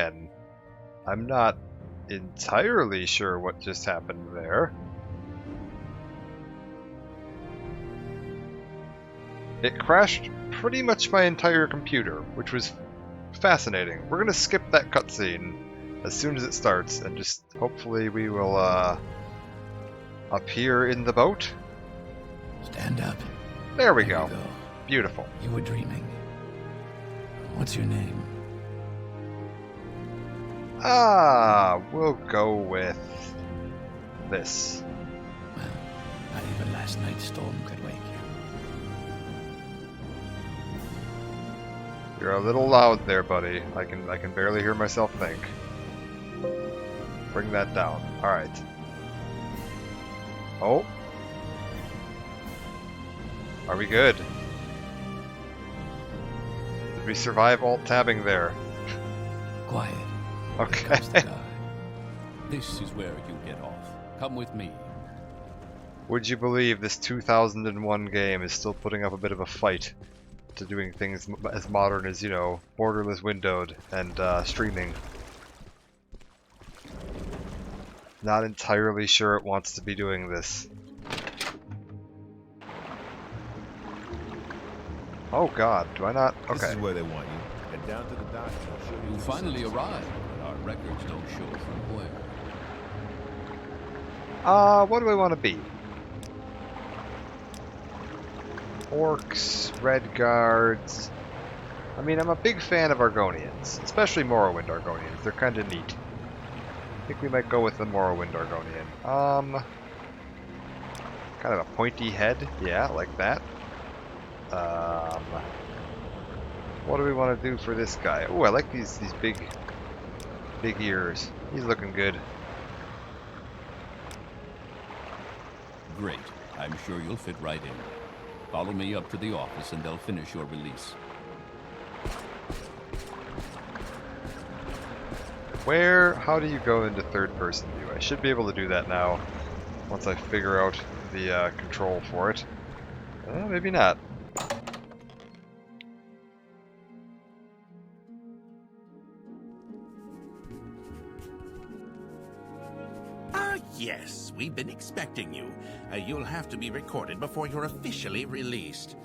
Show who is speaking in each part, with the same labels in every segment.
Speaker 1: again. I'm not entirely sure what just happened there. It crashed pretty much my entire computer, which was fascinating. We're gonna skip that cutscene as soon as it starts, and just hopefully we will appear in the boat.
Speaker 2: Stand up.
Speaker 1: There we
Speaker 2: There
Speaker 1: go.
Speaker 2: you go.
Speaker 1: Beautiful.
Speaker 2: You were dreaming. What's your name?
Speaker 1: We'll go with this.
Speaker 2: Well, not even last night's storm could wake you.
Speaker 1: You're a little loud there, buddy. I can barely hear myself think. Bring that down. Alright. Oh. Are we good? Did we survive alt-tabbing there?
Speaker 2: Quiet.
Speaker 1: Okay.
Speaker 2: Here comes the guy.
Speaker 3: This is where you get off. Come with me.
Speaker 1: Would you believe this 2001 game is still putting up a bit of a fight to doing things as modern as, you know, borderless windowed and streaming? Not entirely sure it wants to be doing this. Oh god, do I not?
Speaker 4: This
Speaker 1: Okay.
Speaker 4: is where they want you. Head down to the docks and I'll show you.
Speaker 3: You
Speaker 4: the
Speaker 3: finally
Speaker 4: system.
Speaker 3: arrived, but our records don't show from where.
Speaker 1: What do I want to be? Orcs, Red Guards. I mean, I'm a big fan of Argonians, especially Morrowind Argonians. They're kind of neat. I think we might go with the Morrowind Argonian. Kind of a pointy head. Yeah, like that. What do we want to do for this guy? Oh, I like these big ears. He's looking good.
Speaker 3: Great. I'm sure you'll fit right in. Follow me up to the office and they'll finish your release.
Speaker 1: How do you go into third person view? I should be able to do that now, once I figure out the control for it. Maybe not.
Speaker 5: Yes, we've been expecting you. You'll have to be recorded before you're officially released.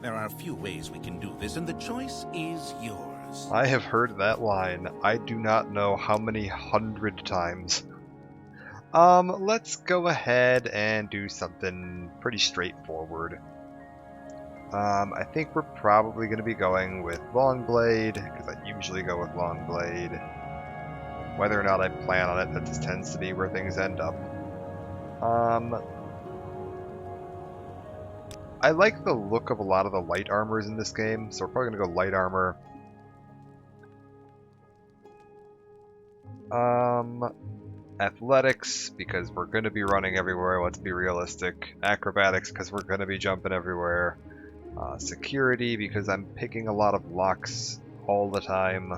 Speaker 5: There are a few ways we can do this, and the choice is yours.
Speaker 1: I have heard that line, I do not know how many 100 times. Let's go ahead and do something pretty straightforward. I think we're probably going to be going with Longblade, because I usually go with Longblade. Whether or not I plan on it, that just tends to be where things end up. I like the look of a lot of the light armors in this game, so we're probably going to go light armor. Athletics, because we're going to be running everywhere, let's be realistic. Acrobatics, because we're going to be jumping everywhere. Security, because I'm picking a lot of locks all the time.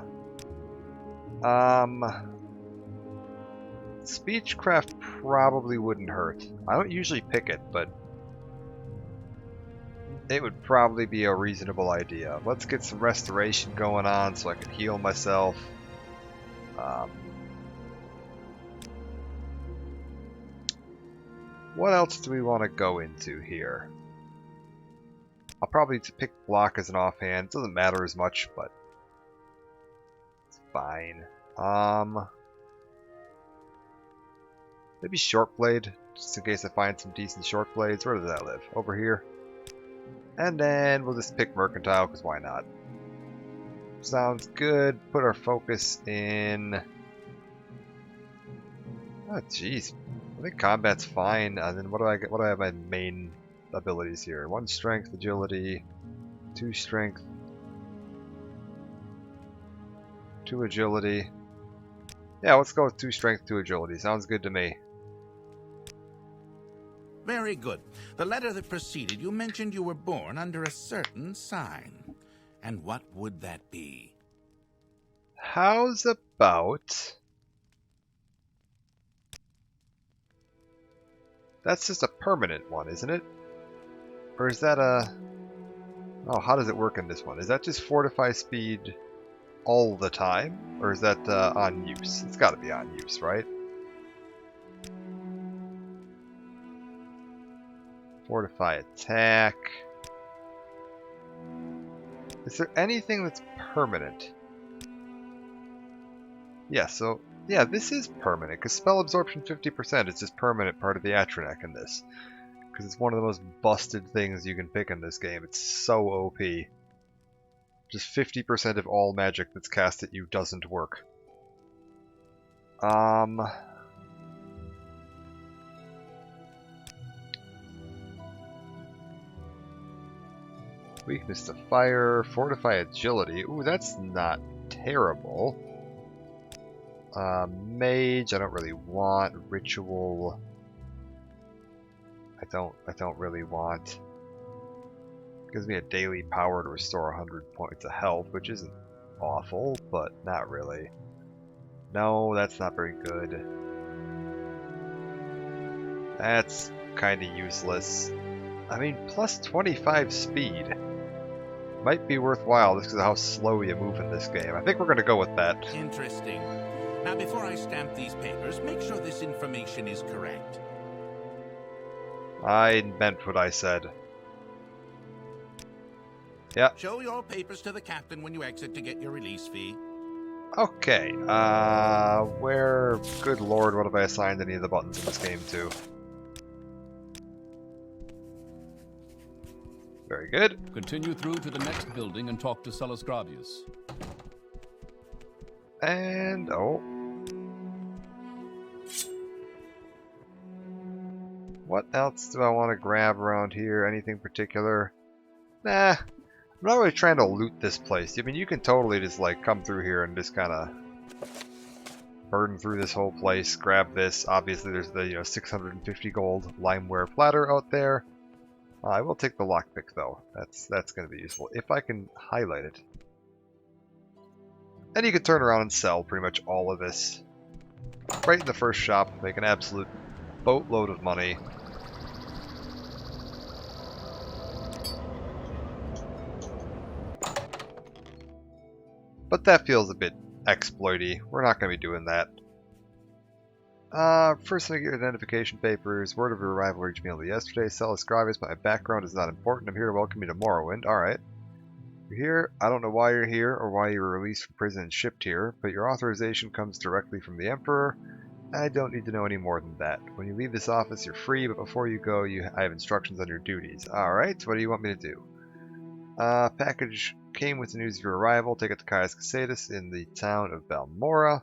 Speaker 1: Speechcraft probably wouldn't hurt. I don't usually pick it, but it would probably be a reasonable idea. Let's get some restoration going on so I can heal myself. What else do we want to go into here? I'll probably pick block as an offhand. It doesn't matter as much, but it's fine. Maybe short blade, just in case I find some decent short blades. Where does that live? Over here. And then we'll just pick mercantile, because why not? Sounds good. Put our focus in. Oh, jeez. I think combat's fine. And then what do I get? What do I have my main abilities here? 1 strength, agility, 2 strength, 2 agility. Yeah, let's go with 2 strength, 2 agility. Sounds good to me.
Speaker 5: Very good. The letter that preceded you mentioned you were born under a certain sign. And what would that be?
Speaker 1: How's about... That's just a permanent one, isn't it? Or is that a... Oh, how does it work in this one? Is that just fortify speed? all the time? Or is that on use? It's got to be on use, right? Fortify attack. Is there anything that's permanent? Yeah, so, yeah, this is permanent, because spell absorption 50% is just permanent part of the Atronach in this. Because it's one of the most busted things you can pick in this game. It's so OP. Just 50% of all magic that's cast at you doesn't work. Weakness to fire, fortify agility. Ooh, that's not terrible. Mage, I don't really want. Ritual, I don't really want. Gives me a daily power to restore 100 points of health, which isn't awful, but not really. No, that's not very good. That's kind of useless. I mean, plus 25 speed might be worthwhile just because of how slow you move in this game. I think we're going to go with that.
Speaker 5: Interesting. Now, before I stamp these papers, make sure this information is correct.
Speaker 1: I meant what I said. Yeah.
Speaker 5: Show your papers to the captain when you exit to get your release fee.
Speaker 1: Okay. Where... Good lord, what have I assigned any of the buttons in this game to? Very good.
Speaker 3: Continue through to the next building and talk to Celes Gravius.
Speaker 1: And... oh. What else do I want to grab around here? Anything particular? Nah. I'm not really trying to loot this place. I mean, you can totally just, like, come through here and just kind of burn through this whole place, grab this. Obviously, there's the, 650 gold limeware platter out there. I will take the lockpick, though. That's going to be useful. If I can highlight it. And you can turn around and sell pretty much all of this. Right in the first shop, make an absolute boatload of money. But that feels a bit exploity. We're not going to be doing that. First thing, I get your identification papers. Word of your arrival reached me only yesterday. Celes Gravius, my background is not important. I'm here to welcome you to Morrowind. Alright. You're here. I don't know why you're here or why you were released from prison and shipped here, but your authorization comes directly from the Emperor. I don't need to know any more than that. When you leave this office, you're free, but before you go, I have instructions on your duties. Alright, what do you want me to do? Package came with the news of your arrival. Take it to Caius Casadus in the town of Balmora.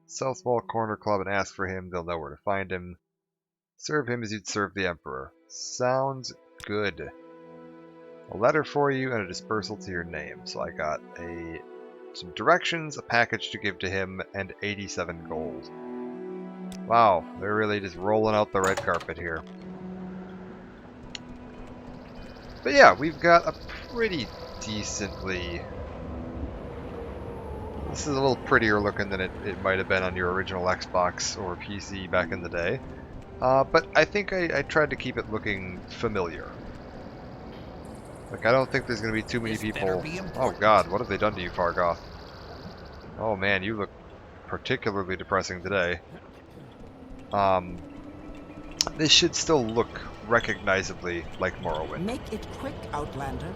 Speaker 1: Southwall Corner Club and ask for him. They'll know where to find him. Serve him as you'd serve the Emperor. Sounds good. A letter for you and a dispersal to your name. So I got some directions, a package to give to him, and 87 gold. Wow, they're really just rolling out the red carpet here. But yeah, we've got a pretty decently... This is a little prettier looking than it might have been on your original Xbox or PC back in the day. But I think I tried to keep it looking familiar. Like, I don't think there's going to be too many people... Oh god, what have they done to you, Fargoth? Oh man, you look particularly depressing today. This should still look recognizably like Morrowind.
Speaker 6: Make it quick, Outlander.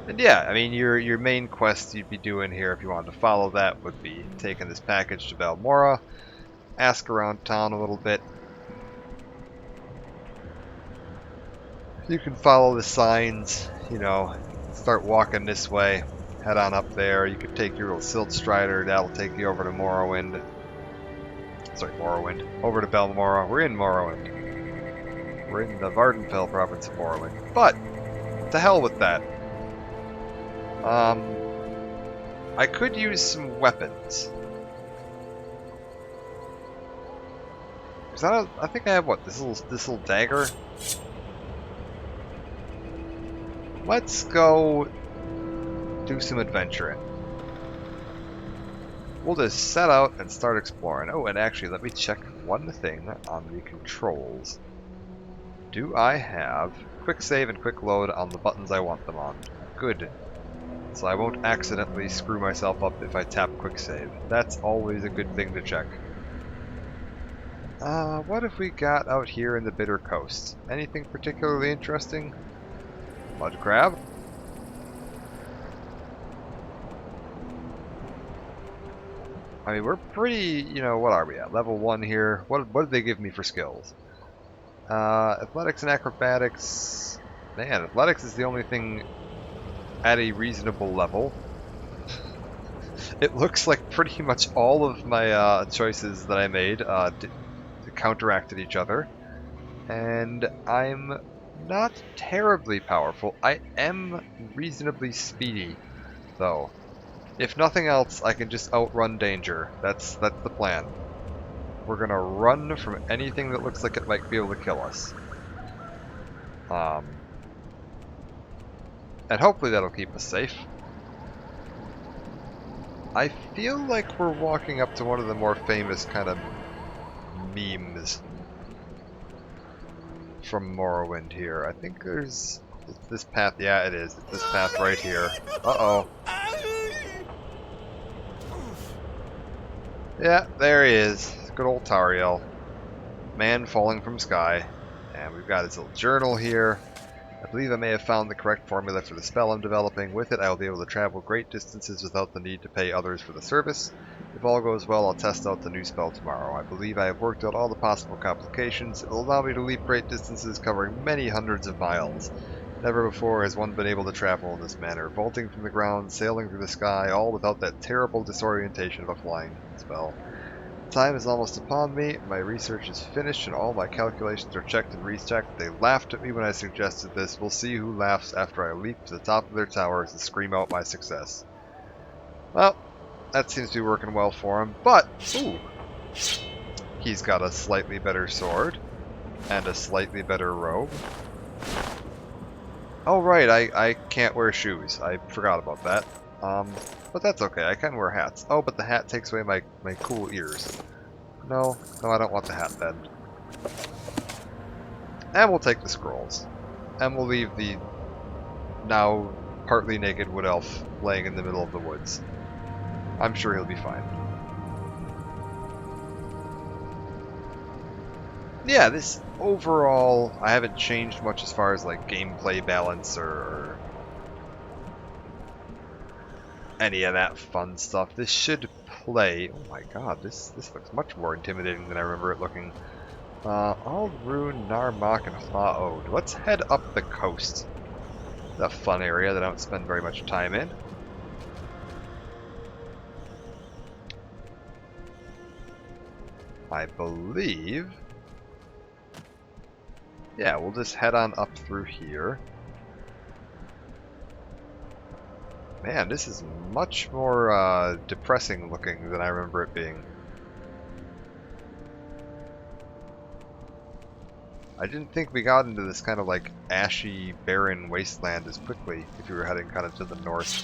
Speaker 1: And yeah, I mean, your main quest you'd be doing here, if you wanted to follow that, would be taking this package to Balmora, ask around town a little bit. You can follow the signs, start walking this way, head on up there. You could take your little Silt Strider, that'll take you over to Morrowind. Sorry, Morrowind. Over to Balmora. We're in Morrowind. We're in the Vardenfell province of Morrowind. But, to hell with that. I could use some weapons. I think I have what, this little dagger? Let's go do some adventuring. We'll just set out and start exploring. Oh, and actually, let me check one thing on the controls. Do I have quick save and quick load on the buttons I want them on. Good. So I won't accidentally screw myself up if I tap quick save. That's always a good thing to check. What have we got out here in the Bitter Coast? Anything particularly interesting? Mud crab? I mean, we're pretty, you know, what are we at? Level 1 here. What did they give me for skills? Athletics and acrobatics. Man, athletics is the only thing at a reasonable level. It looks like pretty much all of my choices that I made counteracted each other. And I'm not terribly powerful. I am reasonably speedy, though. If nothing else, I can just outrun danger. That's the plan. We're gonna run from anything that looks like it might be able to kill us. And hopefully that'll keep us safe. I feel like we're walking up to one of the more famous kind of memes from Morrowind here. I think it's this path. Yeah, it is. It's this path right here. Uh-oh. Yeah, there he is. Good old Tariel. Man falling from sky. And we've got his little journal here. I believe I may have found the correct formula for the spell I'm developing. With it, I will be able to travel great distances without the need to pay others for the service. If all goes well, I'll test out the new spell tomorrow. I believe I have worked out all the possible complications. It will allow me to leap great distances, covering many hundreds of miles. Never before has one been able to travel in this manner, vaulting from the ground, sailing through the sky, all without that terrible disorientation of a flying spell. Time is almost upon me, my research is finished, and all my calculations are checked and rechecked. They laughed at me when I suggested this. We'll see who laughs after I leap to the top of their towers and scream out my success. Well, that seems to be working well for him, but, ooh, he's got a slightly better sword, and a slightly better robe. Oh right, I can't wear shoes. I forgot about that. But that's okay, I can wear hats. Oh, but the hat takes away my cool ears. No, I don't want the hat then. And we'll take the scrolls. And we'll leave the now partly naked wood elf laying in the middle of the woods. I'm sure he'll be fine. Yeah, this overall, I haven't changed much as far as like gameplay balance or any of that fun stuff. This should play. Oh my god, this looks much more intimidating than I remember it looking. Alrune, Narmak, and Hlaod. Let's head up the coast. The fun area that I don't spend very much time in. I believe. Yeah, we'll just head on up through here. Man, this is much more depressing looking than I remember it being. I didn't think we got into this kind of like ashy, barren wasteland as quickly if you were heading kind of to the north.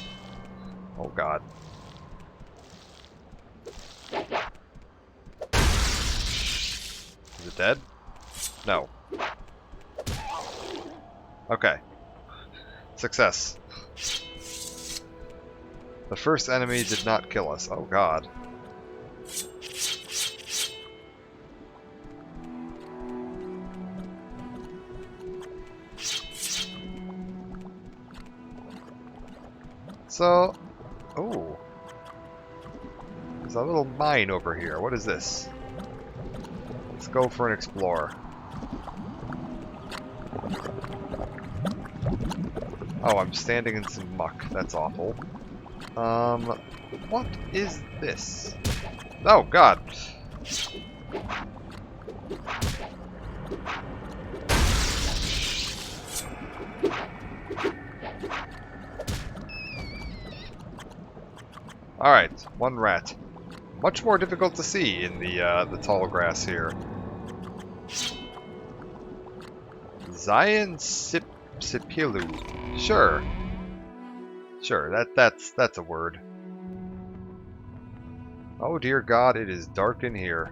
Speaker 1: Oh god. Is it dead? No. Okay. Success. The first enemy did not kill us. Oh god. So, oh. There's a little mine over here. What is this? Let's go for an explore. Oh, I'm standing in some muck. That's awful. What is this? Oh, God. Alright, one rat. Much more difficult to see in the tall grass here. Zion Sipilu. Sure. Sure, that's a word. Oh dear God, it is dark in here.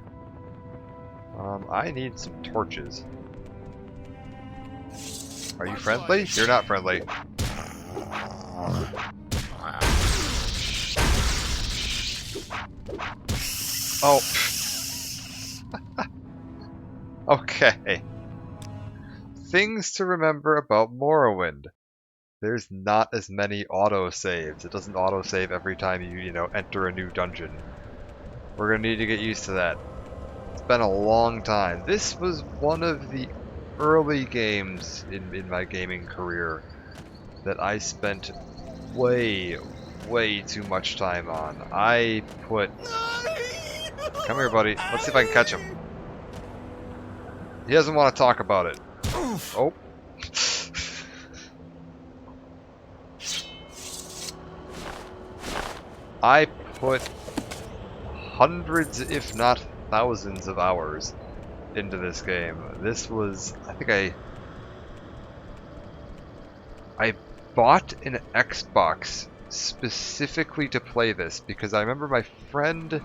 Speaker 1: I need some torches. Are you friendly? You're not friendly. Oh. Okay. Things to remember about Morrowind. There's not as many autosaves. It doesn't autosave every time you enter a new dungeon. We're gonna need to get used to that. It's been a long time. This was one of the early games in my gaming career that I spent way too much time on. I put... Come here, buddy. Let's see if I can catch him. He doesn't want to talk about it. Oh. I put hundreds, if not thousands of hours into this game. This was, I think I bought an Xbox specifically to play this because I remember my friend...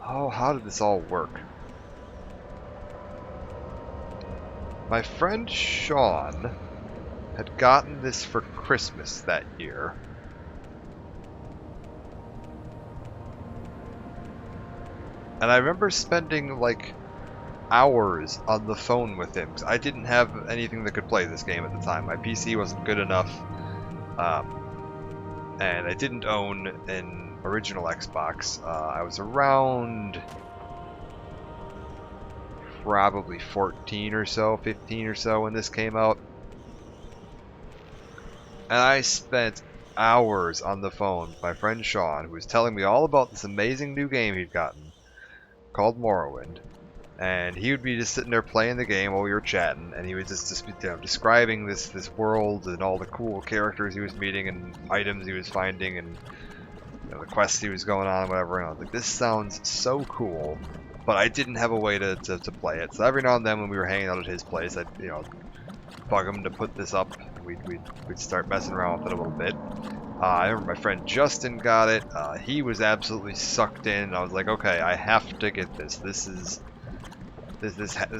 Speaker 1: Oh, how did this all work? My friend Sean had gotten this for Christmas that year. And I remember spending like hours on the phone with him because I didn't have anything that could play this game at the time. My PC wasn't good enough, and I didn't own an original Xbox. I was around probably 14 or so, 15 or so when this came out. And I spent hours on the phone with my friend Sean, who was telling me all about this amazing new game he'd gotten called Morrowind. And he would be just sitting there playing the game while we were chatting, and he was just be describing this world and all the cool characters he was meeting and items he was finding and the quests he was going on and whatever. And I was like, this sounds so cool, but I didn't have a way to play it. So every now and then when we were hanging out at his place, I'd bug him to put this up. We'd start messing around with it a little bit. I remember my friend Justin got it. He was absolutely sucked in. And I was like, okay, I have to get this. This is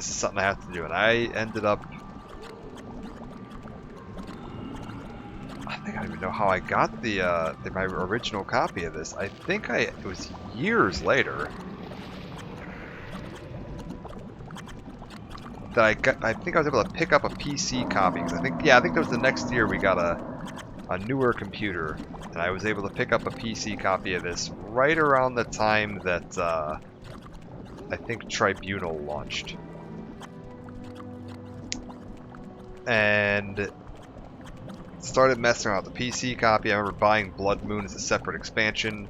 Speaker 1: something I have to do. And I ended up... I think I don't even know how I got my original copy of this. I think it was years later that I think I was able to pick up a PC copy. I think that was the next year we got a newer computer, and I was able to pick up a PC copy of this right around the time that I think Tribunal launched. And started messing around with the PC copy. I remember buying Blood Moon as a separate expansion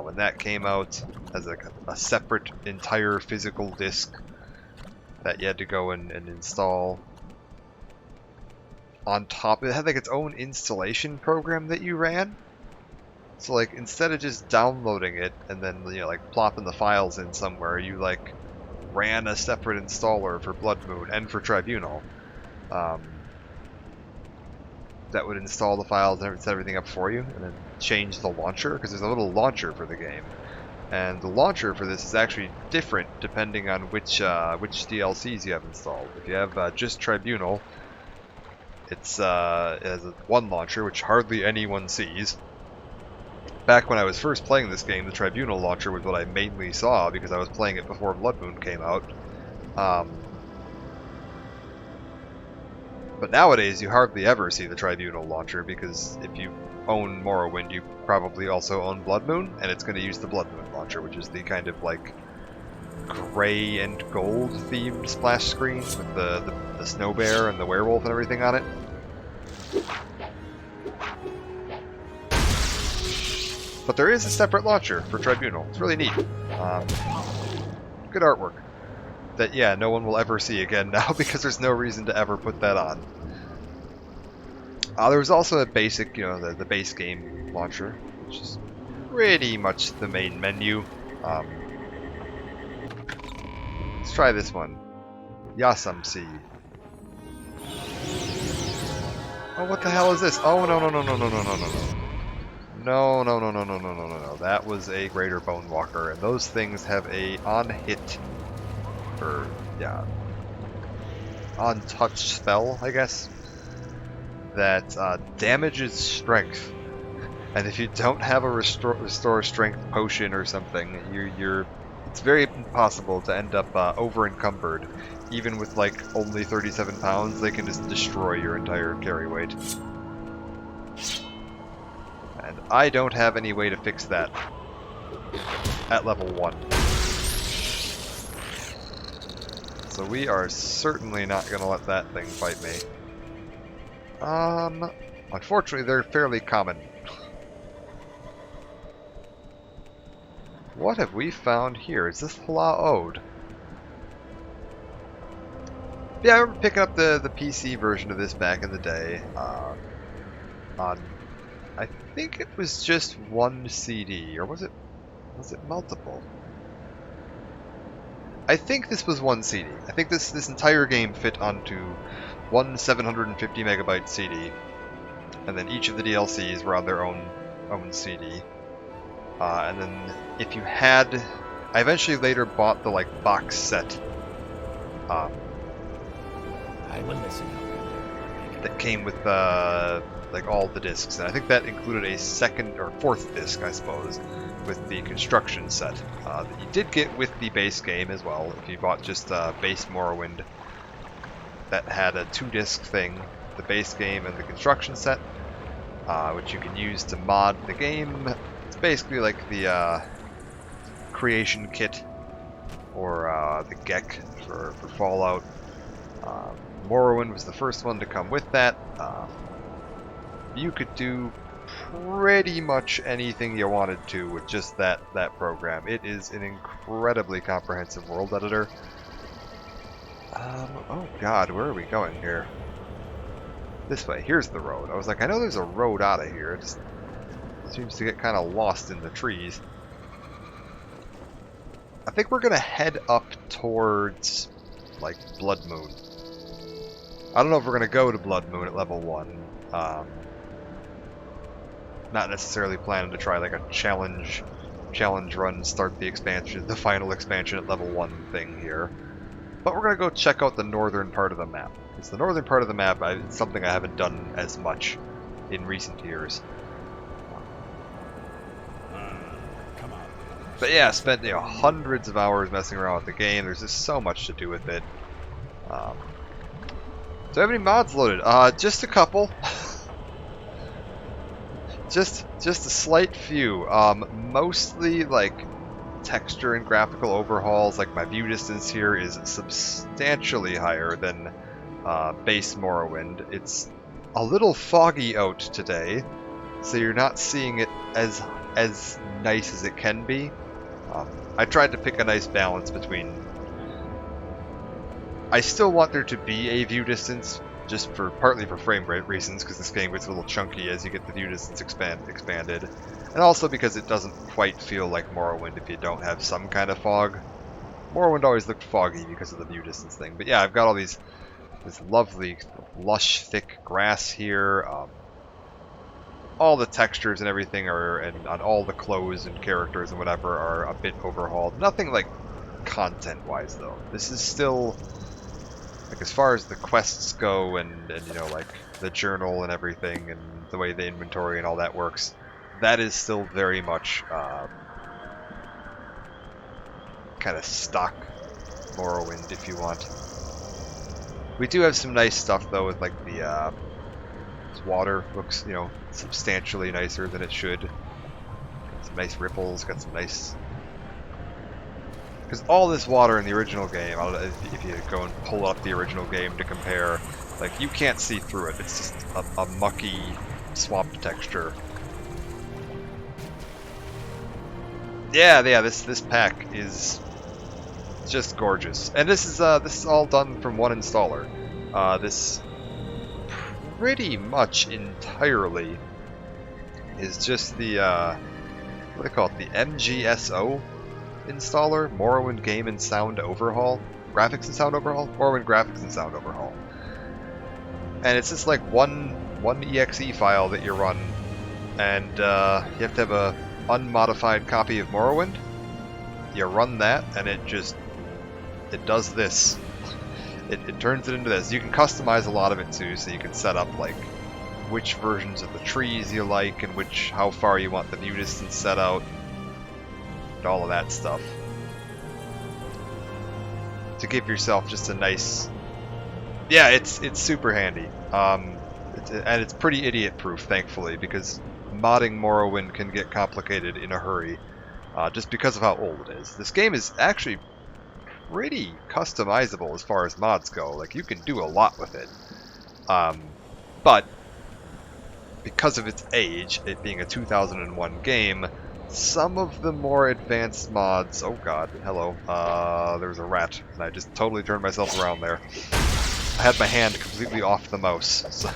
Speaker 1: when that came out, as a separate entire physical disc that you had to go and install. On top, it had like its own installation program that you ran. So like instead of just downloading it and then like plopping the files in somewhere, you like ran a separate installer for Blood Moon and for Tribunal. That would install the files and set everything up for you, and then change the launcher, because there's a little launcher for the game. And the launcher for this is actually different depending on which DLCs you have installed. If you have just Tribunal, it has one launcher, which hardly anyone sees. Back when I was first playing this game, the Tribunal launcher was what I mainly saw, because I was playing it before Blood Moon came out. But nowadays, you hardly ever see the Tribunal launcher, because if you own Morrowind, you probably also own Blood Moon, and it's going to use the Blood Moon launcher, which is the kind of like gray and gold themed splash screen with the snow bear and the werewolf and everything on it. But there is a separate launcher for Tribunal. It's really neat. Good artwork. That, yeah, no one will ever see again now because there's no reason to ever put that on. There was also a basic, the base game launcher, which is pretty much the main menu. Let's try this one. Yasamsi. Oh, what the hell is this? Oh, no. No. That was a Greater Bone Walker, and those things have a on-hit... yeah. untouched spell, I guess, that damages strength. And if you don't have a restore strength potion or something, it's very possible to end up over encumbered. Even with like only 37 pounds, they can just destroy your entire carry weight. And I don't have any way to fix that at level 1. So we are certainly not going to let that thing fight me. Unfortunately, they're fairly common. What have we found here? Is this Hala Ode? Yeah, I remember picking up the PC version of this back in the day. On, I think it was just one CD, or was it multiple? I think this was one CD. I think this entire game fit onto one 750 megabyte CD, and then each of the DLCs were on their own CD. And then if you had, I eventually later bought the like box set
Speaker 2: I will listen.
Speaker 1: that came with like all the discs, and I think that included a second or fourth disc, I suppose, with the construction set that you did get with the base game as well. If you bought just base Morrowind, that had a 2-disc thing, the base game and the construction set, which you can use to mod the game. It's basically like the creation kit or the GEC for Fallout. Morrowind was the first one to come with that. You could do pretty much anything you wanted to with just that program. It is an incredibly comprehensive world editor. Oh god, where are we going here? This way. Here's the road. I was like, I know there's a road out of here. It just seems to get kind of lost in the trees. I think we're gonna head up towards like Blood Moon. I don't know if we're gonna go to Blood Moon at level 1. Not necessarily planning to try like a challenge run, start the expansion, the final expansion at level 1 thing here. But we're gonna go check out the northern part of the map. Because the northern part of the map is something I haven't done as much in recent years. But yeah, spent hundreds of hours messing around with the game. There's just so much to do with it. Do I have any mods loaded? Just a couple. just a slight few. Mostly like texture and graphical overhauls. Like my view distance here is substantially higher than base Morrowind. It's a little foggy out today, so you're not seeing it as nice as it can be. I tried to pick a nice balance between. I still want there to be a view distance, just partly for frame rate reasons, because this game gets a little chunky as you get the view distance expanded, and also because it doesn't quite feel like Morrowind if you don't have some kind of fog. Morrowind always looked foggy because of the view distance thing, but yeah, I've got all this lovely, lush, thick grass here. All the textures and everything and on all the clothes and characters and whatever are a bit overhauled. Nothing like content-wise though. This is still like as far as the quests go and like the journal and everything and the way the inventory and all that works. That is still very much kind of stock Morrowind if you want. We do have some nice stuff though with like the water looks, substantially nicer than it should. Got some nice ripples, got some nice... Because all this water in the original game, I don't know if you go and pull up the original game to compare, like you can't see through it. It's just a mucky swamp texture. Yeah, this pack is just gorgeous. And this is all done from one installer. This pretty much entirely is just the what do they call it? The MGSO installer, Morrowind Game and Sound Overhaul, Graphics and Sound Overhaul, Morrowind Graphics and Sound Overhaul, and it's just like one exe file that you run, and you have to have a unmodified copy of Morrowind. You run that, and it does this. it turns it into this. You can customize a lot of it too, so you can set up like which versions of the trees you like and how far you want the view distance set out, and all of that stuff, to give yourself just a nice. Yeah, it's super handy. And it's pretty idiot-proof, thankfully, because modding Morrowind can get complicated in a hurry, just because of how old it is. This game is actually pretty customizable as far as mods go. Like, you can do a lot with it. But because of its age, it being a 2001 game, some of the more advanced mods... Oh god, hello. There's a rat, and I just totally turned myself around there. I had my hand completely off the mouse, so...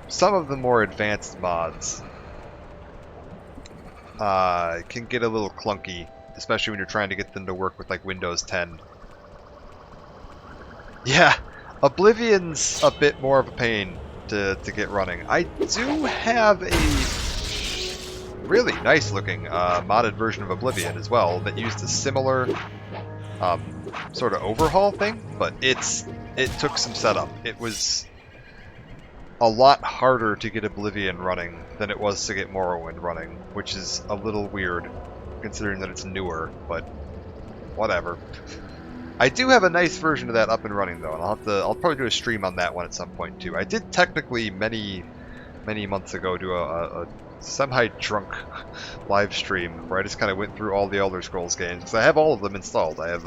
Speaker 1: some of the more advanced mods can get a little clunky, especially when you're trying to get them to work with, like, Windows 10. Yeah, Oblivion's a bit more of a pain to get running. I do have a really nice-looking modded version of Oblivion as well that used a similar... sort of overhaul thing, but it took some setup. It was a lot harder to get Oblivion running than it was to get Morrowind running, which is a little weird considering that it's newer, but whatever. I do have a nice version of that up and running though, and I'll probably do a stream on that one at some point too. I did technically many months ago do a semi-drunk live stream where I just kind of went through all the Elder Scrolls games, because I have all of them installed. I have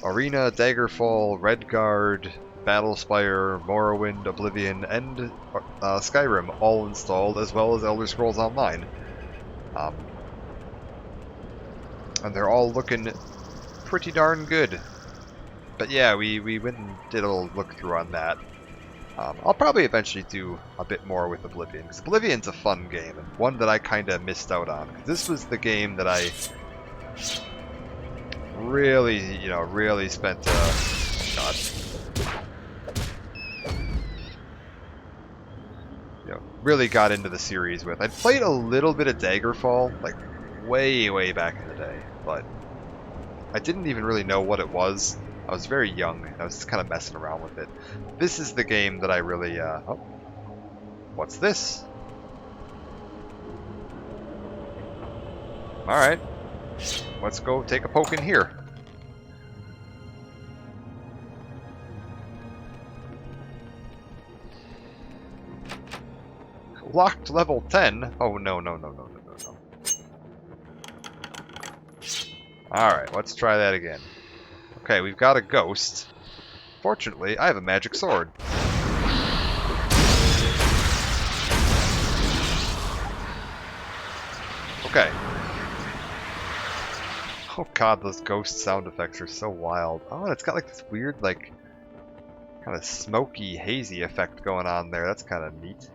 Speaker 1: Arena, Daggerfall, Redguard, Battlespire, Morrowind, Oblivion, and Skyrim all installed, as well as Elder Scrolls Online. And they're all looking pretty darn good. But yeah, we went and did a little look through on that. I'll probably eventually do a bit more with Oblivion, because Oblivion's a fun game, and one that I kind of missed out on. This was the game that I really spent, oh god. Really got into the series with. I'd played a little bit of Daggerfall, like, way back in the day, but I didn't even really know what it was. I was very young, and I was just kind of messing around with it. This is the game that I really, oh. What's this? Alright. Let's go take a poke in here. Locked level 10? Oh, no. Alright, let's try that again. Okay, we've got a ghost. Fortunately, I have a magic sword. Okay. Oh god, those ghost sound effects are so wild. Oh, and it's got like this weird, like, kind of smoky, hazy effect going on there. That's kind of neat.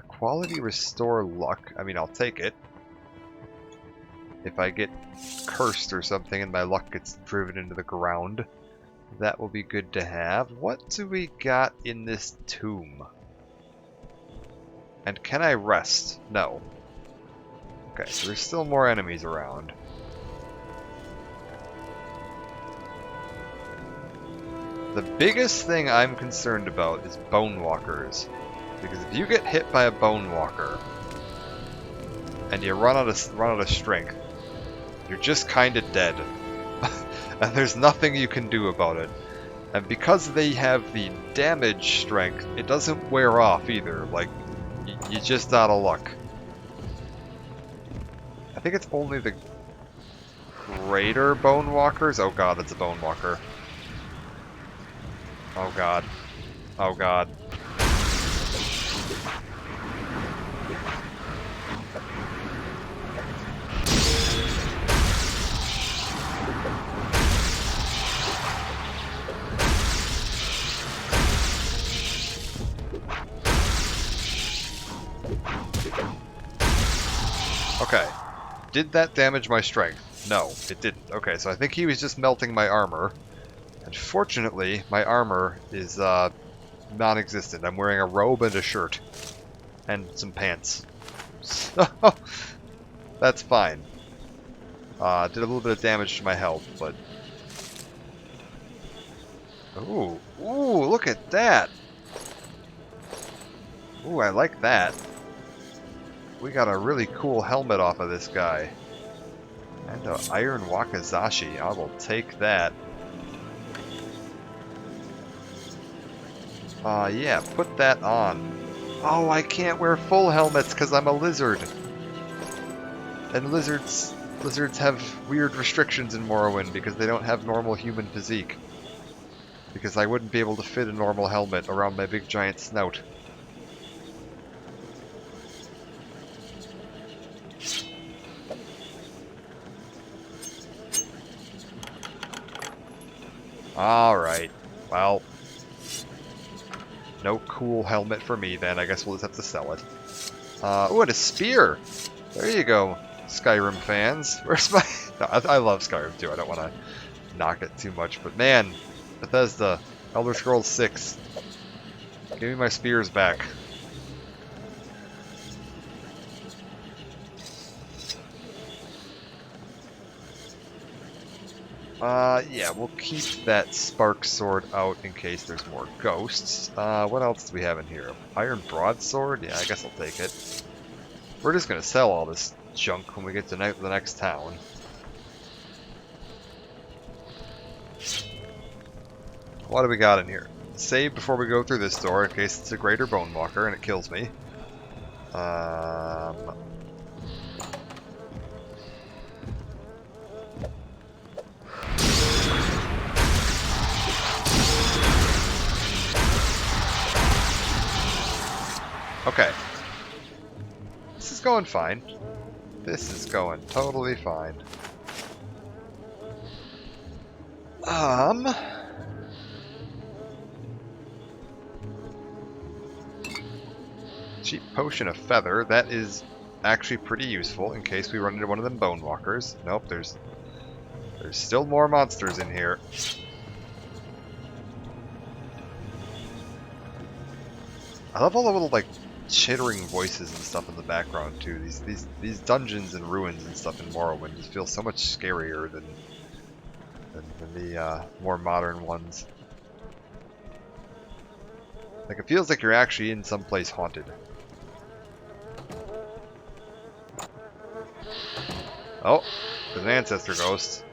Speaker 1: Quality restore luck. I mean, I'll take it. If I get cursed or something and my luck gets driven into the ground, that will be good to have. What do we got in this tomb? And can I rest? No. Okay, so there's still more enemies around. The biggest thing I'm concerned about is bone walkers. Because if you get hit by a bone walker and you run out of strength, you're just kind of dead. And there's nothing you can do about it. And because they have the damage strength, it doesn't wear off either. Like, you're just out of luck. I think it's only the greater bone walkers. Oh god, it's a bone walker. Oh god. Oh god. Okay. Did that damage my strength? No, it didn't. Okay, so I think he was just melting my armor. And fortunately, my armor is non-existent. I'm wearing a robe and a shirt. And some pants. So, that's fine. Did a little bit of damage to my health, but Ooh, ooh, look at that. Ooh, I like that. We got a really cool helmet off of this guy. And an iron wakizashi. I will take that. Yeah, put that on. Oh, I can't wear full helmets because I'm a lizard. And lizards have weird restrictions in Morrowind because they don't have normal human physique. Because I wouldn't be able to fit a normal helmet around my big giant snout. Alright, well, no cool helmet for me then. I guess we'll just have to sell it. Ooh, and a spear! There you go, Skyrim fans. Where's my... No, I love Skyrim too, I don't want to knock it too much, but man, Bethesda, Elder Scrolls 6, give me my spears back. Yeah, we'll keep that spark sword out in case there's more ghosts. What else do we have in here? Iron broadsword? Yeah, I guess I'll take it. We're just gonna sell all this junk when we get to the next town. What do we got in here? Save before we go through this door in case it's a greater bone walker and it kills me. Okay. This is going fine. This is going totally fine. Cheap potion of feather. That is actually pretty useful in case we run into one of them bone walkers. Nope, there's still more monsters in here. I love all the little like chittering voices and stuff in the background too. These dungeons and ruins and stuff in Morrowind just feel so much scarier than the more modern ones. Like it feels like you're actually in some place haunted. Oh, there's an ancestor ghost.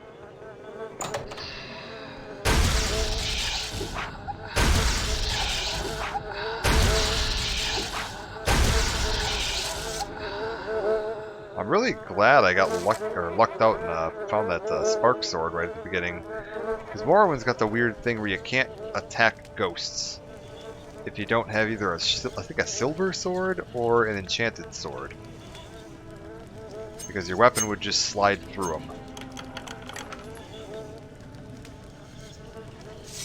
Speaker 1: I'm really glad I got lucked out and found that spark sword right at the beginning. Because Morrowind's got the weird thing where you can't attack ghosts if you don't have either I think a silver sword or an enchanted sword. Because your weapon would just slide through them.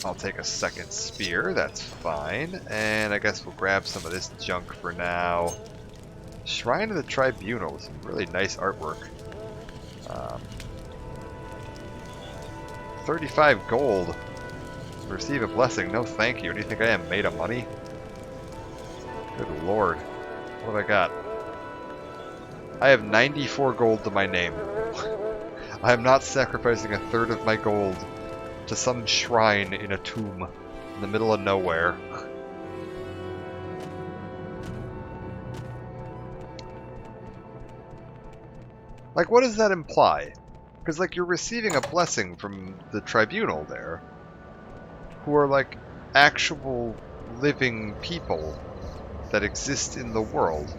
Speaker 1: I'll take a second spear, that's fine. And I guess we'll grab some of this junk for now. Shrine of the Tribunal, some really nice artwork. 35 gold. Receive a blessing, no thank you. Do you think I am made of money? Good lord. What have I got? I have 94 gold to my name. I am not sacrificing a third of my gold to some shrine in a tomb in the middle of nowhere. Like, what does that imply? Because, like, you're receiving a blessing from the tribunal there, who are, like, actual living people that exist in the world.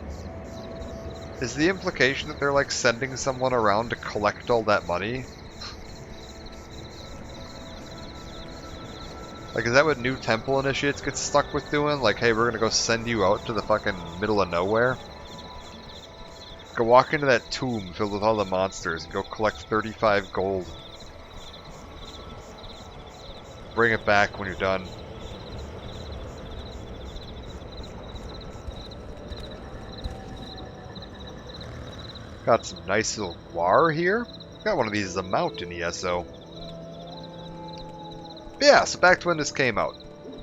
Speaker 1: Is the implication that they're, like, sending someone around to collect all that money? Like, is that what new temple initiates get stuck with doing? Like, hey, we're gonna go send you out to the fucking middle of nowhere? Go walk into that tomb filled with all the monsters and go collect 35 gold. Bring it back when you're done. Got some nice little war here. Got one of these as a mount in ESO. Yeah, so back to when this came out.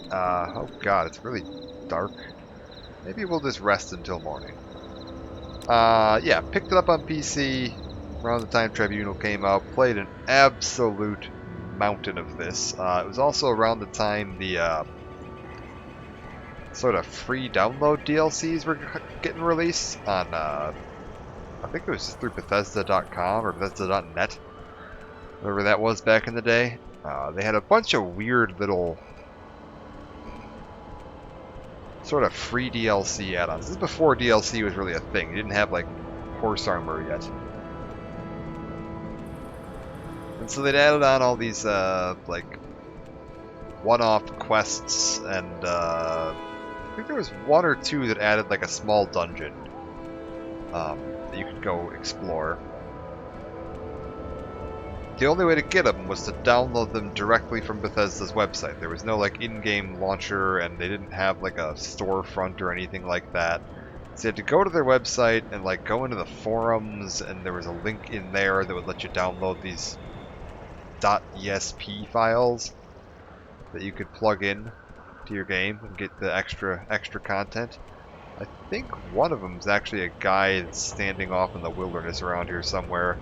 Speaker 1: Oh god, it's really dark. Maybe we'll just rest until morning. Yeah, picked it up on PC around the time Tribunal came out. Played an absolute mountain of this. It was also around the time the sort of free download DLCs were getting released on, I think it was through Bethesda.com or Bethesda.net, whatever that was back in the day. They had a bunch of weird little sort of free DLC add-ons. This is before DLC was really a thing. You didn't have like horse armor yet. And so they'd added on all these like one-off quests, and I think there was one or two that added like a small dungeon that you could go explore. The only way to get them was to download them directly from Bethesda's website. There was no like in-game launcher, and they didn't have like a storefront or anything like that. So you had to go to their website and like go into the forums, and there was a link in there that would let you download these .esp files that you could plug in to your game and get the extra content. I think one of them is actually a guy that's standing off in the wilderness around here somewhere.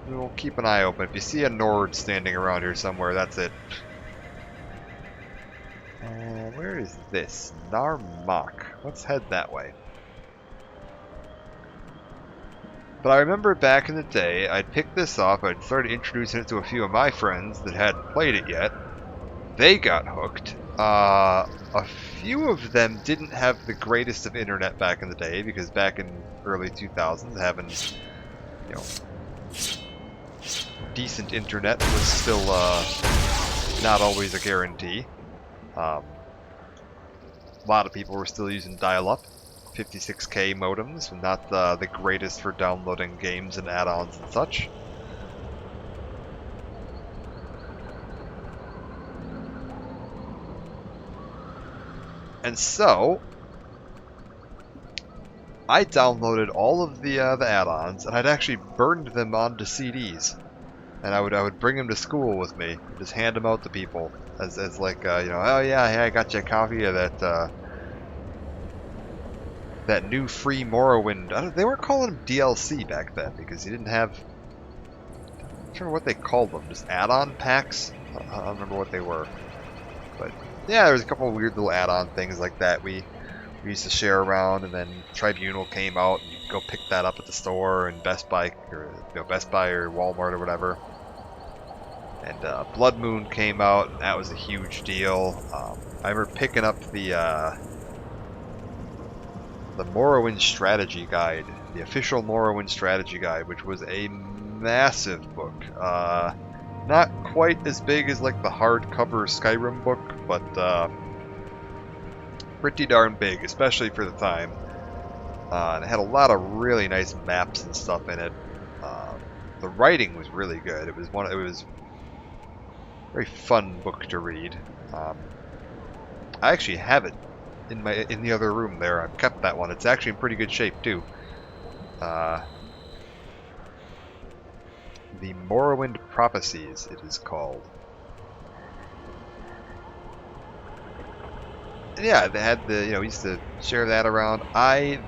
Speaker 1: We'll keep an eye open. If you see a Nord standing around here somewhere, that's it. Where is this? Narmak. Let's head that way. But I remember back in the day, I'd picked this up, I'd started introducing it to a few of my friends that hadn't played it yet. They got hooked. A few of them didn't have the greatest of internet back in the day, because back in early 2000s, having, you know, decent internet was still not always a guarantee. A lot of people were still using dial-up, 56K modems, not the greatest for downloading games and add-ons and such. And so, I downloaded all of the add-ons, and I'd actually burned them onto CDs. And I would bring them to school with me, just hand them out to people as like you know, oh yeah, hey, I got you a copy of that new free Morrowind. They weren't calling them DLC back then because you didn't have. I'm not sure what they called them, just add-on packs. I don't remember what they were, but yeah, there was a couple of weird little add-on things like that we used to share around, and then Tribunal came out, and you could go pick that up at the store, and Best Buy or Walmart or whatever. And Blood Moon came out, and that was a huge deal. I remember picking up the Morrowind Strategy Guide, the official Morrowind Strategy Guide, which was a massive book. Not quite as big as like the hardcover Skyrim book, but pretty darn big, especially for the time. And it had a lot of really nice maps and stuff in it. The writing was really good. It was a very fun book to read. I actually have it in the other room there. I've kept that one. It's actually in pretty good shape too. The Morrowind Prophecies, it is called. And yeah, they had we used to share that around. I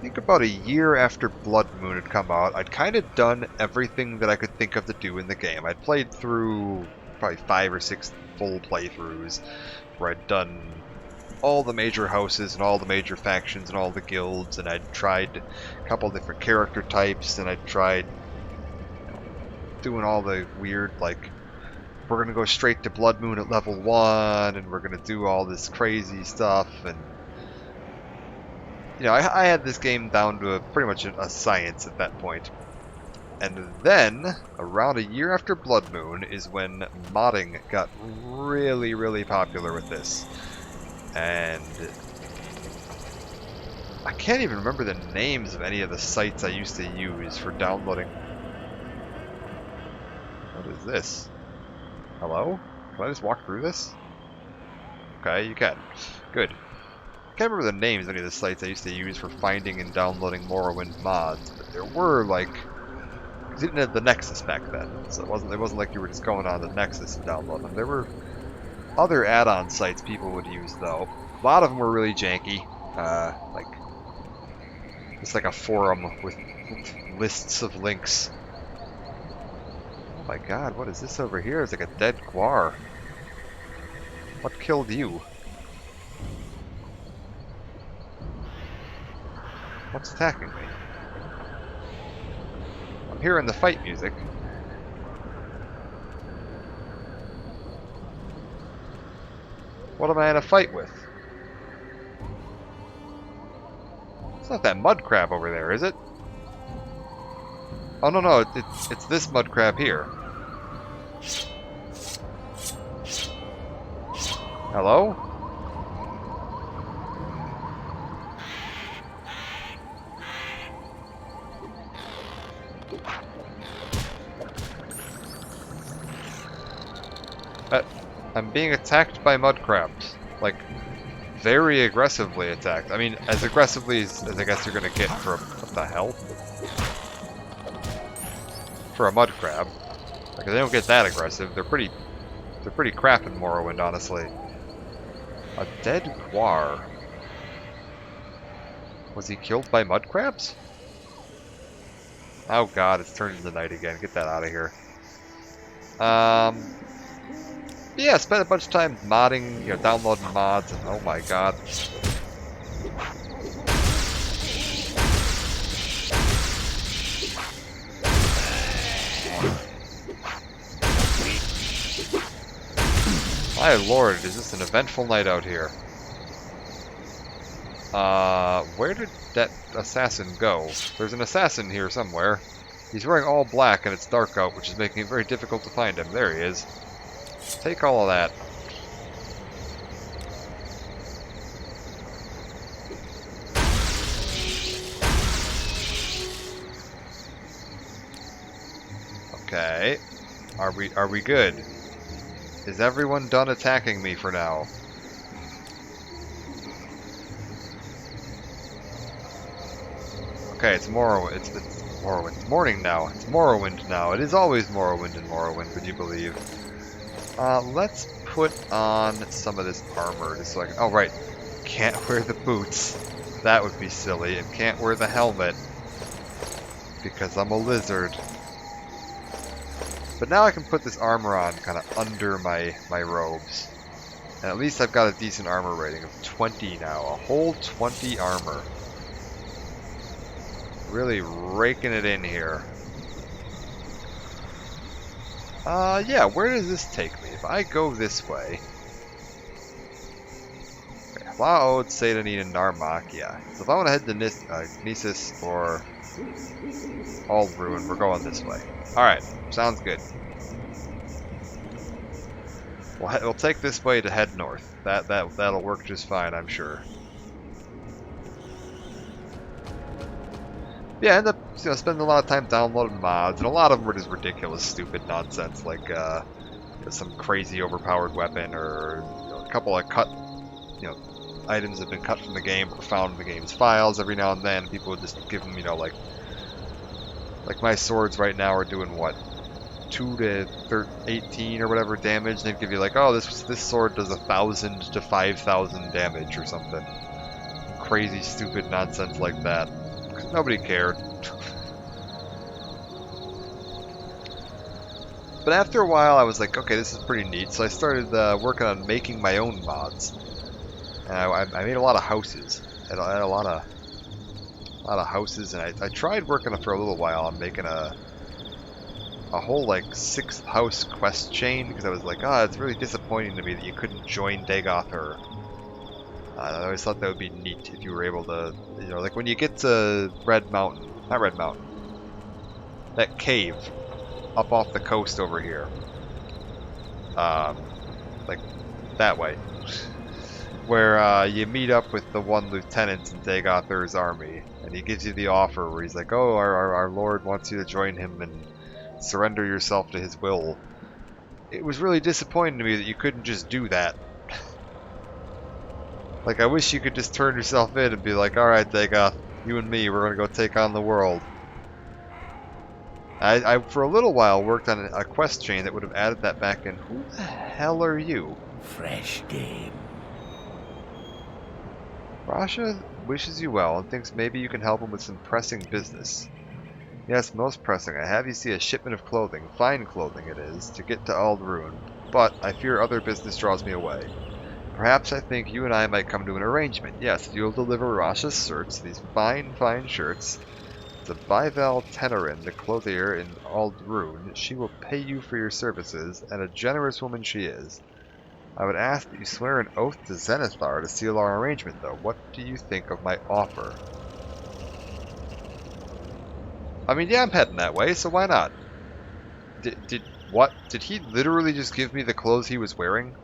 Speaker 1: think about a year after Blood Moon had come out, I'd kind of done everything that I could think of to do in the game. I'd played through probably 5 or 6 full playthroughs, where I'd done all the major houses and all the major factions and all the guilds, and I'd tried a couple different character types, and I'd tried doing all the weird, like, we're going to go straight to Blood Moon at level 1, and we're going to do all this crazy stuff, and I had this game down to pretty much a science at that point. And then, around a year after Blood Moon, is when modding got really, really popular with this. And I can't even remember the names of any of the sites I used to use for downloading. What is this? Hello? Can I just walk through this? Okay, you can. Good. I can't remember the names of any of the sites I used to use for finding and downloading Morrowind mods, but there were like, because you didn't have the Nexus back then, so it wasn't like you were just going on the Nexus and downloading them. There were other add-on sites people would use though. A lot of them were really janky, like it's like a forum with lists of links. my god, what is this over here? It's like a dead guar. What killed you? What's attacking me? I'm hearing the fight music. What am I in a fight with? It's not that mud crab over there, is it? Oh no no, it's this mud crab here. Hello? I'm being attacked by mud crabs. Like, very aggressively attacked. I mean, as aggressively as I guess you're gonna get for what the hell? For a mud crab. Like, they don't get that aggressive. They're pretty crap in Morrowind, honestly. A dead guar. Was he killed by mud crabs? Oh god, it's turned into night again. Get that out of here. Yeah, spent a bunch of time modding, you know, downloading mods, and oh my god. My lord, is this an eventful night out here? Where did that assassin go? There's an assassin here somewhere. He's wearing all black and it's dark out, which is making it very difficult to find him. There he is. Take all of that. Okay. Are we good? Is everyone done attacking me for now? Okay, it's Morrowind. It's Morrowind. It's morning now. It's Morrowind now. It is always Morrowind in Morrowind, would you believe? Let's put on some of this armor just so I can... Oh, right. Can't wear the boots. That would be silly. And can't wear the helmet. Because I'm a lizard. But now I can put this armor on kind of under my robes. And at least I've got a decent armor rating of 20 now. A whole 20 armor. Really raking it in here. Yeah, where does this take me? If I go this way... Okay, Laod, Sadanin, and Narmak, yeah. So if I want to head to Nisus or Aldruin, we're going this way. Alright, sounds good. We'll take this way to head north. That'll work just fine, I'm sure. Yeah, I ended up spending a lot of time downloading mods, and a lot of them were just ridiculous, stupid nonsense, like some crazy overpowered weapon, or a couple of items have been cut from the game or found in the game's files every now and then. People would just give them, like my swords right now are doing what, 2 to 18 or whatever damage, and they'd give you like, oh, this sword does 1,000 to 5,000 damage or something. Crazy, stupid nonsense like that. Nobody cared. But after a while I was like, okay, this is pretty neat, so I started working on making my own mods. And I made a lot of houses. I had a lot of houses, and I tried working for a little while on making a whole like 6th house quest chain, because I was like, it's really disappointing to me that you couldn't join Dagoth or... I always thought that would be neat if you were able to, like when you get to Red Mountain, not Red Mountain, that cave up off the coast over here, like that way, where you meet up with the one lieutenant in Dagother's army, and he gives you the offer where he's like, oh, our lord wants you to join him and surrender yourself to his will. It was really disappointing to me that you couldn't just do that. Like, I wish you could just turn yourself in and be like, alright, Dagoth, you and me, we're gonna go take on the world. I for a little while, worked on a quest chain that would have added that back in. Who the hell are you?
Speaker 2: Fresh game.
Speaker 1: Rasha wishes you well and thinks maybe you can help him with some pressing business. Yes, most pressing. I have you see a shipment of clothing, fine clothing it is, to get to Aldrune, but I fear other business draws me away. Perhaps I think you and I might come to an arrangement. Yes, if you'll deliver Rasha's shirts, these fine, fine shirts, to Bival Tenerin, the clothier in Aldrune, she will pay you for your services, and a generous woman she is. I would ask that you swear an oath to Zenithar to seal our arrangement, though. What do you think of my offer? I mean, yeah, I'm heading that way, so why not? What? Did he literally just give me the clothes he was wearing?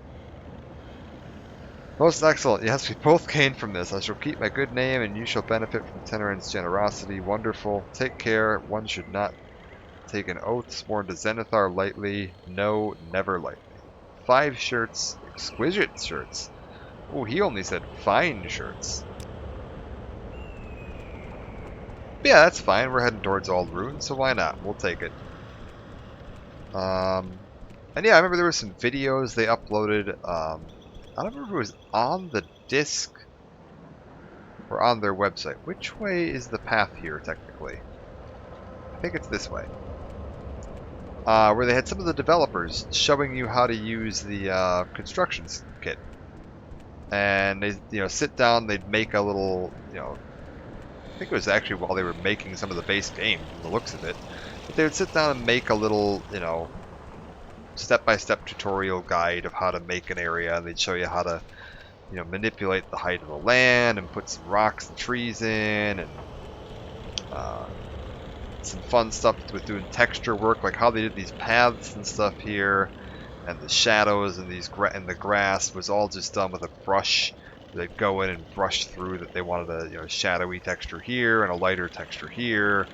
Speaker 1: Most excellent. Yes, we both gain from this. I shall keep my good name, and you shall benefit from Tenerin's generosity. Wonderful. Take care. One should not take an oath sworn to Zenithar lightly. No, never lightly. 5 shirts. Exquisite shirts. Oh, he only said fine shirts. But yeah, that's fine. We're heading towards Aldrune, so why not? We'll take it. And yeah, I remember there were some videos they uploaded. I don't remember if it was on the disc or on their website. Which way is the path here, technically? I think it's this way. Where they had some of the developers showing you how to use the construction kit. And they, sit down, they'd make a little, I think it was actually while they were making some of the base game, from the looks of it. But they would sit down and make a little, step-by-step tutorial guide of how to make an area, and they'd show you how to, manipulate the height of the land and put some rocks and trees in, and some fun stuff with doing texture work, like how they did these paths and stuff here, and the shadows and the grass was all just done with a brush. They'd go in and brush through that they wanted a shadowy texture here and a lighter texture here.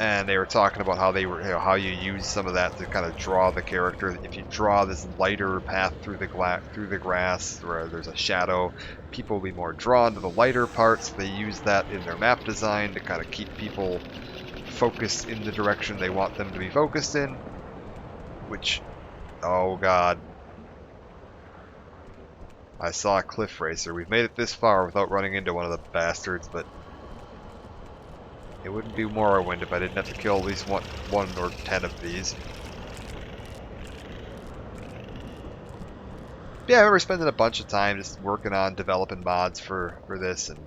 Speaker 1: And they were talking about how they were, how you use some of that to kind of draw the character. If you draw this lighter path through the grass where there's a shadow, people will be more drawn to the lighter parts. They use that in their map design to kind of keep people focused in the direction they want them to be focused in. Which, oh god. I saw a cliff racer. We've made it this far without running into one of the bastards, but it wouldn't be Morrowind if I didn't have to kill at least one or 10 of these. Yeah, I remember spending a bunch of time just working on developing mods for this and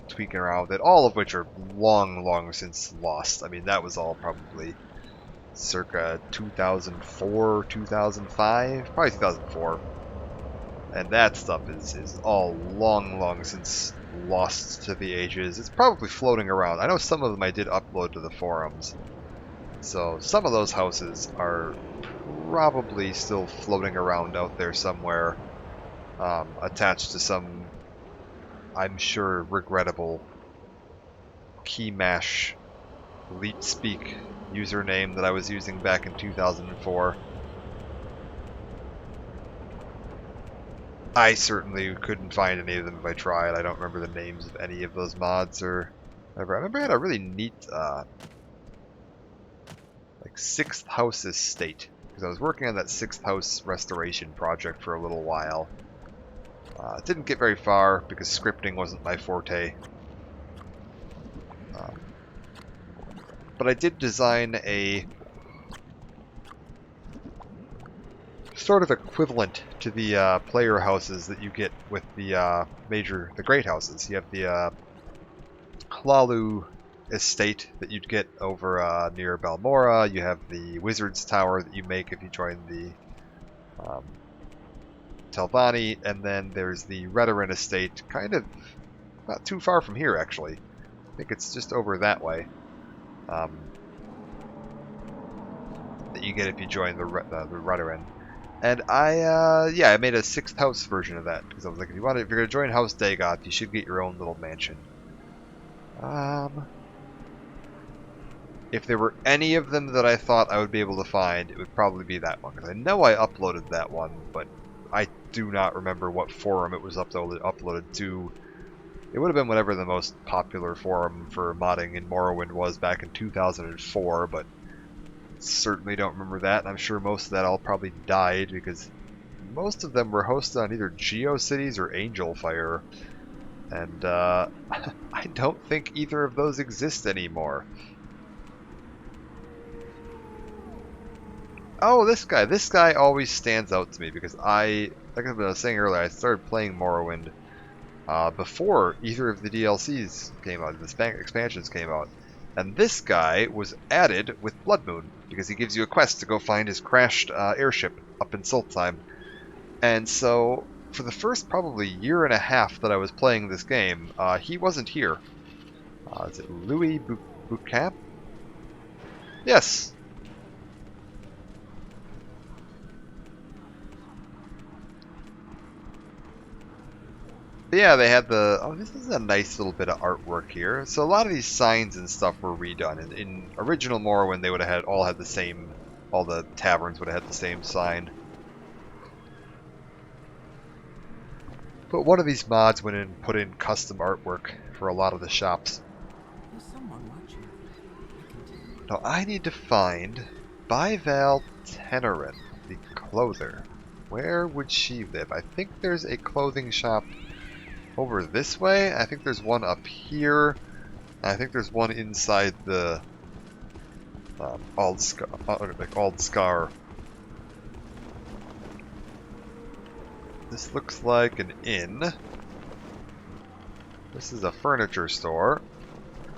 Speaker 1: tweaking around with it, all of which are long since lost. I mean, that was all probably circa 2004, 2005, probably 2004. And that stuff is all long since lost to the ages. It's probably floating around. I know some of them I did upload to the forums. So some of those houses are probably still floating around out there somewhere, attached to some, I'm sure, regrettable Keymash Elite Speak username that I was using back in 2004. I certainly couldn't find any of them if I tried. I don't remember the names of any of those mods or whatever. I remember I had a really neat, like 6th house estate, because I was working on that 6th house restoration project for a little while. It didn't get very far because scripting wasn't my forte. But I did design a sort of equivalent to the player houses that you get with the great houses. You have the Hlalu estate that you'd get over near Balmora. You have the Wizard's Tower that you make if you join the Telvanni, and then there's the Redoran estate, kind of not too far from here actually. I think it's just over that way. That you get if you join the Redoran. And I made a 6th house version of that, because I was like, if you're going to join House Dagoth, you should get your own little mansion. If there were any of them that I thought I would be able to find, it would probably be that one, because I know I uploaded that one, but I do not remember what forum it was uploaded to. It would have been whatever the most popular forum for modding in Morrowind was back in 2004, but certainly don't remember that, and I'm sure most of that all probably died because most of them were hosted on either GeoCities or Angelfire. And I don't think either of those exist anymore. Oh, this guy. This guy always stands out to me because like I was saying earlier, I started playing Morrowind before either of the DLCs came out, the expansions came out. And this guy was added with Blood Moon because he gives you a quest to go find his crashed airship up in Sultheim. And so, for the first probably year and a half that I was playing this game, he wasn't here. Is it Louis Boucamp? Yes. But yeah, they had the... Oh, this is a nice little bit of artwork here. So a lot of these signs and stuff were redone. In original Morrowind, they would have all had the same... All the taverns would have had the same sign. But one of these mods went in and put in custom artwork for a lot of the shops.
Speaker 6: There's someone watching. I can tell.
Speaker 1: Now I need to find Bival Tenerin, the clother. Where would she live? I think there's a clothing shop over this way. I think there's one up here. I think there's one inside the Aldscar. This looks like an inn. This is a furniture store.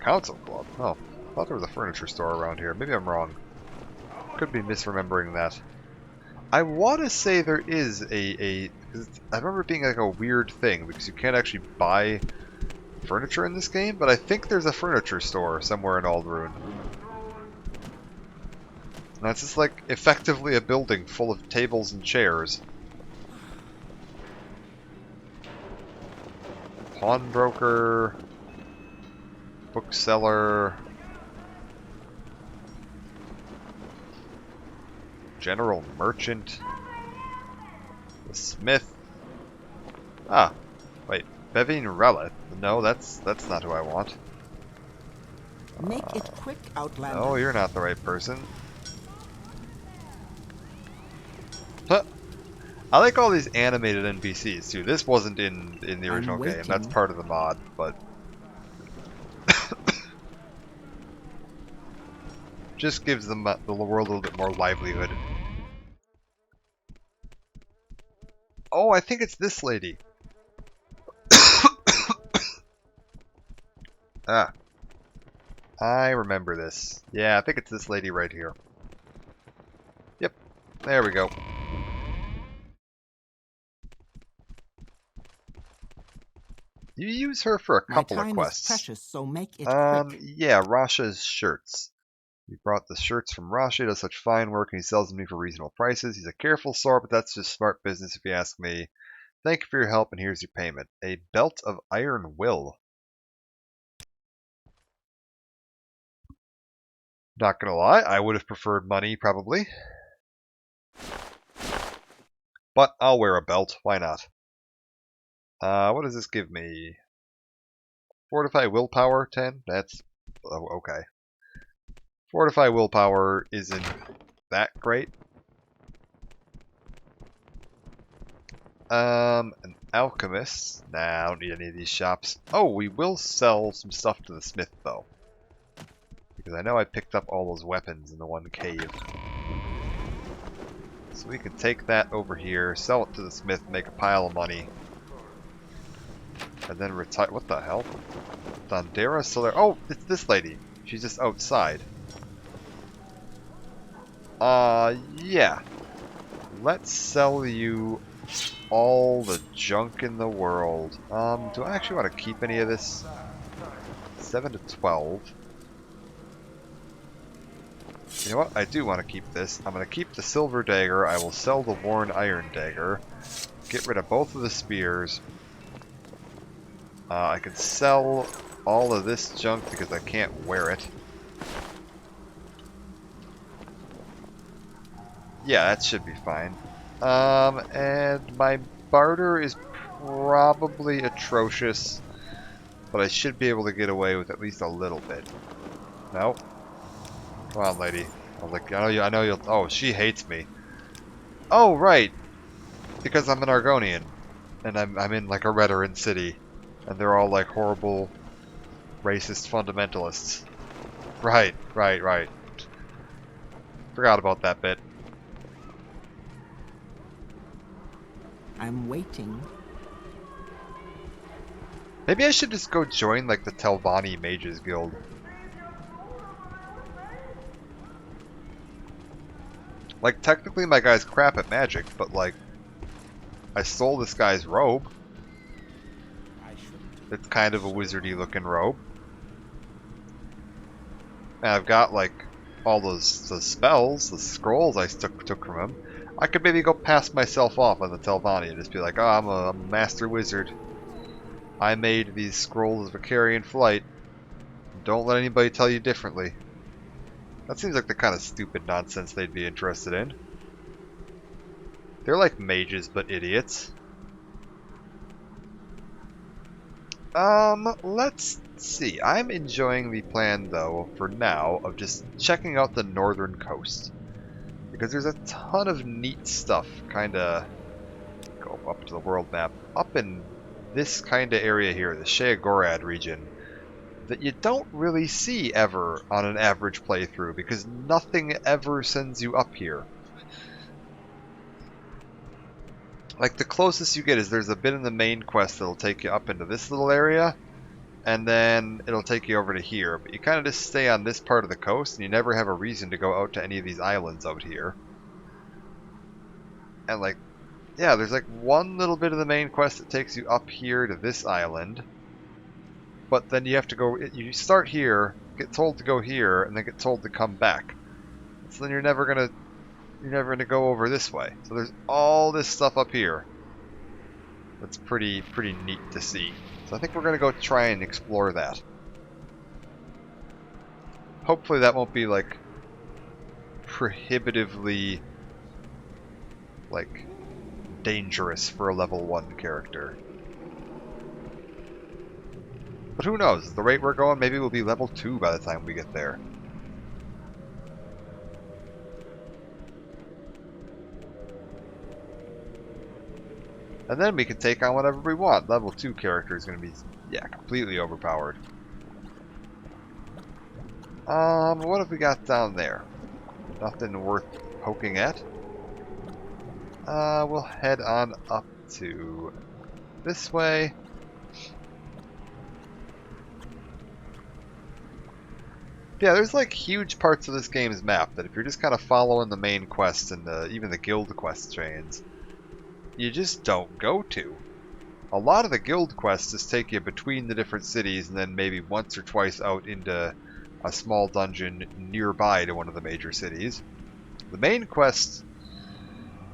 Speaker 1: Council club. Oh, I thought there was a furniture store around here. Maybe I'm wrong. Could be misremembering that. I want to say there is I remember it being like a weird thing because you can't actually buy furniture in this game, but I think there's a furniture store somewhere in Ald'ruhn. And it's just like effectively a building full of tables and chairs. Pawnbroker, bookseller, general merchant, the smith. Ah, wait, Bevin Relith. No, that's not who I want.
Speaker 6: Make it quick, Outlander.
Speaker 1: No, you're not the right person. Huh. I like all these animated NPCs too. This wasn't in the original game. That's part of the mod, but just gives them the world a little bit more livelihood. Oh, I think it's this lady. Ah, I remember this. Yeah, I think it's this lady right here. Yep, there we go. You use her for a couple of quests.
Speaker 6: My time is precious, so make it quick.
Speaker 1: Yeah, Rasha's shirts. He brought the shirts from Rasha. He does such fine work, and he sells them to me for reasonable prices. He's a careful sort, but that's just smart business if you ask me. Thank you for your help, and here's your payment. A belt of iron will. Not gonna lie, I would have preferred money, probably. But I'll wear a belt, why not? What does this give me? Fortify willpower, 10? That's... oh, okay. Fortify willpower isn't that great. An alchemist. Nah, I don't need any of these shops. Oh, we will sell some stuff to the smith, though. Because I know I picked up all those weapons in the one cave. So we can take that over here, sell it to the smith, make a pile of money. And then retire. What the hell? Dondera Solar. Oh, it's this lady. She's just outside. Yeah. Let's sell you all the junk in the world. Do I actually want to keep any of this? 7 to 12. You know what? I do want to keep this. I'm going to keep the silver dagger. I will sell the worn iron dagger. Get rid of both of the spears. I can sell all of this junk because I can't wear it. Yeah, that should be fine. And my barter is probably atrocious, but I should be able to get away with at least a little bit. No? Come on, lady. I know you'll... Oh, she hates me. Oh, right! Because I'm an Argonian. And I'm in, like, a Redoran city. And they're all like horrible, racist fundamentalists. Right, right, right. Forgot about that bit.
Speaker 6: I'm waiting.
Speaker 1: Maybe I should just go join like the Telvanni Mages Guild. Like, technically my guy's crap at magic, but like, I stole this guy's robe. It's kind of a wizardy looking robe. And I've got like all those spells, the scrolls I took from him. I could maybe go pass myself off on the Telvanni and just be like, oh, I'm a master wizard. I made these scrolls of Vicarian flight. Don't let anybody tell you differently. That seems like the kind of stupid nonsense they'd be interested in. They're like mages, but idiots. Let's see. I'm enjoying the plan, though, for now, of just checking out the northern coast. Because there's a ton of neat stuff, kinda... Go up to the world map. Up in this kinda area here, the Sheagorad region, that you don't really see ever on an average playthrough, because nothing ever sends you up here. Like, the closest you get is there's a bit in the main quest that'll take you up into this little area, and then it'll take you over to here. But you kind of just stay on this part of the coast, and you never have a reason to go out to any of these islands out here. And, like, yeah, there's like one little bit of the main quest that takes you up here to this island. But then you have to go, you start here, get told to go here, and then get told to come back. So then you're never gonna go over this way. So there's all this stuff up here. That's pretty neat to see. So I think we're gonna go try and explore that. Hopefully that won't be like prohibitively like dangerous for a level 1 character. But who knows? At the rate we're going, maybe we'll be level 2 by the time we get there. And then we can take on whatever we want. Level 2 character is going to be, yeah, completely overpowered. What have we got down there? Nothing worth poking at. We'll head on up to this way. Yeah, there's like huge parts of this game's map that if you're just kind of following the main quests and even the guild quest trains, you just don't go to. A lot of the guild quests just take you between the different cities and then maybe once or twice out into a small dungeon nearby to one of the major cities. The main quest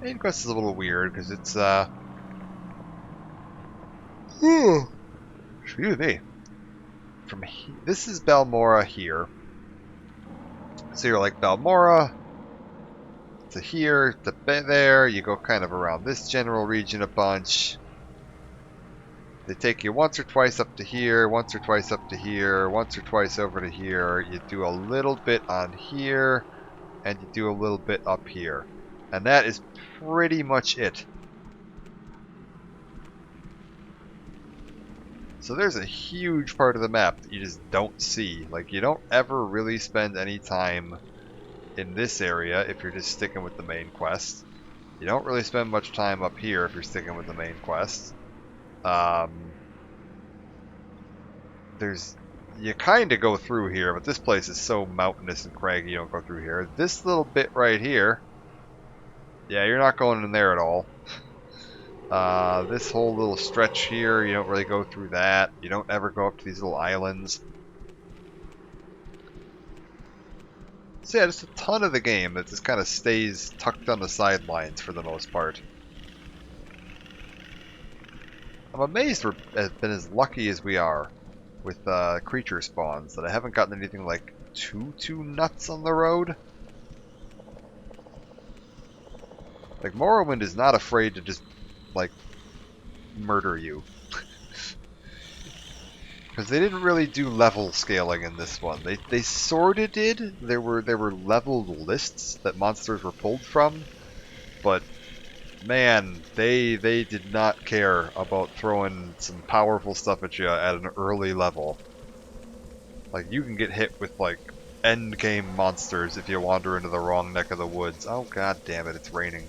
Speaker 1: is a little weird because it's excuse me. This is Balmora here. So you're like Balmora to here, to there, you go kind of around this general region a bunch. They take you once or twice up to here, once or twice up to here, once or twice over to here. You do a little bit on here, and you do a little bit up here. And that is pretty much it. So there's a huge part of the map that you just don't see. Like, you don't ever really spend any time in this area if you're just sticking with the main quest. You don't really spend much time up here if you're sticking with the main quest. You kind of go through here, but this place is so mountainous and craggy you don't go through here. This little bit right here, yeah, you're not going in there at all. This whole little stretch here, you don't really go through that. You don't ever go up to these little islands. So yeah, just a ton of the game that just kind of stays tucked on the sidelines for the most part. I'm amazed we've been as lucky as we are with creature spawns, that I haven't gotten anything like too nuts on the road. Like, Morrowind is not afraid to just, like, murder you. Because they didn't really do level scaling in this one. They sorta did. There were leveled lists that monsters were pulled from, but man, they did not care about throwing some powerful stuff at you at an early level. Like, you can get hit with, like, end game monsters if you wander into the wrong neck of the woods. Oh, god damn it, it's raining.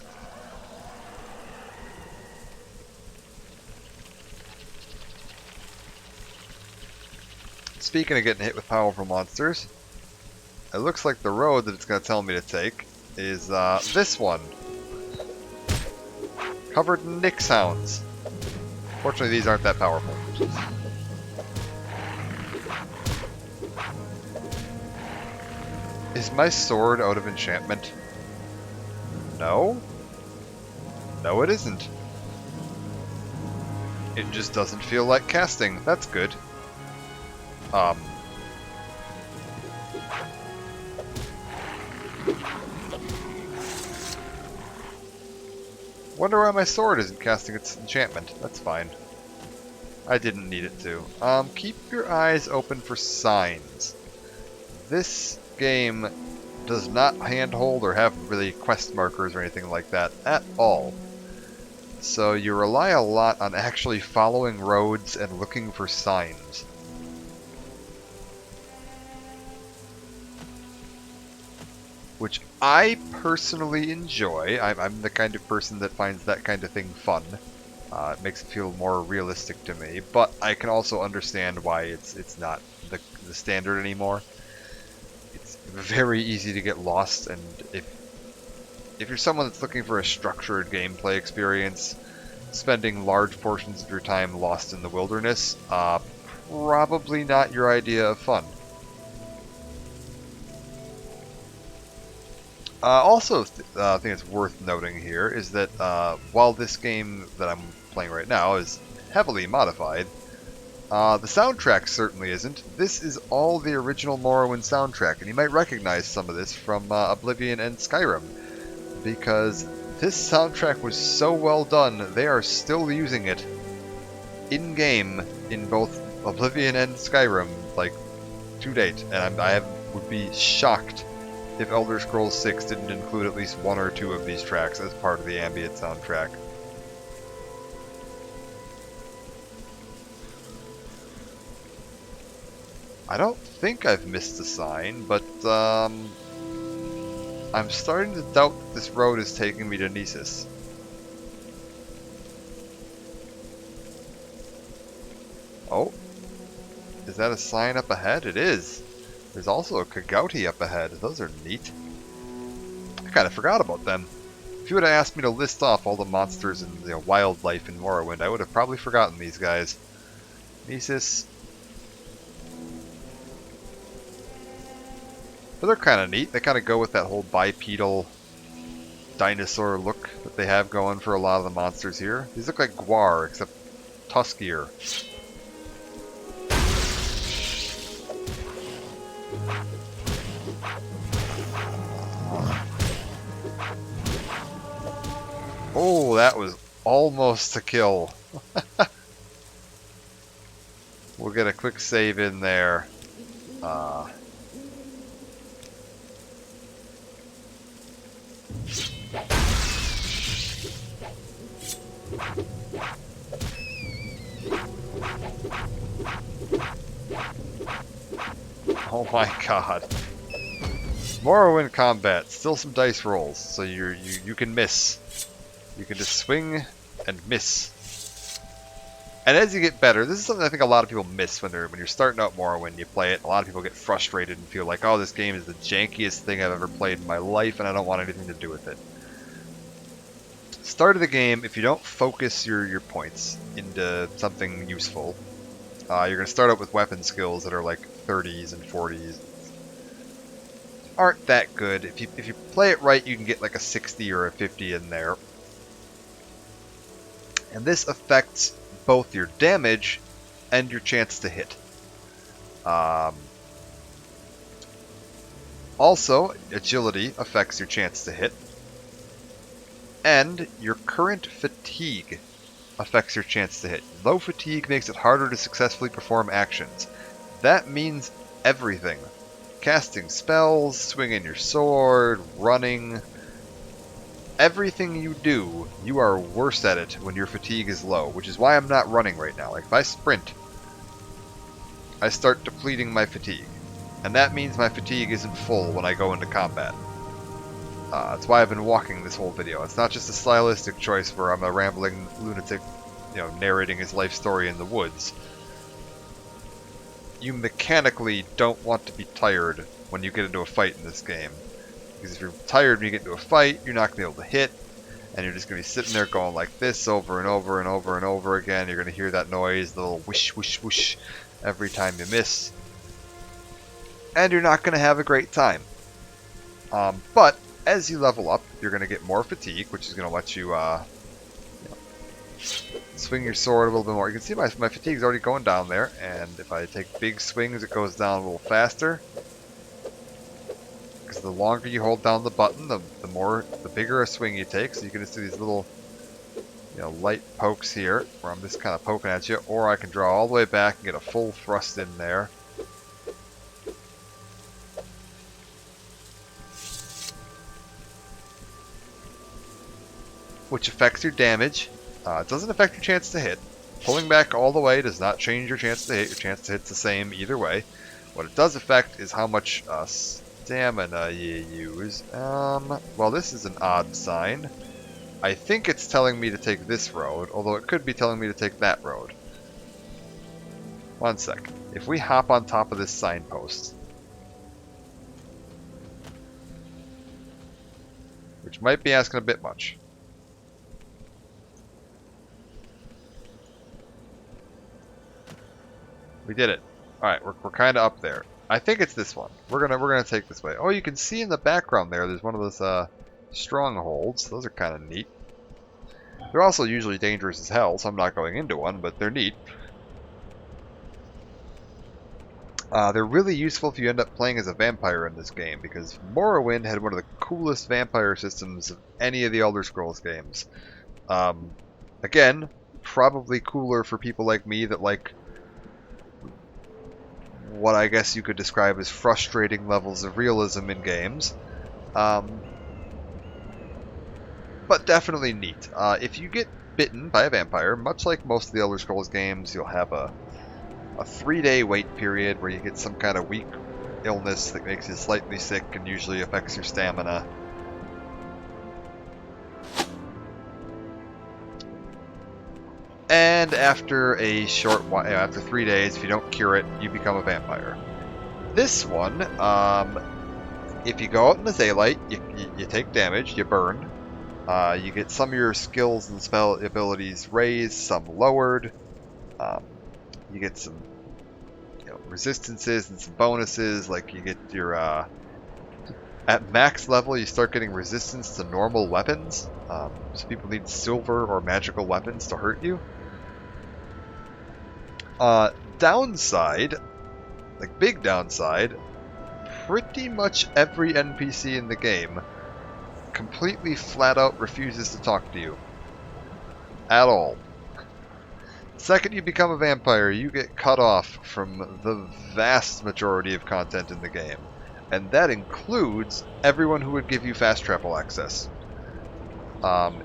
Speaker 1: Speaking of getting hit with powerful monsters, it looks like the road that it's going to tell me to take is this one. Covered in Nyx hounds. Fortunately, these aren't that powerful. Is my sword out of enchantment? No? No, it isn't. It just doesn't feel like casting. That's good. Wonder why my sword isn't casting its enchantment. That's fine. I didn't need it to. Keep your eyes open for signs. This game does not handhold or have really quest markers or anything like that at all. So you rely a lot on actually following roads and looking for signs. Which I personally enjoy. I'm the kind of person that finds that kind of thing fun. It makes it feel more realistic to me, but I can also understand why it's not the standard anymore. It's very easy to get lost, and if you're someone that's looking for a structured gameplay experience, spending large portions of your time lost in the wilderness, probably not your idea of fun. Also, I think it's worth noting here is that while this game that I'm playing right now is heavily modified, the soundtrack certainly isn't. This is all the original Morrowind soundtrack, and you might recognize some of this from Oblivion and Skyrim, because this soundtrack was so well done, they are still using it in-game in both Oblivion and Skyrim, like, to date, and I would be shocked if Elder Scrolls 6 didn't include at least one or two of these tracks as part of the ambient soundtrack. I don't think I've missed a sign, but I'm starting to doubt that this road is taking me to Nesis. Oh, is that a sign up ahead? It is. There's also a Kagouti up ahead. Those are neat. I kind of forgot about them. If you would have asked me to list off all the monsters and wildlife in Morrowind, I would have probably forgotten these guys. Nesis. But they're kind of neat. They kind of go with that whole bipedal dinosaur look that they have going for a lot of the monsters here. These look like Gwar, except tuskier. Oh, that was almost a kill. We'll get a quick save in there. Oh my god. Morrowind combat, still some dice rolls, so you can miss. You can just swing and miss. And as you get better, this is something I think a lot of people miss when you're starting out Morrowind, you play it. A lot of people get frustrated and feel like, oh, this game is the jankiest thing I've ever played in my life, and I don't want anything to do with it. Start of the game, if you don't focus your points into something useful, you're going to start out with weapon skills that are like 30s and 40s. Aren't that good. If you play it right, you can get like a 60 or a 50 in there. And this affects both your damage and your chance to hit. Also, agility affects your chance to hit. And your current fatigue affects your chance to hit. Low fatigue makes it harder to successfully perform actions. That means everything. Casting spells, swinging your sword, running. everything you do, you are worse at it when your fatigue is low, which is why I'm not running right now. Like, if I sprint, I start depleting my fatigue. And that means my fatigue isn't full when I go into combat. That's why I've been walking this whole video. It's not just a stylistic choice where I'm a rambling lunatic, narrating his life story in the woods. You mechanically don't want to be tired when you get into a fight in this game. Because if you're tired when you get into a fight, you're not going to be able to hit, and you're just going to be sitting there going like this over and over and over and over again. You're going to hear that noise, the little whoosh, whoosh, whoosh, every time you miss. And you're not going to have a great time. But as you level up, you're going to get more fatigue, which is going to let you swing your sword a little bit more. You can see my fatigue's already going down there, and if I take big swings, it goes down a little faster. Because the longer you hold down the button, the bigger a swing you take. So you can just do these little, light pokes here, where I'm just kind of poking at you, or I can draw all the way back and get a full thrust in there. Which affects your damage. It doesn't affect your chance to hit. Pulling back all the way does not change your chance to hit. Your chance to hit's the same either way. What it does affect is how much stamina you use. Well, this is an odd sign. I think it's telling me to take this road, although it could be telling me to take that road. One sec. If we hop on top of this signpost, which might be asking a bit much. We did it. Alright, we're kind of up there. I think it's this one. We're gonna take this way. Oh, you can see in the background there's one of those strongholds. Those are kind of neat. They're also usually dangerous as hell, so I'm not going into one, but they're neat. They're really useful if you end up playing as a vampire in this game, because Morrowind had one of the coolest vampire systems of any of the Elder Scrolls games. Again, probably cooler for people like me that like what I guess you could describe as frustrating levels of realism in games. But definitely neat. If you get bitten by a vampire, much like most of the Elder Scrolls games, you'll have a 3-day wait period where you get some kind of weak illness that makes you slightly sick and usually affects your stamina. And after a short while, after 3 days, if you don't cure it, you become a vampire. This one, if you go out in the daylight, you take damage, you burn. You get some of your skills and spell abilities raised, some lowered. You get some resistances and some bonuses, like you get your... at max level, you start getting resistance to normal weapons. So people need silver or magical weapons to hurt you. Downside, like big downside, pretty much every NPC in the game completely flat out refuses to talk to you. At all. The second you become a vampire, you get cut off from the vast majority of content in the game. And that includes everyone who would give you fast travel access.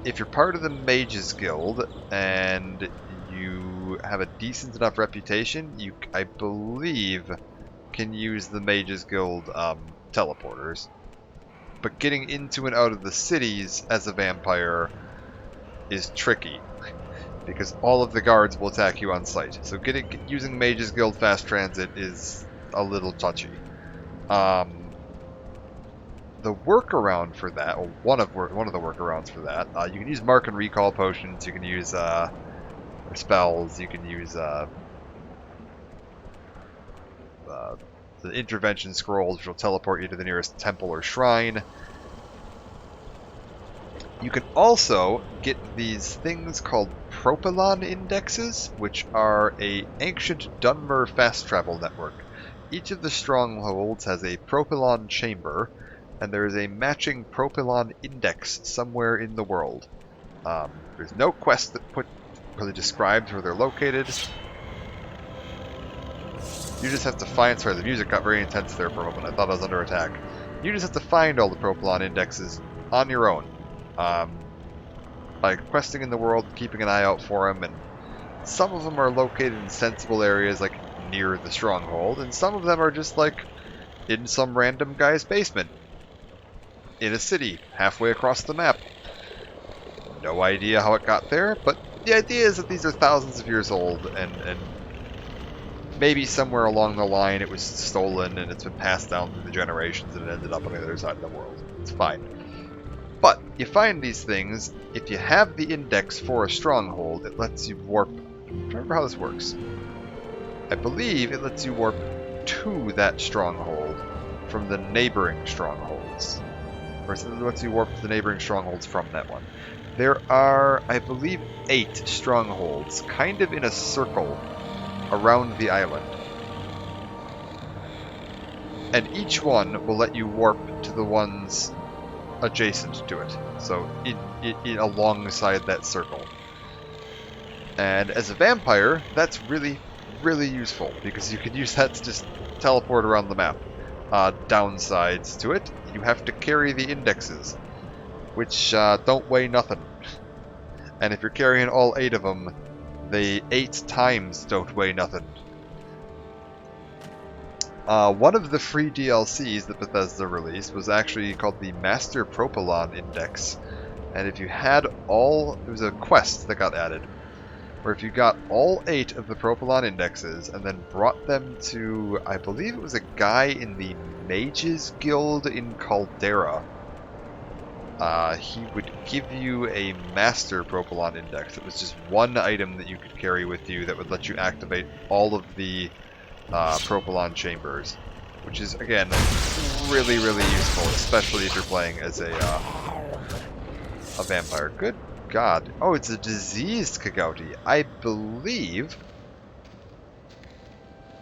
Speaker 1: If you're part of the Mages Guild and you have a decent enough reputation, you, I believe, can use the Mages Guild teleporters. But getting into and out of the cities as a vampire is tricky, because all of the guards will attack you on sight. So using Mages Guild fast transit is a little touchy. The workaround for that, or one of the workarounds for that, you can use mark and recall potions. You can use spells. You can use the intervention scrolls, which will teleport you to the nearest temple or shrine. You can also get these things called propylon indexes, which are an ancient Dunmer fast travel network. Each of the strongholds has a propylon chamber, and there is a matching propylon index somewhere in the world. There's no quest that really describes where they're located. You just have to find... Sorry, the music got very intense there for a moment. I thought I was under attack. You just have to find all the propylon indexes on your own. like questing in the world, keeping an eye out for them, and some of them are located in sensible areas like near the stronghold, and some of them are just like in some random guy's basement in a city halfway across the map. No idea how it got there, but the idea is that these are thousands of years old, and maybe somewhere along the line it was stolen and it's been passed down through the generations and it ended up on the other side of the world. It's fine. But you find these things, if you have the index for a stronghold, it lets you warp. I don't remember how this works. I believe it lets you warp to that stronghold from the neighboring strongholds. Or it lets you warp to the neighboring strongholds from that one. There are, I believe, 8 strongholds, kind of in a circle around the island. And each one will let you warp to the ones adjacent to it. So in alongside that circle. And as a vampire, that's really, really useful, because you can use that to just teleport around the map. Downsides to it, you have to carry the indexes, which don't weigh nothing. And if you're carrying all 8 of them, they 8 times don't weigh nothing. One of the free DLCs that Bethesda released was actually called the Master Propylon Index. And if you had all... It was a quest that got added, where if you got all 8 of the Propylon Indexes and then brought them to, I believe it was a guy in the Mages Guild in Caldera, he would give you a Master Propylon Index. It was just one item that you could carry with you that would let you activate all of the Propylon chambers, which is, again, really, really useful, especially if you're playing as a vampire. Good God. Oh, it's a diseased Kagouti. I believe...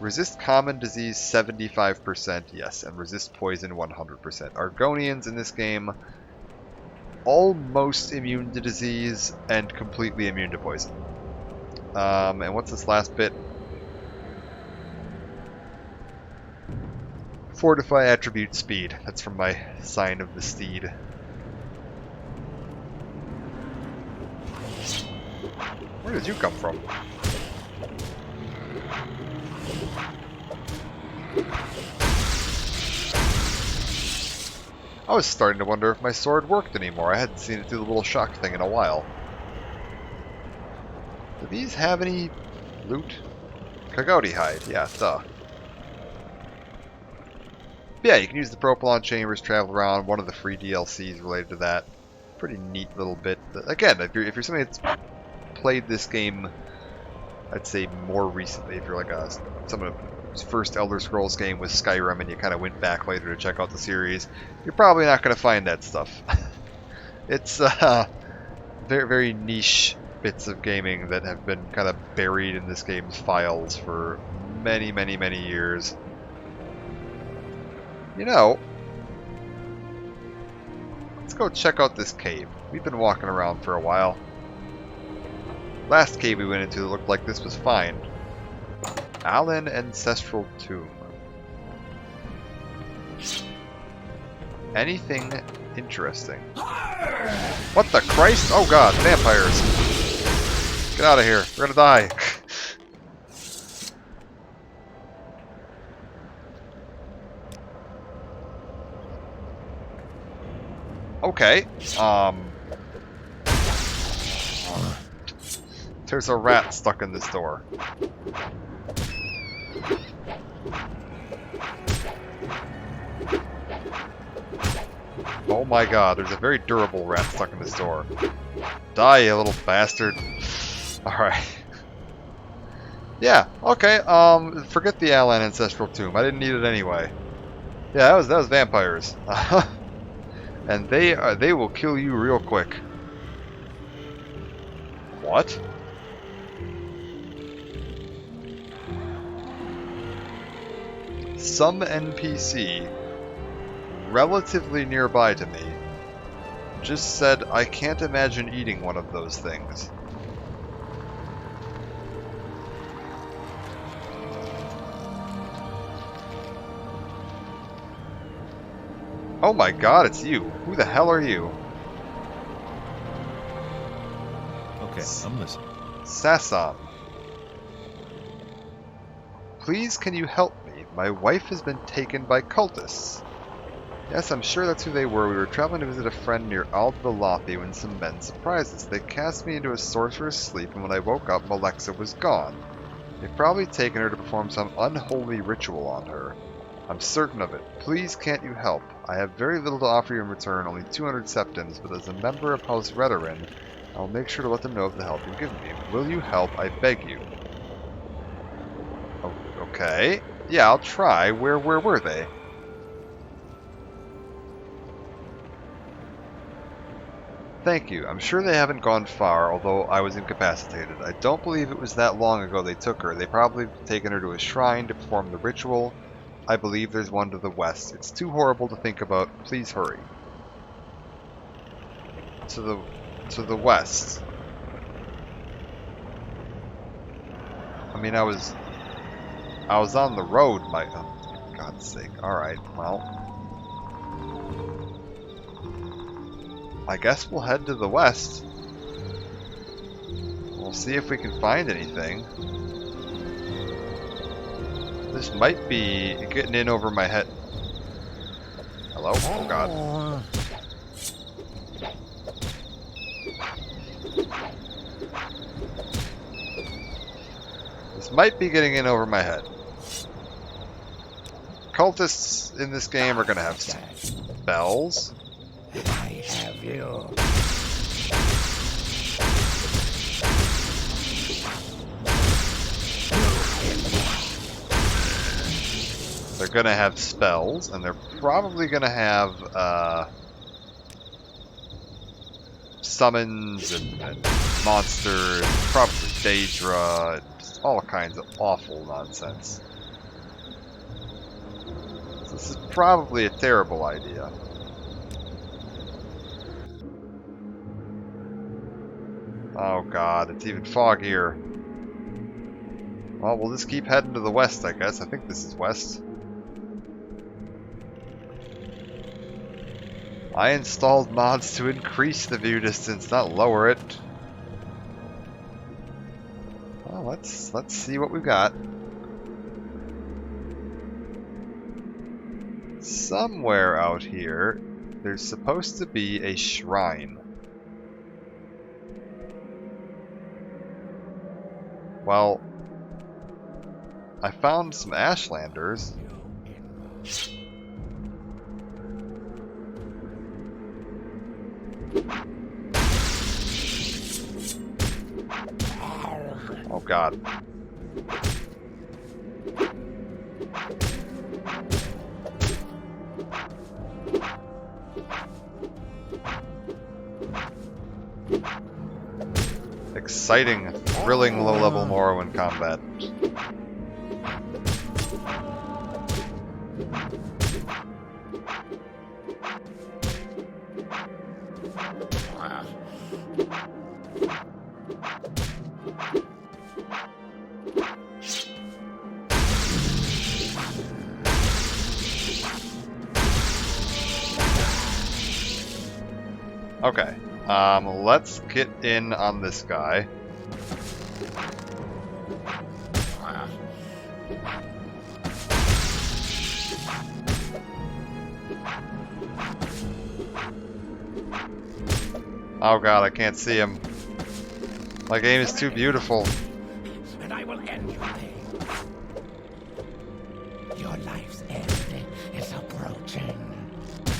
Speaker 1: Resist common disease 75%, yes, and resist poison 100%. Argonians in this game, almost immune to disease and completely immune to poison. And what's this last bit? Fortify attribute speed. That's from my sign of the steed. Where did you come from? I was starting to wonder if my sword worked anymore. I hadn't seen it do the little shock thing in a while. Do these have any loot? Kagouti hide, yeah, duh. But yeah, you can use the Propylon chambers, travel around. One of the free DLCs related to that. Pretty neat little bit. Again, if you're somebody that's played this game, I'd say more recently, if you're like someone whose first Elder Scrolls game was Skyrim and you kind of went back later to check out the series, you're probably not going to find that stuff. It's very, very niche bits of gaming that have been kind of buried in this game's files for many, many, many years. You know, let's go check out this cave. We've been walking around for a while. Last cave we went into that looked like this was fine. Allen Ancestral Tomb. Anything interesting? What the Christ? Oh god, vampires. Get out of here. We're gonna die. Okay. There's a rat stuck in this door. Oh my god, there's a very durable rat stuck in this door. Die, you little bastard. Alright. Yeah, okay, forget the Allen Ancestral Tomb. I didn't need it anyway. Yeah, that was vampires. And they will kill you real quick. What? Some NPC relatively nearby to me just said, I can't imagine eating one of those things. Oh my god, it's you. Who the hell are you?
Speaker 4: Okay, I'm listening.
Speaker 1: Sasson. Please, can you help me? My wife has been taken by cultists. Yes, I'm sure that's who they were. We were traveling to visit a friend near Aldvalathi when some men surprised us. They cast me into a sorcerer's sleep, and when I woke up, Malexa was gone. They've probably taken her to perform some unholy ritual on her. I'm certain of it. Please, can't you help? I have very little to offer you in return, only 200 septums, but as a member of House Redarin, I'll make sure to let them know of the help you've given me. Will you help? I beg you. Oh, okay. Yeah, I'll try. Where were they? Thank you. I'm sure they haven't gone far, although I was incapacitated. I don't believe it was that long ago they took her. They probably taken her to a shrine to perform the ritual. I believe there's one to the west. It's too horrible to think about. Please hurry. To the west. I mean, I was on the road, oh, for God's sake. Alright, well. I guess we'll head to the west. We'll see if we can find anything. This might be getting in over my head. Hello? Oh God. This might be getting in over my head. Cultists in this game are gonna have spells.
Speaker 2: I have you.
Speaker 1: They're gonna have spells, and they're probably gonna have summons and monsters, probably Daedra, and just all kinds of awful nonsense. So this is probably a terrible idea. Oh God, it's even foggier. Well, we'll just keep heading to the west, I guess. I think this is west. I installed mods to increase the view distance, not lower it. Well, let's see what we've got. Somewhere out here, there's supposed to be a shrine. Well, I found some Ashlanders. Oh God. Exciting, thrilling low-level Morrowind combat. Okay, let's get in on this guy. Oh God, I can't see him. My game is too beautiful.
Speaker 2: And I will end your day. Your life's end is approaching.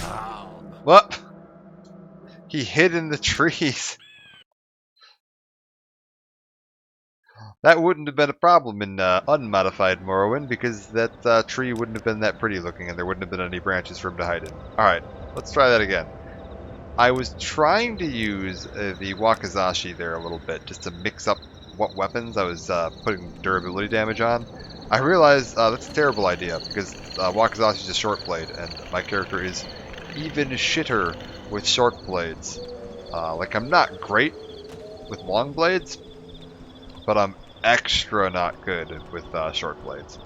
Speaker 2: Oh.
Speaker 1: What? He hid in the trees. That wouldn't have been a problem in unmodified Morrowind, because that tree wouldn't have been that pretty looking and there wouldn't have been any branches for him to hide in. Alright, let's try that again. I was trying to use the Wakizashi there a little bit, just to mix up what weapons I was putting durability damage on. I realized that's a terrible idea, because Wakizashi is a short blade, and my character is even shitter with short blades. Like, I'm not great with long blades, but I'm extra not good with short blades.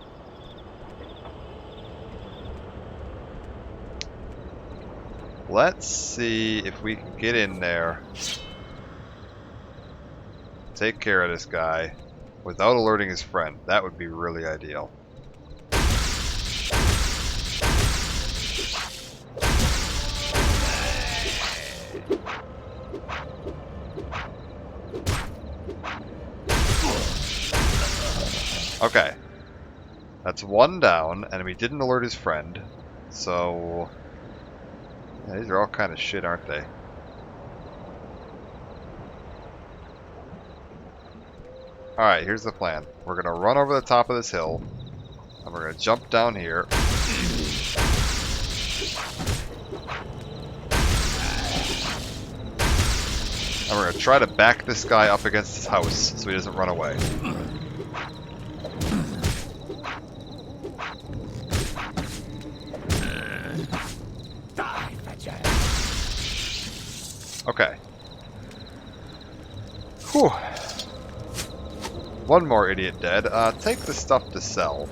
Speaker 1: Let's see if we can get in there. take care of this guy without alerting his friend. That would be really ideal. Okay. That's one down, and we didn't alert his friend. So... yeah, these are all kind of shit, aren't they? Alright, here's the plan. We're going to run over the top of this hill, and we're going to jump down here. And we're going to try to back this guy up against his house so he doesn't run away. Okay. Whew. One more idiot dead. Take the stuff to sell.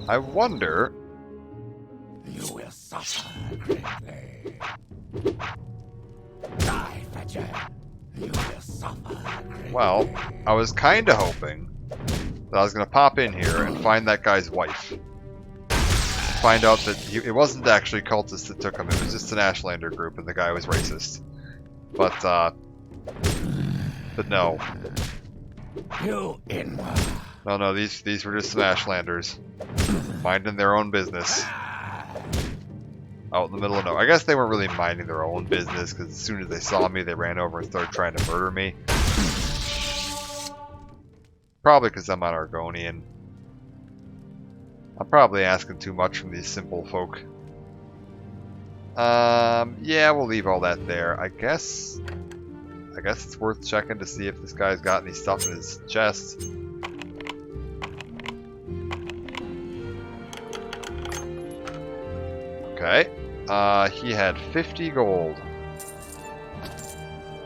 Speaker 1: I wonder...
Speaker 2: You will suffer greatly. Die, Fetcher. You will suffer greatly.
Speaker 1: Well, I was kinda hoping that I was gonna pop in here and find that guy's wife. Find out that it wasn't actually cultists that took him, it was just an Ashlander group and the guy was racist. But no.
Speaker 2: You inward.
Speaker 1: No, these were just some Ashlanders. Minding their own business. Out in the middle of nowhere. I guess they weren't really minding their own business, because as soon as they saw me, they ran over and started trying to murder me. Probably because I'm an Argonian. I'm probably asking too much from these simple folk. Yeah, we'll leave all that there. I guess it's worth checking to see if this guy's got any stuff in his chest. Okay. He had 50 gold.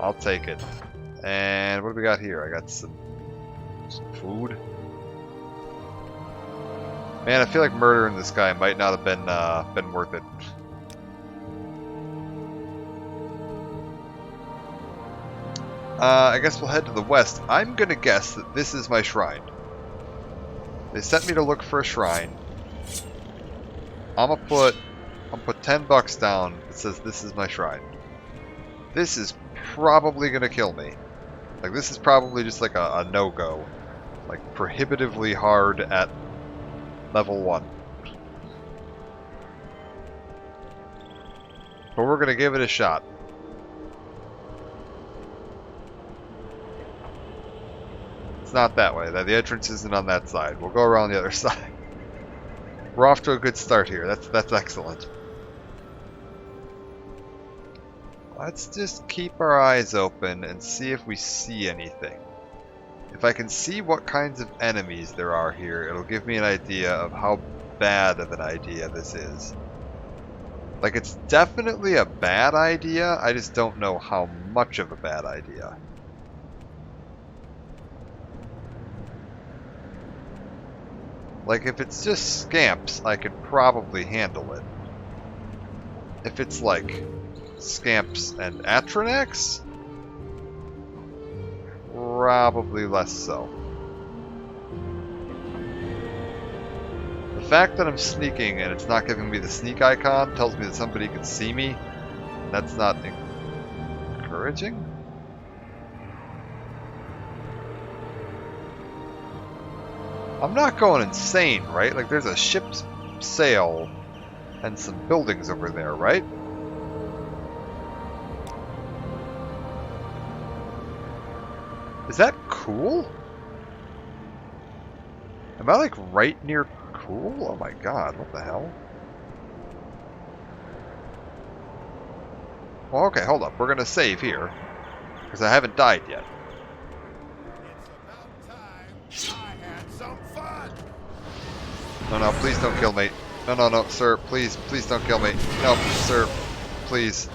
Speaker 1: I'll take it. And what do we got here? I got some food. Man, I feel like murdering this guy might not have been worth it. I guess we'll head to the west. I'm gonna guess that this is my shrine. They sent me to look for a shrine. I'm gonna put 10 bucks down that says this is my shrine. This is probably gonna kill me. Like, this is probably just like a no-go. Like, prohibitively hard at level 1. But we're gonna give it a shot. It's not that way. The entrance isn't on that side. We'll go around the other side. We're off to a good start here. That's excellent. Let's just keep our eyes open and see if we see anything. If I can see what kinds of enemies there are here, it'll give me an idea of how bad of an idea this is. Like, it's definitely a bad idea, I just don't know how much of a bad idea. Like, if it's just scamps, I could probably handle it. If it's like scamps and Atronax, probably less so. The fact that I'm sneaking and it's not giving me the sneak icon tells me that somebody can see me. That's not encouraging. I'm not going insane, right? Like, there's a ship's sail and some buildings over there, right? Is that cool? Am I like right near cool? Oh my god, what the hell? Well, okay, hold up. We're gonna save here. Because I haven't died yet.
Speaker 4: It's about time I had some fun.
Speaker 1: No, please don't kill me. No, sir, please don't kill me. No, sir, please.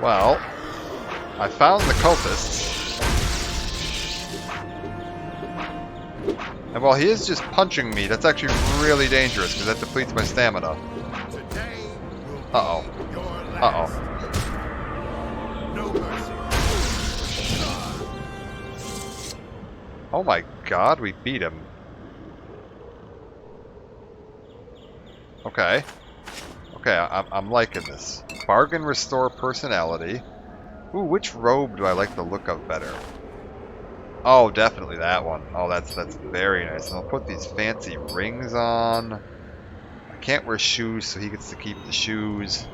Speaker 1: Well, I found the cultists. And while he is just punching me, that's actually really dangerous because that depletes my stamina.
Speaker 4: Today will be
Speaker 1: Uh-oh.
Speaker 4: your
Speaker 1: Uh-oh.
Speaker 4: last. No mercy.
Speaker 1: Oh my god, we beat him. Okay. Okay, I'm liking this. Bargain restore personality. Ooh, which robe do I like the look of better? Oh, definitely that one. Oh, that's very nice. And I'll put these fancy rings on. I can't wear shoes, so he gets to keep the shoes.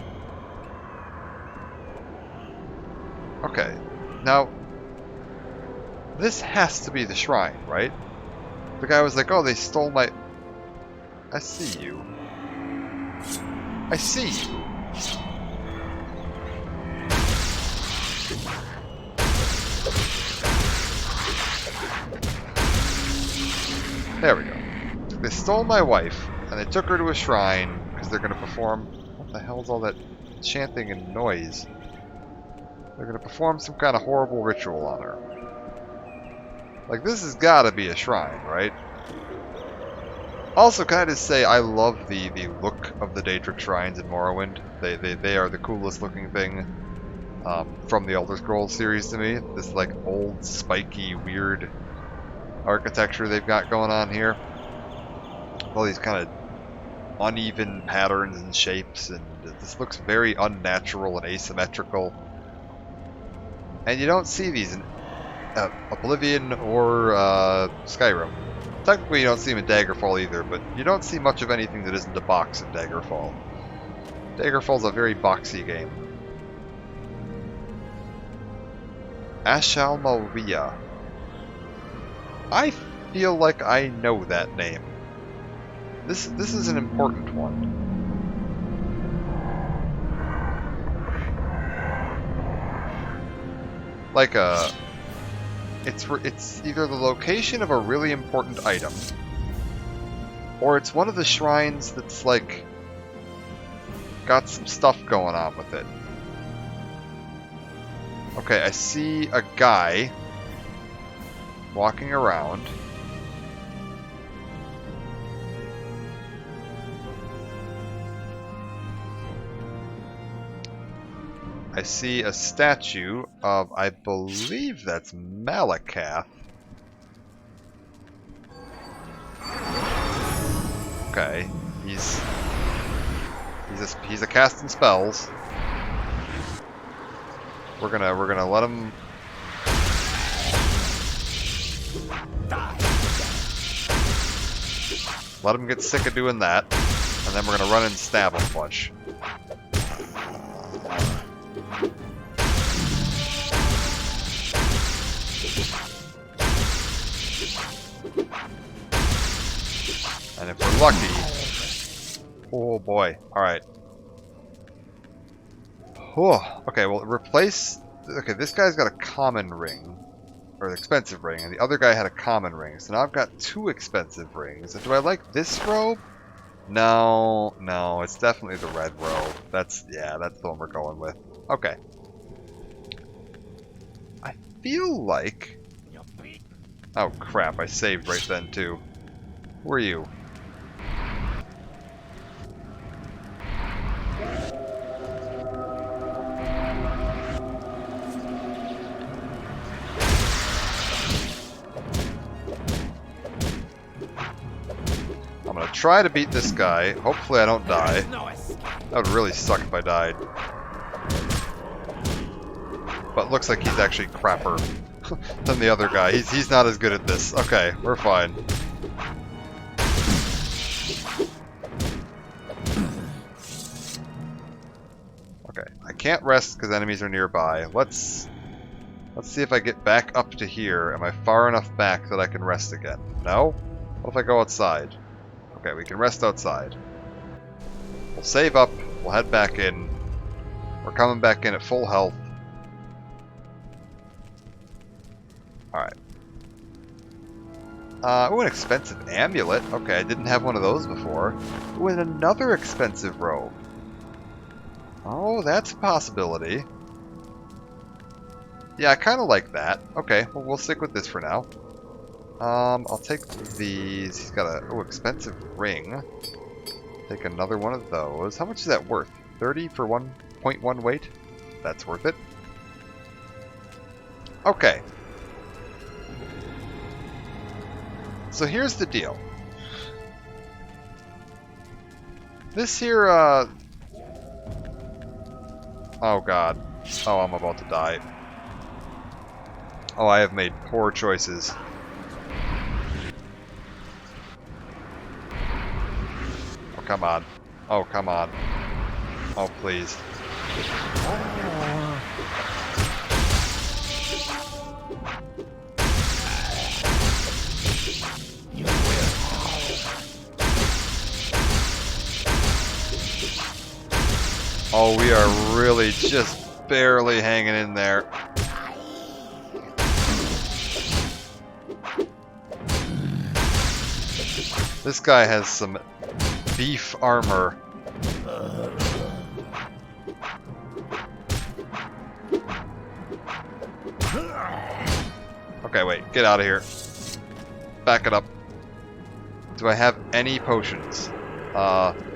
Speaker 1: Okay. Now, this has to be the shrine, right? The guy was like, oh, they stole my... I see you. I see you. There we go. They stole my wife, and they took her to a shrine, because they're going to perform... What the hell's all that chanting and noise? They're going to perform some kind of horrible ritual on her. Like, this has got to be a shrine, right? Also, can I just say, I love the look of the Daedric shrines in Morrowind. They are the coolest looking thing from the Elder Scrolls series to me. This, like, old, spiky, weird architecture they've got going on here. All these kind of uneven patterns and shapes, and this looks very unnatural and asymmetrical. And you don't see these in Oblivion or Skyrim. Technically you don't see them in Daggerfall either, but you don't see much of anything that isn't a box in Daggerfall. Daggerfall's a very boxy game. Ashalmaria. I feel like I know that name. This is an important one. Like it's either the location of a really important item, or it's one of the shrines that's like got some stuff going on with it. Okay, I see a guy walking around. I see a statue of, I believe that's Malakath. Okay, he's a casting spells. We're gonna let him. Let him get sick of doing that, and then we're gonna run and stab him a bunch. And if we're lucky... Oh boy. Alright. Oh, okay, well, replace... Okay, this guy's got a common ring. Or an expensive ring, and the other guy had a common ring. So now I've got two expensive rings. And do I like this robe? No, no, it's definitely the red robe. That's the one we're going with. Okay. I feel like... Oh crap, I saved right then too. Who are you? I'm gonna try to beat this guy. Hopefully I don't die. That would really suck if I died. But looks like he's actually crapper than the other guy. He's not as good at this. Okay, we're fine. Okay, I can't rest because enemies are nearby. Let's see if I get back up to here. Am I far enough back that I can rest again? No? What if I go outside? Okay, we can rest outside. We'll save up. We'll head back in. We're coming back in at full health. Alright. Ooh, an expensive amulet. Okay, I didn't have one of those before. Ooh, and another expensive robe. Oh, that's a possibility. Yeah, I kind of like that. Okay, well, we'll stick with this for now. I'll take these. He's got a expensive ring. Take another one of those. How much is that worth? 30 for 1.1 weight? That's worth it. Okay. So here's the deal. This here, oh god. Oh, I'm about to die. Oh, I have made poor choices. Oh, come on. Oh, come on. Oh, please. Oh, we are really just barely hanging in there. This guy has some beef armor. Okay, wait. Get out of here. Back it up. Do I have any potions?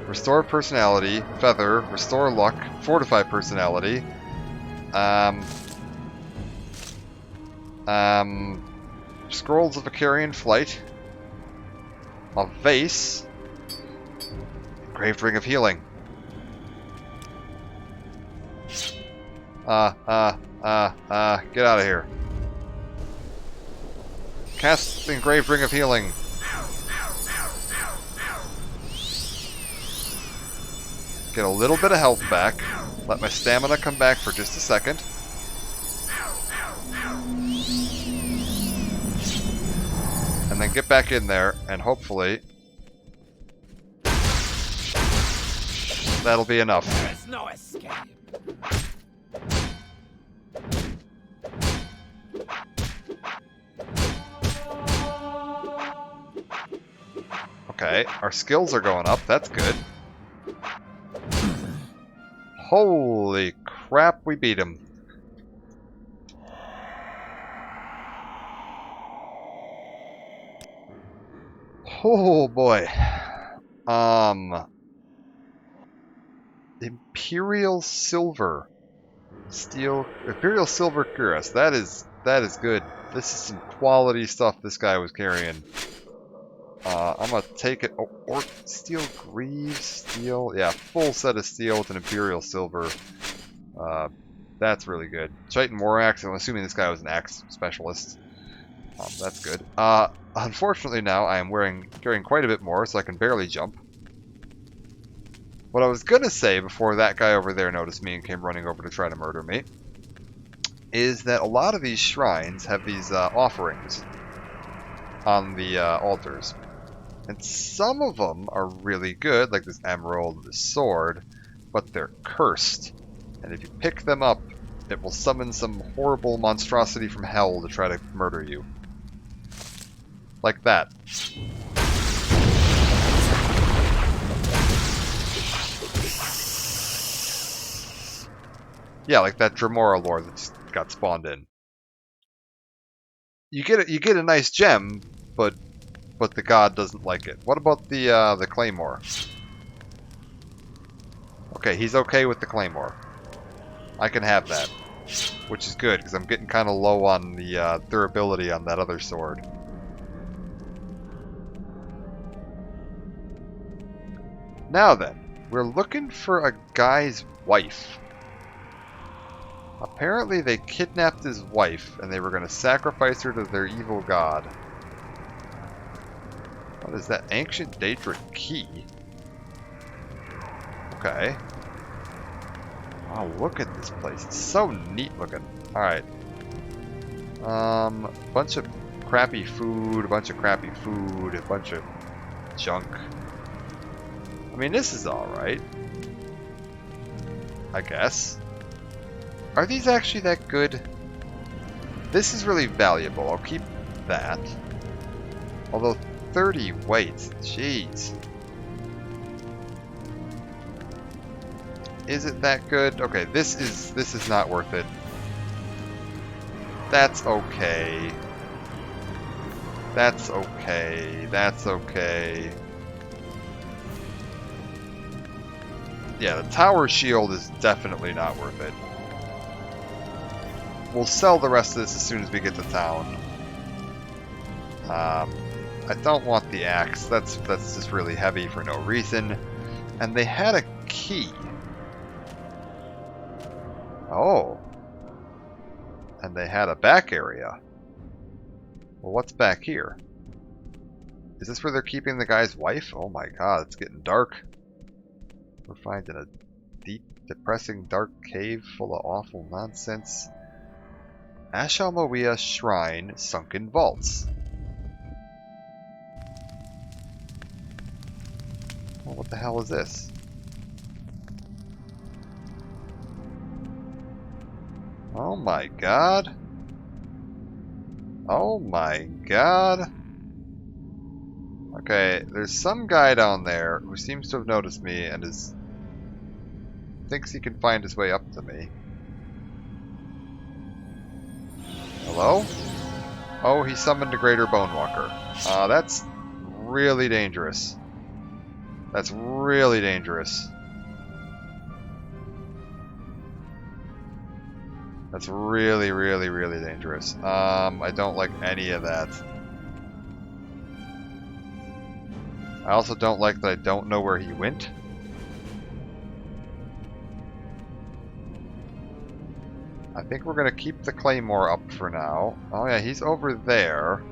Speaker 1: Restore personality, feather, restore luck, fortify personality. Scrolls of Vicarian flight. A vase. Engraved ring of healing. Get out of here. Cast the engraved ring of healing. Get a little bit of health back. Let my stamina come back for just a second. And then get back in there, and hopefully that'll be enough.
Speaker 2: There's no escape.
Speaker 1: Okay, our skills are going up. That's good. Holy crap, we beat him. Oh boy. Imperial silver. Steel Imperial silver cuirass. That is good. This is some quality stuff this guy was carrying. I'm gonna take it. Oh, or steel greaves, steel. Yeah, full set of steel with an Imperial silver. That's really good. Chitin war axe. I'm assuming this guy was an axe specialist. That's good. Unfortunately now I am carrying quite a bit more, so I can barely jump. What I was gonna say before that guy over there noticed me and came running over to try to murder me is that a lot of these shrines have these offerings on the altars. And some of them are really good, like this emerald, this sword, but they're cursed. And if you pick them up, it will summon some horrible monstrosity from hell to try to murder you. Like that. Yeah, like that Dremora lore that just got spawned in. You get a nice gem, but the god doesn't like it. What about the claymore? Okay, he's okay with the claymore. I can have that, which is good because I'm getting kind of low on the durability on that other sword. Now then, we're looking for a guy's wife. Apparently they kidnapped his wife and they were going to sacrifice her to their evil god. What is that? Ancient Daedric key? Okay. Wow, look at this place. It's so neat looking. Alright. Bunch of crappy food, a bunch of junk. I mean, this is alright. I guess. Are these actually that good? This is really valuable. I'll keep that. Although 30 weight, jeez. Is it that good? Okay, this is not worth it. That's okay. That's okay. That's okay. Yeah, the tower shield is definitely not worth it. We'll sell the rest of this as soon as we get to town. I don't want the axe. That's just really heavy for no reason. And they had a key. Oh. And they had a back area. Well, what's back here? Is this where they're keeping the guy's wife? Oh my god, it's getting dark. We're finding a deep, depressing, dark cave full of awful nonsense. Ashalmoea Shrine, Sunken Vaults. Well, what the hell is this? Oh my god. Oh my god. Okay, there's some guy down there who seems to have noticed me and thinks he can find his way up to me. Hello? Oh, he summoned a greater Bonewalker. That's really dangerous. That's really dangerous. That's really, really, really dangerous. I don't like any of that. I also don't like that I don't know where he went. I think we're going to keep the Claymore up for now. Oh yeah, he's over there.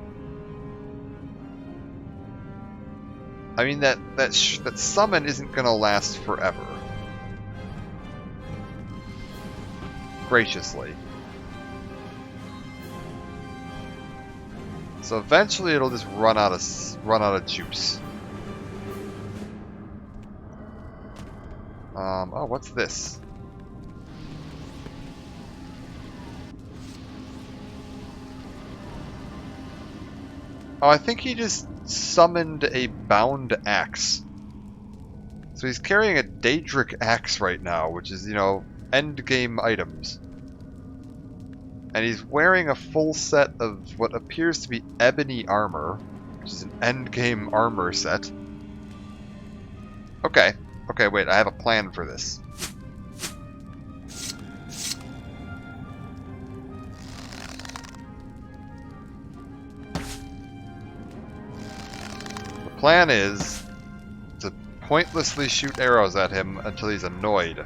Speaker 1: I mean, that summon isn't going to last forever. Graciously. So eventually it'll just run out of juice. Oh, what's this? Oh, I think he just summoned a bound axe. So he's carrying a Daedric axe right now, which is, you know, endgame items. And he's wearing a full set of what appears to be ebony armor, which is an endgame armor set. Okay. Okay, wait, I have a plan for this. The plan is to pointlessly shoot arrows at him until he's annoyed,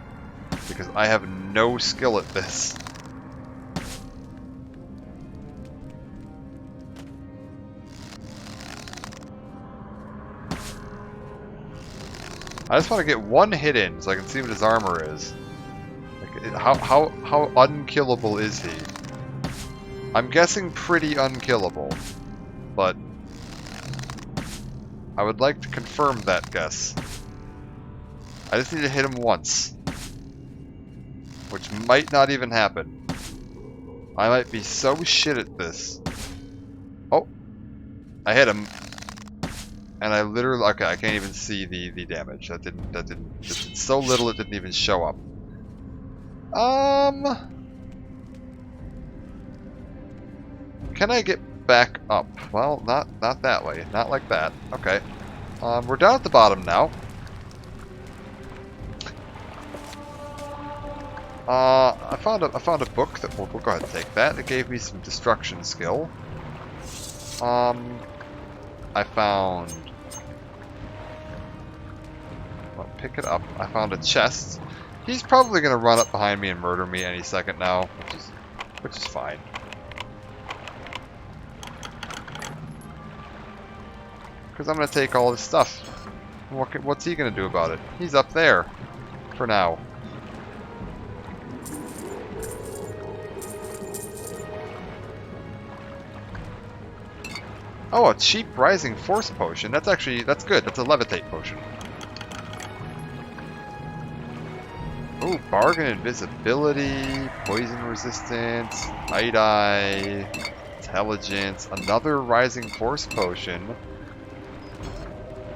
Speaker 1: because I have no skill at this. I just want to get one hit in so I can see what his armor is. Like, how unkillable is he? I'm guessing pretty unkillable, but I would like to confirm that guess. I just need to hit him once, which might not even happen. I might be so shit at this. Oh, I hit him. And I literally, okay, I can't even see the damage. That didn't, it's so little it didn't even show up. Can I get back up? Well, not that way, not like that. Okay. We're down at the bottom now. I found a book that we'll go ahead and take that. It gave me some destruction skill. I found... Well, pick it up. I found a chest. He's probably going to run up behind me and murder me any second now, which is fine. Because I'm going to take all this stuff. What's he going to do about it? He's up there. For now. Oh, a cheap Rising Force potion. That's good. That's a Levitate potion. Ooh, Bargain Invisibility, Poison Resistance, Night Eye, Intelligence, another Rising Force potion.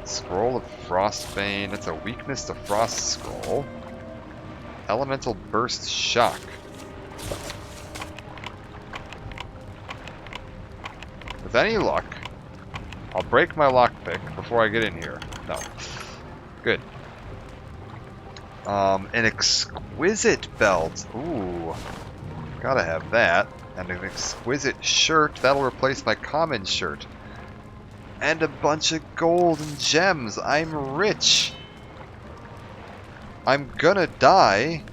Speaker 1: Scroll of Frostbane, that's a weakness to Frost Scroll. Elemental Burst Shock. with any luck, I'll break my lockpick before I get in here. No. Good. An exquisite belt. Ooh. Gotta have that. And an exquisite shirt. That'll replace my common shirt. And a bunch of gold and gems. I'm rich. I'm gonna die.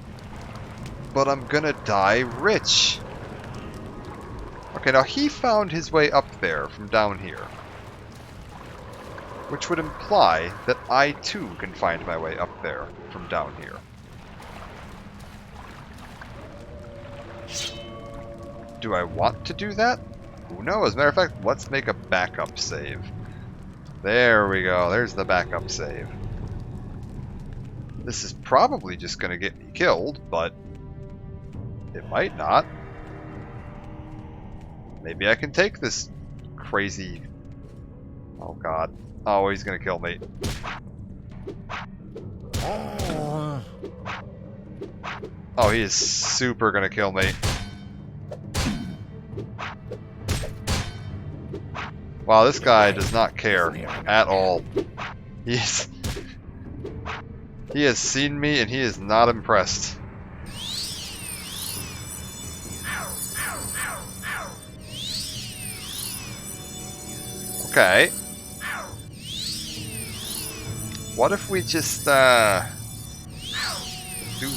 Speaker 1: But I'm gonna die rich. Okay, now he found his way up there from down here. Which would imply that I too can find my way up there from down here. Do I want to do that? Who knows? As a matter of fact, let's make a backup save. There we go. There's the backup save. This is probably just going to get me killed, but it might not. Maybe I can take this crazy... Oh god. Oh, he's gonna kill me. Oh, he is super gonna kill me. Wow, this guy does not care at all. He has seen me and he is not impressed. Okay. What if we just, do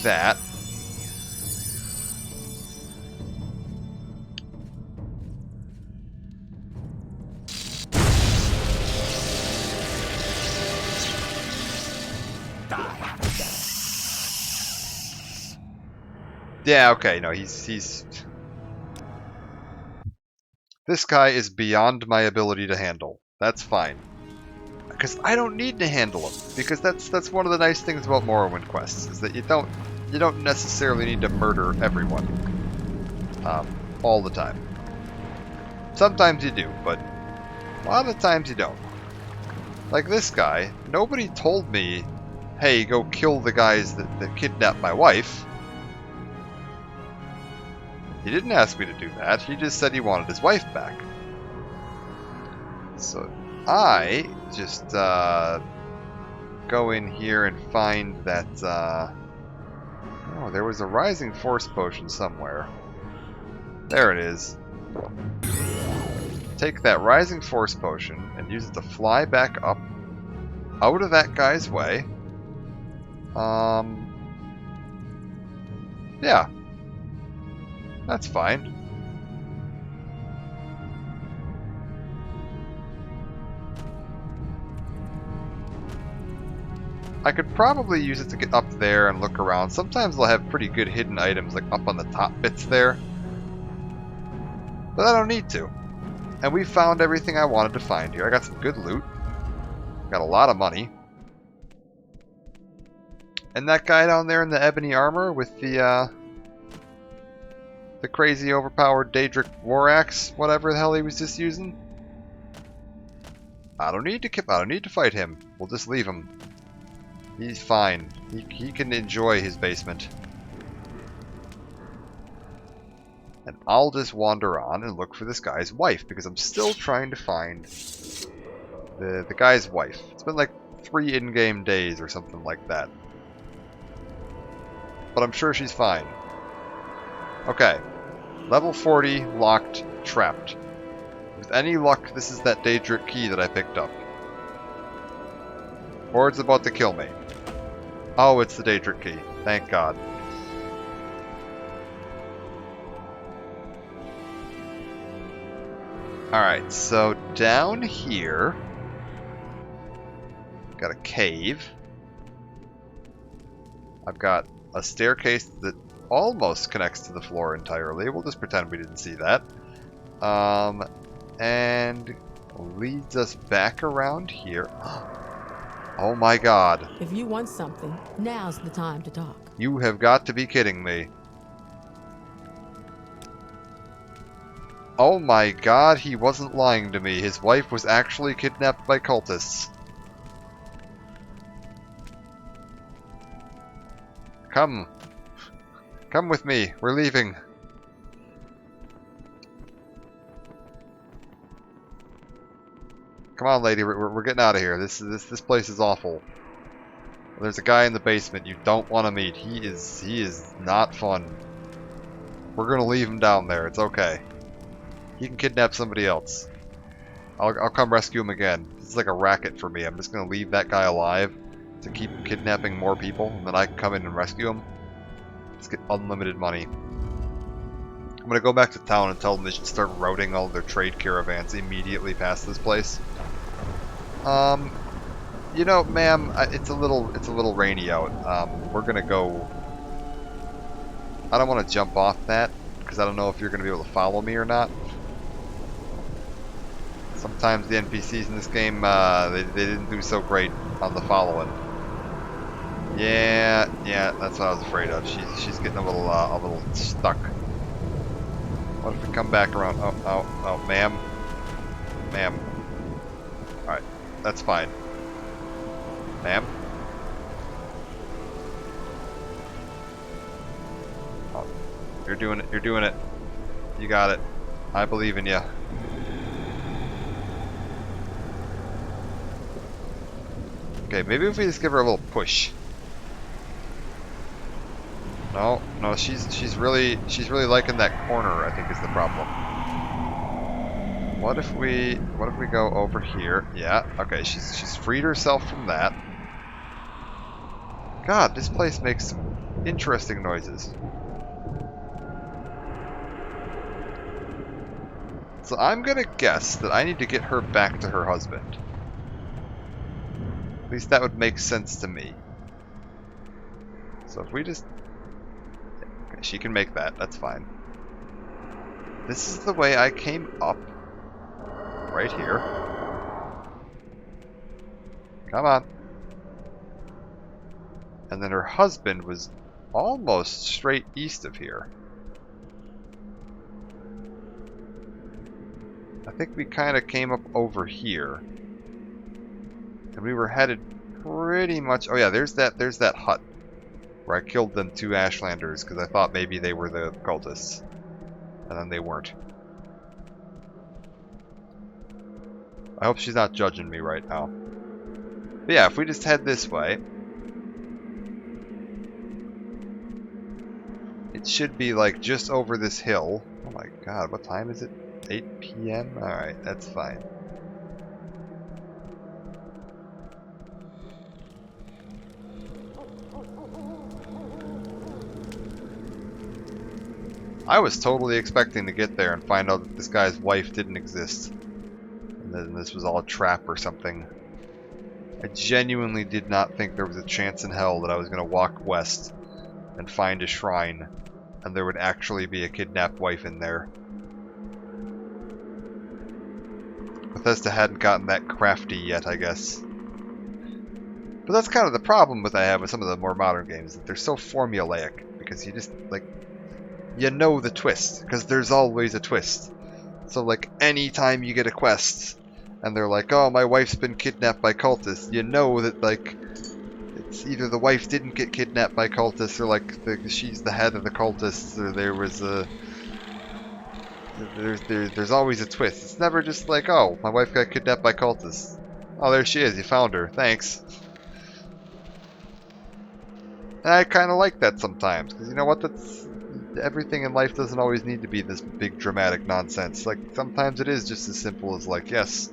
Speaker 1: that? Yeah, okay, no, he's... This guy is beyond my ability to handle. That's fine. Because I don't need to handle him. Because that's one of the nice things about Morrowind quests, is that you don't necessarily need to murder everyone. All the time. Sometimes you do, but a lot of the times you don't. Like this guy, nobody told me, hey, go kill the guys that kidnapped my wife. He didn't ask me to do that, he just said he wanted his wife back. So I just go in here and find that, oh, there was a rising force potion somewhere. There it is. Take that rising force potion and use it to fly back up out of that guy's way. Yeah. That's fine. I could probably use it to get up there and look around. Sometimes they'll have pretty good hidden items like up on the top bits there. But I don't need to. And we found everything I wanted to find here. I got some good loot. Got a lot of money. And that guy down there in the ebony armor with the crazy overpowered Daedric war axe, whatever the hell he was just using. I don't need to fight him. We'll just leave him. He's fine. He can enjoy his basement. And I'll just wander on and look for this guy's wife, because I'm still trying to find the guy's wife. It's been like 3 in-game days or something like that. But I'm sure she's fine. Okay. Level 40, locked, trapped. With any luck, this is that Daedric key that I picked up. Or it's about to kill me. Oh, it's the Daedric key. Thank God. Alright, so down here, got a cave. I've got a staircase that almost connects to the floor entirely. We'll just pretend we didn't see that. And leads us back around here. Oh my god.
Speaker 6: If you want something, now's the time to talk.
Speaker 1: You have got to be kidding me. Oh my god, he wasn't lying to me. His wife was actually kidnapped by cultists. Come. Come with me. We're leaving. Come on, lady. We're getting out of here. This place is awful. There's a guy in the basement you don't want to meet. He is not fun. We're gonna leave him down there. It's okay. He can kidnap somebody else. I'll come rescue him again. This is like a racket for me. I'm just gonna leave that guy alive to keep kidnapping more people, and then I can come in and rescue him. Let's get unlimited money. I'm gonna go back to town and tell them they should start routing all their trade caravans immediately past this place. You know, ma'am, it's a little rainy out. We're gonna go. I don't want to jump off that because I don't know if you're gonna be able to follow me or not. Sometimes the NPCs in this game, they didn't do so great on the following. Yeah, that's what I was afraid of. She's getting a little stuck. What if we come back around? Oh, ma'am. Alright, that's fine. Ma'am? Oh, you're doing it. You got it. I believe in you. Okay, maybe if we just give her a little push. No, she's really liking that corner, I think is the problem. What if we go over here? Yeah, okay, she's freed herself from that. God, this place makes some interesting noises. So I'm gonna guess that I need to get her back to her husband. At least that would make sense to me. So if we just... Okay, she can make that, that's fine. This is the way I came up. Right here. Come on. And then her husband was almost straight east of here. I think we kind of came up over here. And we were headed pretty much... Oh yeah, there's that hut. Where I killed them 2 Ashlanders because I thought maybe they were the cultists. And then they weren't. I hope she's not judging me right now. But yeah, if we just head this way... It should be like just over this hill. Oh my god, what time is it? 8 p.m.? Alright, that's fine. I was totally expecting to get there and find out that this guy's wife didn't exist. And then this was all a trap or something. I genuinely did not think there was a chance in hell that I was going to walk west and find a shrine and there would actually be a kidnapped wife in there. Bethesda hadn't gotten that crafty yet, I guess. But that's kind of the problem I have with some of the more modern games, that they're so formulaic, because you just, like, you know the twist, because there's always a twist. So, like, anytime you get a quest, and they're like, oh, my wife's been kidnapped by cultists, you know that, like, it's either the wife didn't get kidnapped by cultists, or, like, she's the head of the cultists, or there was a... There's always a twist. It's never just like, oh, my wife got kidnapped by cultists. Oh, there she is. You found her. Thanks. And I kind of like that sometimes, because you know what? Everything in life doesn't always need to be this big dramatic nonsense. Like, sometimes it is just as simple as, like, yes,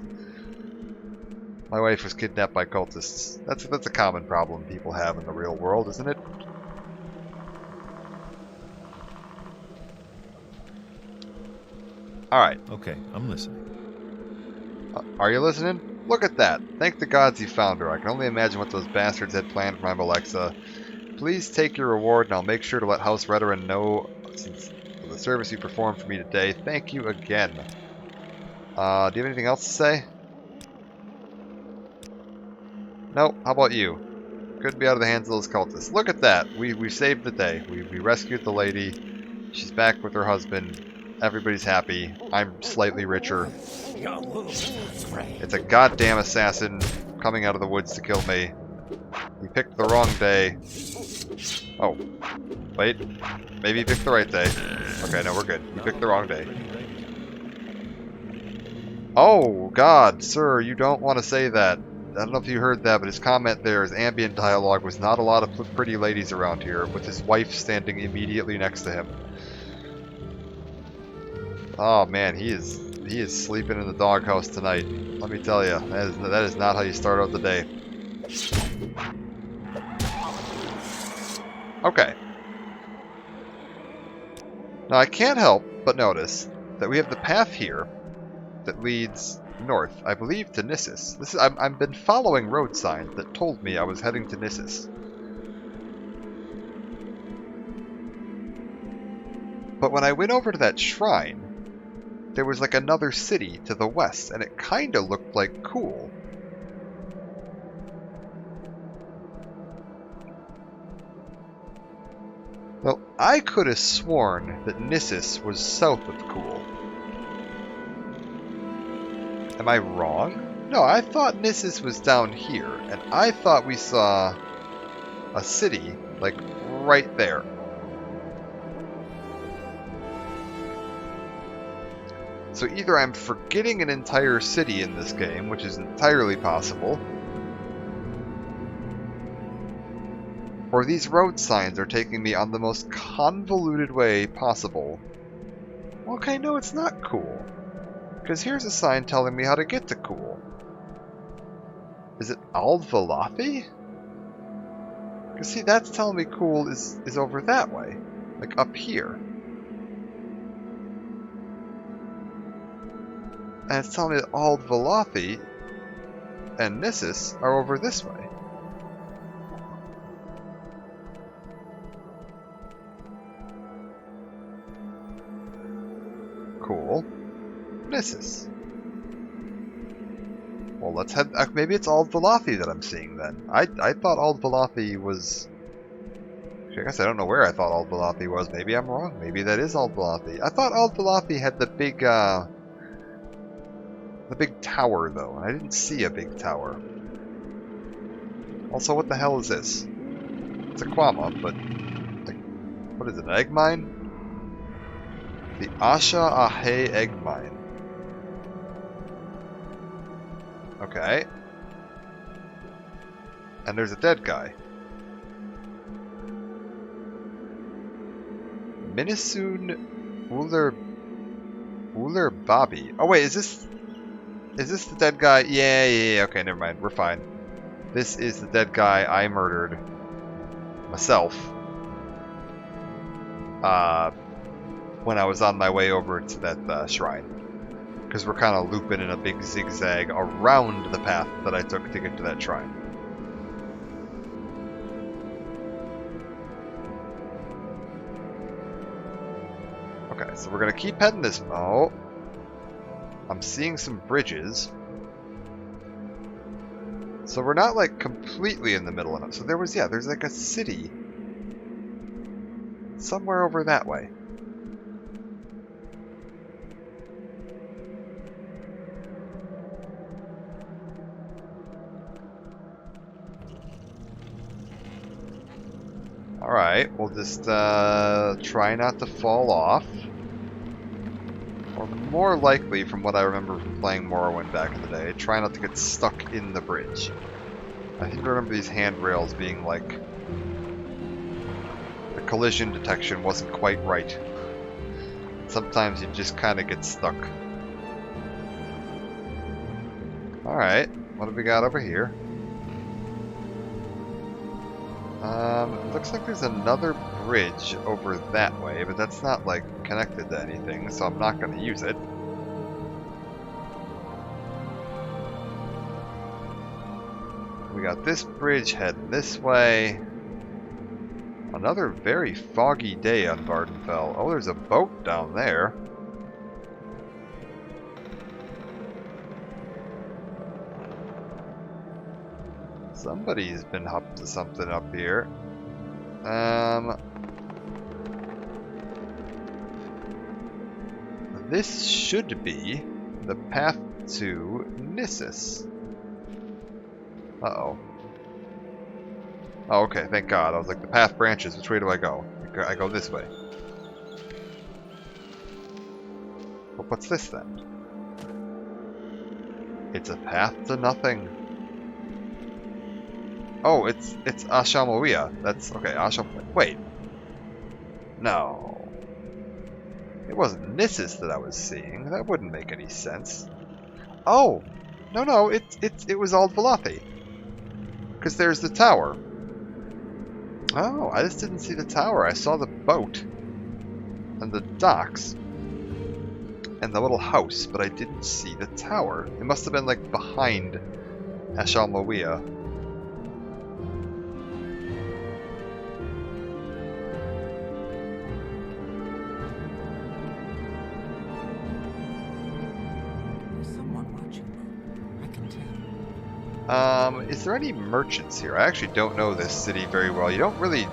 Speaker 1: my wife was kidnapped by cultists. That's a common problem people have in the real world, isn't it? Alright.
Speaker 7: Okay, I'm listening.
Speaker 1: Are you listening? Look at that. Thank the gods you found her. I can only imagine what those bastards had planned for my Alexa. Please take your reward, and I'll make sure to let House Redoran know for the service you performed for me today. Thank you again. Do you have anything else to say? No? How about you? Good to be out of the hands of those cultists. Look at that. We saved the day. We rescued the lady. She's back with her husband. Everybody's happy. I'm slightly richer. It's a goddamn assassin coming out of the woods to kill me. He picked the wrong day. Oh. Wait. Maybe he picked the right day. Okay, no, we're good. He picked the wrong day. Oh, God, sir, you don't want to say that. I don't know if you heard that, but his comment there, his ambient dialogue, was not a lot of pretty ladies around here, with his wife standing immediately next to him. Oh, man, he is sleeping in the doghouse tonight. Let me tell you, that is not how you start out the day. Okay. Now, I can't help but notice that we have the path here that leads north, I believe, to Nissus. I've been following road signs that told me I was heading to Nissus. But when I went over to that shrine, there was like another city to the west, and it kinda looked like Cool. Well, I could have sworn that Nissus was south of Cool. Am I wrong? No, I thought Nissus was down here, and I thought we saw a city, like, right there. So either I'm forgetting an entire city in this game, which is entirely possible, or these road signs are taking me on the most convoluted way possible. Okay, no, it's not Cool. Because here's a sign telling me how to get to Cool. Is it Aldvalathi? Because see, that's telling me Cool is over that way. Like up here. And it's telling me that Aldvalathi and Nissus are over this way. Cool. Nissus. Well, let's head. Maybe it's Aldvalathi that I'm seeing then. I thought Aldvalathi was. I guess I don't know where I thought Aldvalathi was. Maybe I'm wrong. Maybe that is Aldvalathi. I thought Aldvalathi had the big tower though. I didn't see a big tower. Also, what the hell is this? It's a Quama, but like, what is it? An egg mine? The Asha Ahe egg mine. Okay. And there's a dead guy. Minisoon Uller Bobby. Oh wait, is this the dead guy? Yeah, okay, never mind. We're fine. This is the dead guy I murdered myself. When I was on my way over to that shrine. Because we're kind of looping in a big zigzag around the path that I took to get to that shrine. Okay, so we're going to keep heading this... Oh. I'm seeing some bridges. So we're not, like, completely in the middle of it. So there was, yeah, there's like a city. Somewhere over that way. Alright, we'll just try not to fall off. Or more likely, from what I remember from playing Morrowind back in the day, try not to get stuck in the bridge. I seem to remember these handrails being like... the collision detection wasn't quite right. Sometimes you just kind of get stuck. Alright, what have we got over here? Looks like there's another bridge over that way, but that's not, like, connected to anything, so I'm not going to use it. We got this bridge heading this way. Another very foggy day on Vardenfell. Oh, there's a boat down there. Somebody's been up to something up here. This should be the path to Nissus. Uh-oh. Oh, okay, thank God. I was like, the path branches. Which way do I go? I go this way. But what's this then? It's a path to nothing. Oh, it's Ashamoia. That's okay. Wait. No. It wasn't Nissus that I was seeing. That wouldn't make any sense. Oh, no. It was Old Velothi. Because there's the tower. Oh, I just didn't see the tower. I saw the boat and the docks and the little house, but I didn't see the tower. It must have been like behind Ashalmoia.
Speaker 6: There's someone watching me. I can tell.
Speaker 1: Is there any merchants here? I actually don't know this city very well. You don't really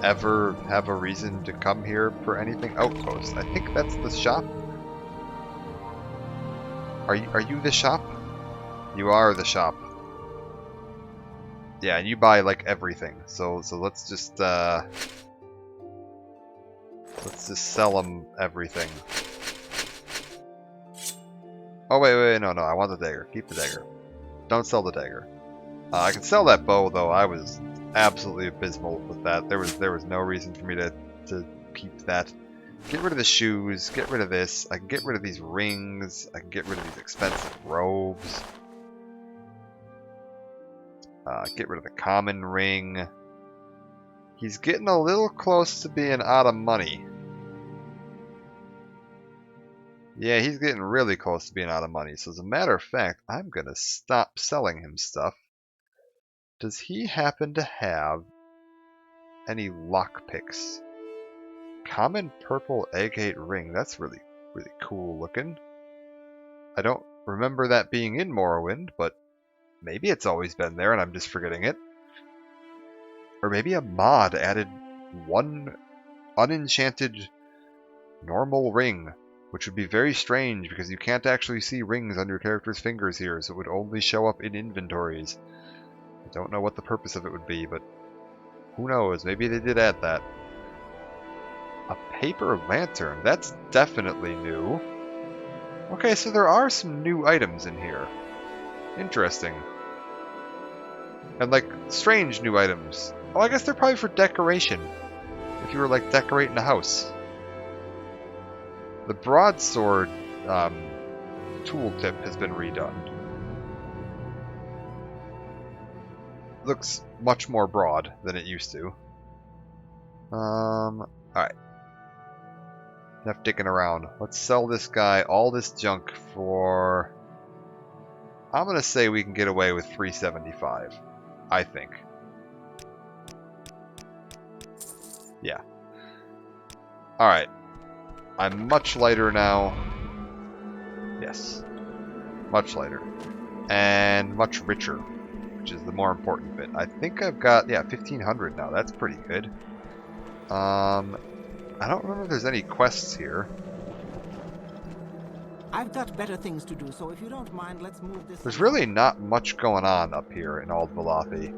Speaker 1: ever have a reason to come here for anything. Outpost. I think that's the shop. Are you the shop? You are the shop. Yeah, and you buy like everything. So let's just sell them everything. Oh wait, no, I want the dagger. Keep the dagger. Don't sell the dagger. I can sell that bow though. I was absolutely abysmal with that. There was no reason for me to keep that. Get rid of the shoes. Get rid of this. I can get rid of these rings. I can get rid of these expensive robes. Get rid of the common ring. He's getting a little close to being out of money. Yeah, he's getting really close to being out of money. So as a matter of fact, I'm going to stop selling him stuff. Does he happen to have any lockpicks? Common purple agate ring. That's really cool looking. I don't remember that being in Morrowind, but maybe it's always been there and I'm just forgetting it. Or maybe a mod added one unenchanted normal ring, which would be very strange because you can't actually see rings on your character's fingers here, so it would only show up in inventories. I don't know what the purpose of it would be, but who knows? Maybe they did add that. A paper lantern. That's definitely new. Okay, so there are some new items in here. Interesting. And like, strange new items. Oh, I guess they're probably for decoration. If you were like decorating a house. The broadsword tooltip has been redone. Looks much more broad than it used to. Alright. Enough dicking around. Let's sell this guy all this junk for... I'm gonna say we can get away with 375. I think. Yeah. Alright. I'm much lighter now. Yes. Much lighter. And much richer, which is the more important bit. I think I've got, yeah, 1,500 now. That's pretty good. I don't remember if there's any quests here.
Speaker 6: I've got better things to do, so if you don't mind, let's move this.
Speaker 1: There's really not much going on up here in Old Velothi.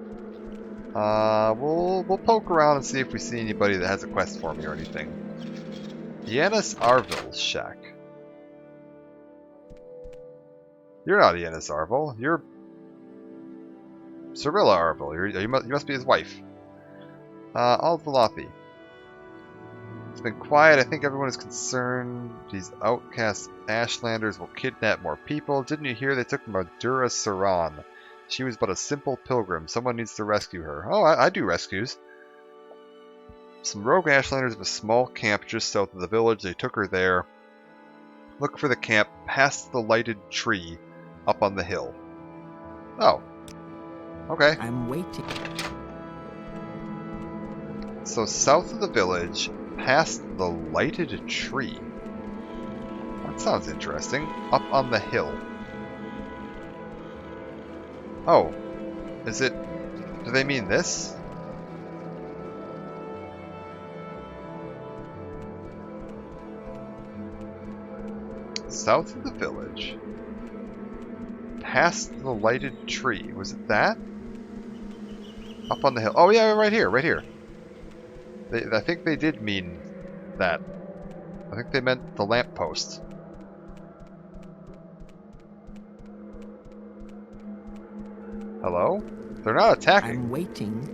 Speaker 1: We'll poke around and see if we see anybody that has a quest for me or anything. Yanis Arvil's shack. You're not Yanis Arvil. You're Cyrilla Arvil. You must be his wife. Old Velothi. It's been quiet. I think everyone is concerned. These outcast Ashlanders will kidnap more people. Didn't you hear they took Madura Saran? She was but a simple pilgrim. Someone needs to rescue her. Oh, I do rescues. Some rogue Ashlanders have a small camp just south of the village. They took her there. Look for the camp past the lighted tree up on the hill. Oh. Okay.
Speaker 6: I'm waiting.
Speaker 1: So south of the village, past the lighted tree. That sounds interesting. Up on the hill. Oh. Is it... Do they mean this? South of the village. Past the lighted tree. Was it that? Up on the hill. Oh yeah, right here, right here. I think they did mean that. I think they meant the lamppost. Hello? They're not attacking.
Speaker 6: I'm waiting.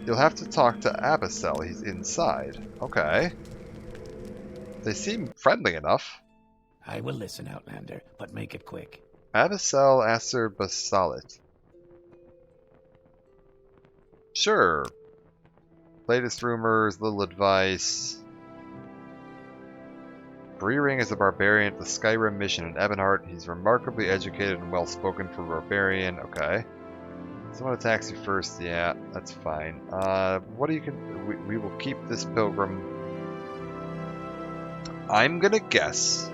Speaker 1: You'll have to talk to Abyssal. He's inside. Okay. They seem friendly enough.
Speaker 2: I will listen, Outlander, but make it quick.
Speaker 1: Abyssal Acer Basalit. Sure. Latest rumors, little advice. Breering is a barbarian at the Skyrim mission in Ebonheart. He's remarkably educated and well-spoken for a barbarian. Okay. Someone attacks you first. Yeah, that's fine. What do you can... We will keep this pilgrim. I'm gonna guess.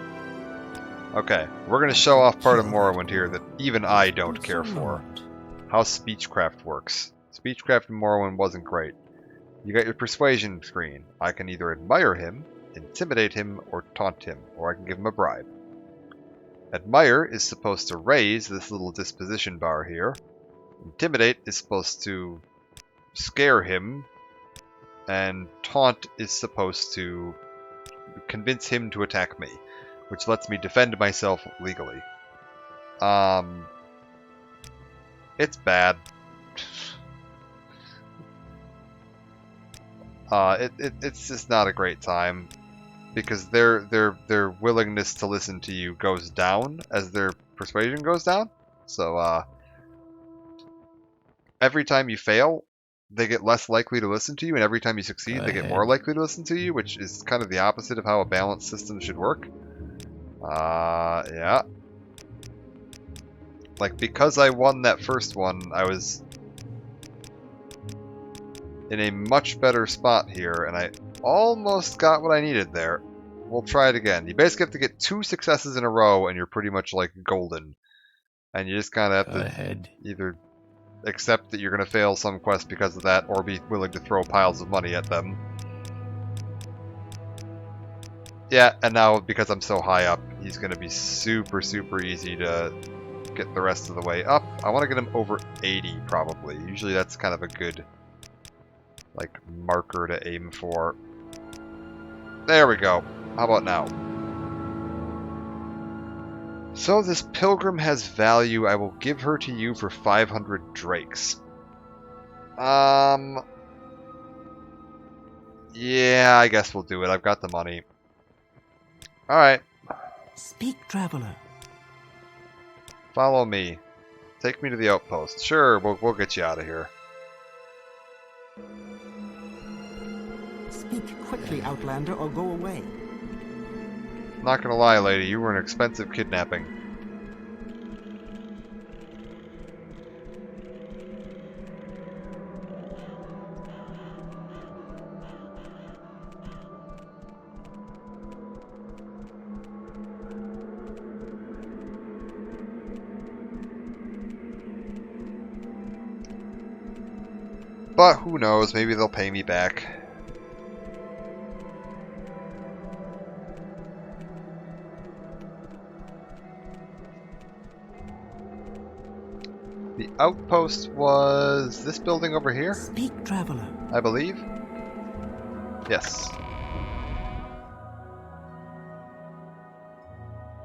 Speaker 1: Okay, we're gonna show off part of Morrowind here that even I don't care for. How speechcraft works. Speechcraft in Morrowind wasn't great. You got your persuasion screen. I can either admire him, intimidate him, or taunt him, or I can give him a bribe. Admire is supposed to raise this little disposition bar here. Intimidate is supposed to scare him, and taunt is supposed to convince him to attack me, which lets me defend myself legally. It's bad. It's just not a great time because their willingness to listen to you goes down as their persuasion goes down. So every time you fail, they get less likely to listen to you, and every time you succeed, they get more likely to listen to you, which is kind of the opposite of how a balanced system should work. Yeah. Like, because I won that first one, I was in a much better spot here, and I almost got what I needed there. We'll try it again. You basically have to get 2 successes in a row, and you're pretty much like golden. And you just kind of have to either accept that you're going to fail some quest because of that, or be willing to throw piles of money at them. Yeah, and now because I'm so high up, he's going to be super, super easy to get the rest of the way up. I want to get him over 80, probably. Usually that's kind of a good, like, marker to aim for. There we go. How about now? So this pilgrim has value. I will give her to you for 500 drakes. Yeah, I guess we'll do it. I've got the money. Alright.
Speaker 6: Speak, traveler.
Speaker 1: Follow me. Take me to the outpost. Sure, we'll get you out of here.
Speaker 6: Speak quickly, Outlander, or go away.
Speaker 1: Not gonna lie, lady, you were an expensive kidnapping. But who knows, maybe they'll pay me back. The outpost was this building over here,
Speaker 6: Speak, traveler.
Speaker 1: I believe. Yes.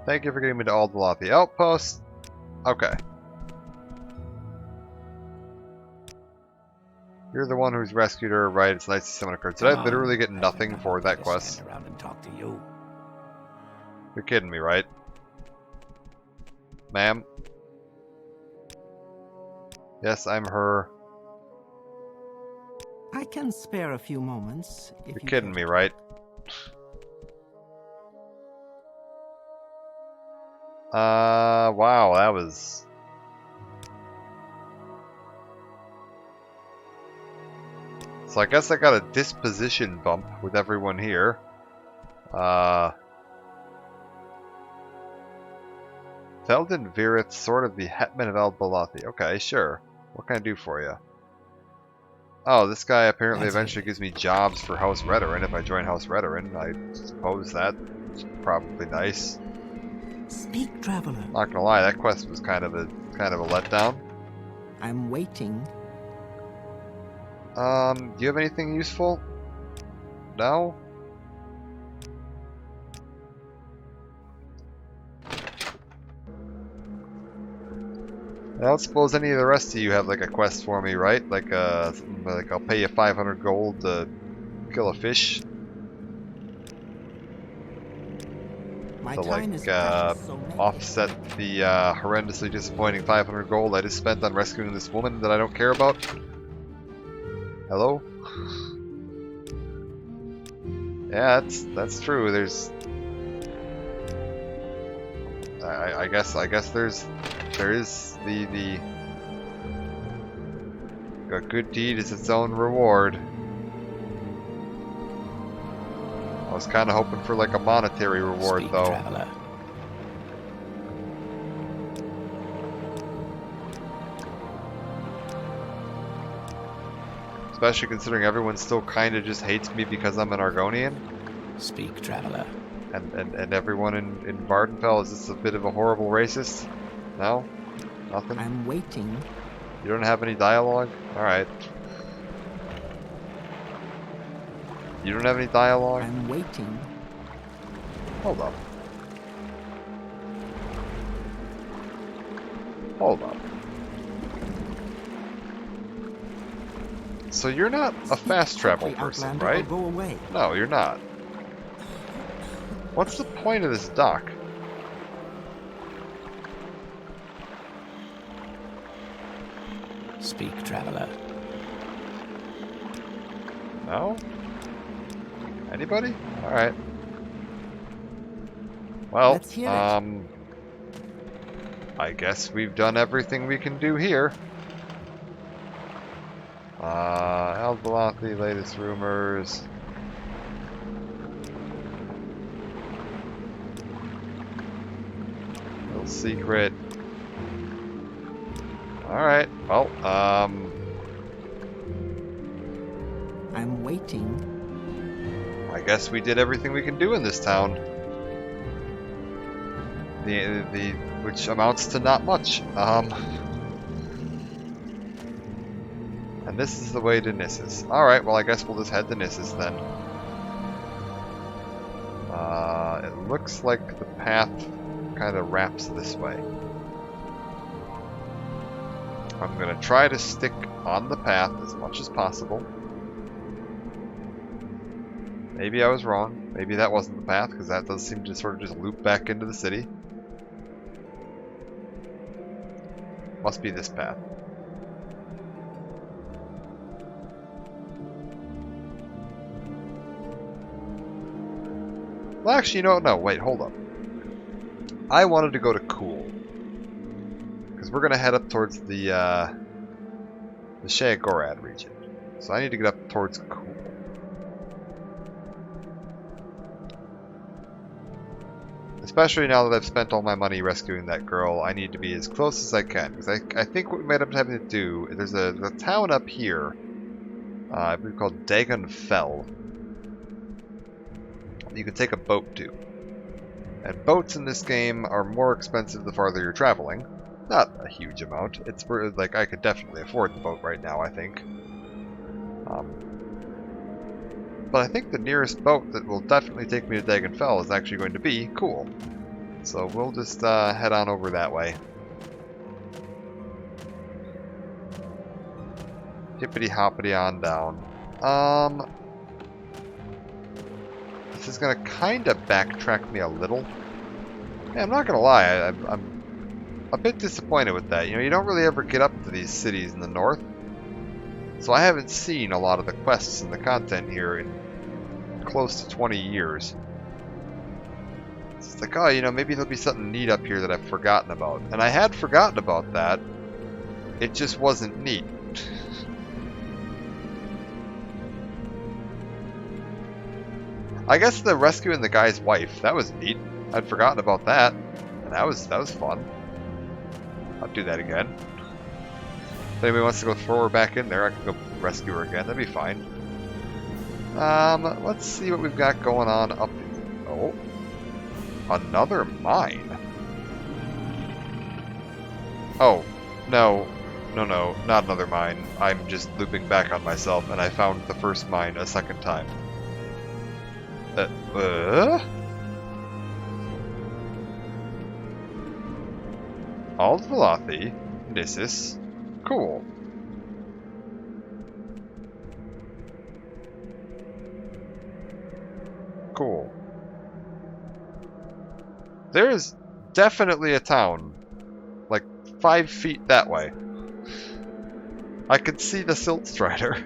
Speaker 1: Thank you for getting me to Aldaloth outpost. Okay. You're the one who's rescued her, right? It's nice to see someone occurred. Did I literally get nothing for that quest?
Speaker 2: Stand around and talk to you.
Speaker 1: You're kidding me, right? Ma'am? Yes, I'm her.
Speaker 6: I can spare a few moments. If
Speaker 1: You're
Speaker 6: you
Speaker 1: kidding
Speaker 6: care
Speaker 1: me,
Speaker 6: to
Speaker 1: right? Wow, that was... So I guess I got a disposition bump with everyone here. Felden Virith, Sword of the Hetman of Aldaloth. Okay, sure. What can I do for you? Oh, this guy apparently
Speaker 2: That's
Speaker 1: eventually gives me jobs for House Redoran if I join House Redoran. I suppose that's probably nice.
Speaker 6: Speak, traveler.
Speaker 1: Not gonna lie, that quest was kind of a letdown.
Speaker 6: I'm waiting.
Speaker 1: Do you have anything useful? No? I don't suppose any of the rest of you have like a quest for me, right? Like like I'll pay you 500 gold to kill a fish.
Speaker 6: My
Speaker 1: To
Speaker 6: time is
Speaker 1: like
Speaker 6: precious, so make it
Speaker 1: offset
Speaker 6: quick.
Speaker 1: the horrendously disappointing 500 gold I just spent on rescuing this woman that I don't care about. Hello? Yeah, that's true. There's I guess there is the a good deed is its own reward. I was kind of hoping for like a monetary reward
Speaker 2: Speak,
Speaker 1: though.
Speaker 2: traveler.
Speaker 1: Especially considering everyone still kind of just hates me because I'm an Argonian.
Speaker 2: Speak, traveler.
Speaker 1: And everyone in Vardenfell is just a bit of a horrible racist? No? Nothing?
Speaker 6: I'm waiting.
Speaker 1: You don't have any dialogue? Alright. You don't have any dialogue?
Speaker 6: I'm waiting.
Speaker 1: Hold up. Hold up. So you're not a fast travel
Speaker 6: Quickly,
Speaker 1: person,
Speaker 6: Outlander,
Speaker 1: right?
Speaker 6: or go away.
Speaker 1: No, you're not. What's the point of this dock?
Speaker 2: Speak, traveler.
Speaker 1: No? Anybody? Alright. Well,
Speaker 6: Let's hear it.
Speaker 1: I guess we've done everything we can do here. Aldalathi, latest rumors. Little secret. Alright, well,
Speaker 6: I'm waiting.
Speaker 1: I guess we did everything we can do in this town. Which amounts to not much. And this is the way to Nissus. Alright, well I guess we'll just head to Nissus then. It looks like the path kind of wraps this way. I'm going to try to stick on the path as much as possible. Maybe I was wrong. Maybe that wasn't the path, because that does seem to sort of just loop back into the city. Must be this path. Well, actually, you know what? No, wait, hold up. I wanted to go to Cool. Because we're going to head up towards the Sheagorad region. So I need to get up towards Cool. Especially now that I've spent all my money rescuing that girl, I need to be as close as I can. Because I think what we might end up having to do, there's a town up here, I believe called Dagon Fell. You can take a boat to. And boats in this game are more expensive the farther you're traveling. Not a huge amount. It's like I could definitely afford the boat right now, I think. But I think the nearest boat that will definitely take me to Dagon Fell is actually going to be Cool. So we'll just head on over that way. Hippity hoppity on down. This is gonna kind of backtrack me a little. Yeah, I'm not gonna lie, I'm a bit disappointed with that. You know, you don't really ever get up to these cities in the north. So I haven't seen a lot of the quests and the content here in close to 20 years. It's like, oh, you know, maybe there'll be something neat up here that I've forgotten about. And I had forgotten about that. It just wasn't neat. I guess the rescuing the guy's wife, that was neat. I'd forgotten about that. And that was fun. I'll do that again. If anybody wants to go throw her back in there, I can go rescue her again. That'd be fine. Let's see what we've got going on up. Oh, another mine. Oh, no, not another mine. I'm just looping back on myself, and I found the first mine a second time. Aldalathi, Odysseus. Cool. Cool. There's definitely a town. Like 5 feet that way. I could see the Silt Strider.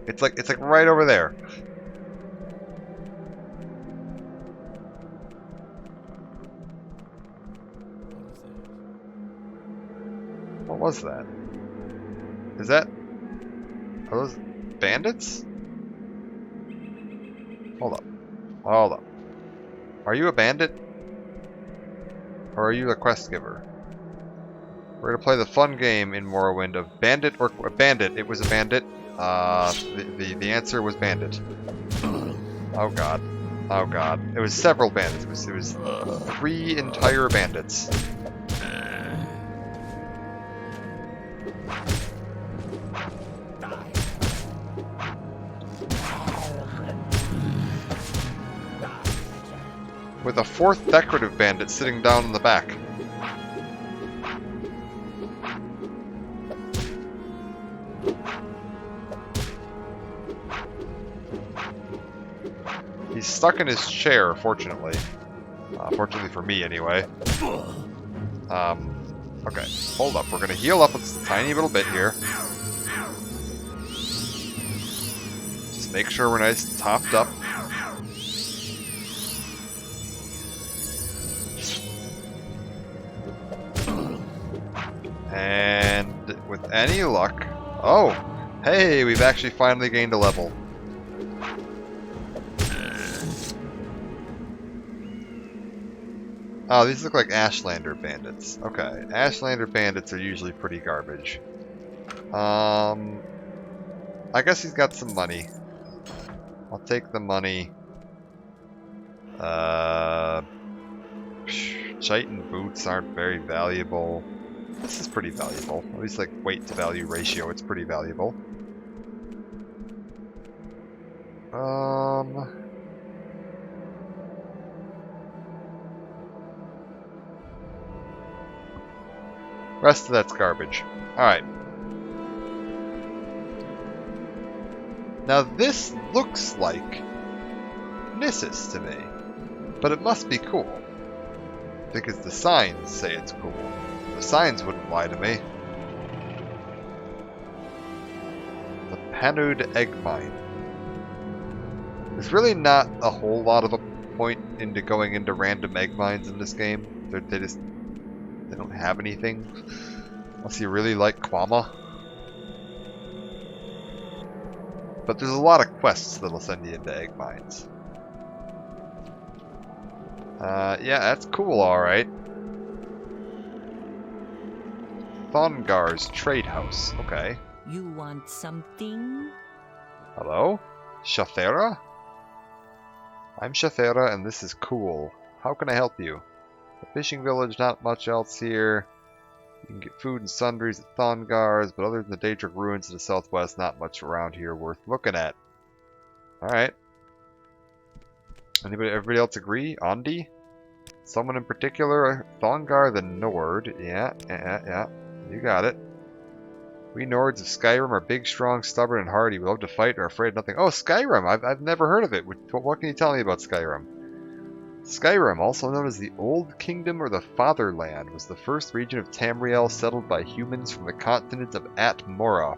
Speaker 1: It's like right over there. What was that? Is that... Are those bandits? Hold up. Hold up. Are you a bandit? Or are you a quest giver? We're gonna play the fun game in Morrowind of bandit or bandit. It was a bandit. The answer was bandit. Oh god. Oh god. It was several bandits. It was 3 entire bandits. With a 4th decorative bandit sitting down in the back. He's stuck in his chair, fortunately. Fortunately for me, anyway. Okay, hold up. We're gonna heal up a tiny little bit here. Just make sure we're nice and topped up. And with any luck... Oh! Hey, we've actually finally gained a level. Oh, these look like Ashlander bandits. Okay, Ashlander bandits are usually pretty garbage. I guess he's got some money. I'll take the money. Chitin boots aren't very valuable. This is pretty valuable. At least like weight to value ratio, it's pretty valuable. Rest of that's garbage. Alright. Now this looks like Nissus to me. But it must be cool. Because the signs say it's cool. The signs wouldn't lie to me. The Panud Egg Mine. There's really not a whole lot of a point into going into random egg mines in this game. They don't have anything. Unless you really like Kwama. But there's a lot of quests that'll send you into egg mines. Yeah, that's cool, alright. Thongar's Trade House. Okay.
Speaker 6: You want something?
Speaker 1: Hello? Shafera? I'm Shafera, and this is cool. How can I help you? A fishing village, not much else here. You can get food and sundries at Thongar's, but other than the Daedric ruins to the southwest, not much around here worth looking at. Alright. Everybody else agree? Ondi? Someone in particular? Thongar the Nord. Yeah. You got it. We Nords of Skyrim are big, strong, stubborn, and hardy. We love to fight and are afraid of nothing. Oh, Skyrim! I've never heard of it. What can you tell me about Skyrim? Skyrim, also known as the Old Kingdom or the Fatherland, was the first region of Tamriel settled by humans from the continent of Atmora.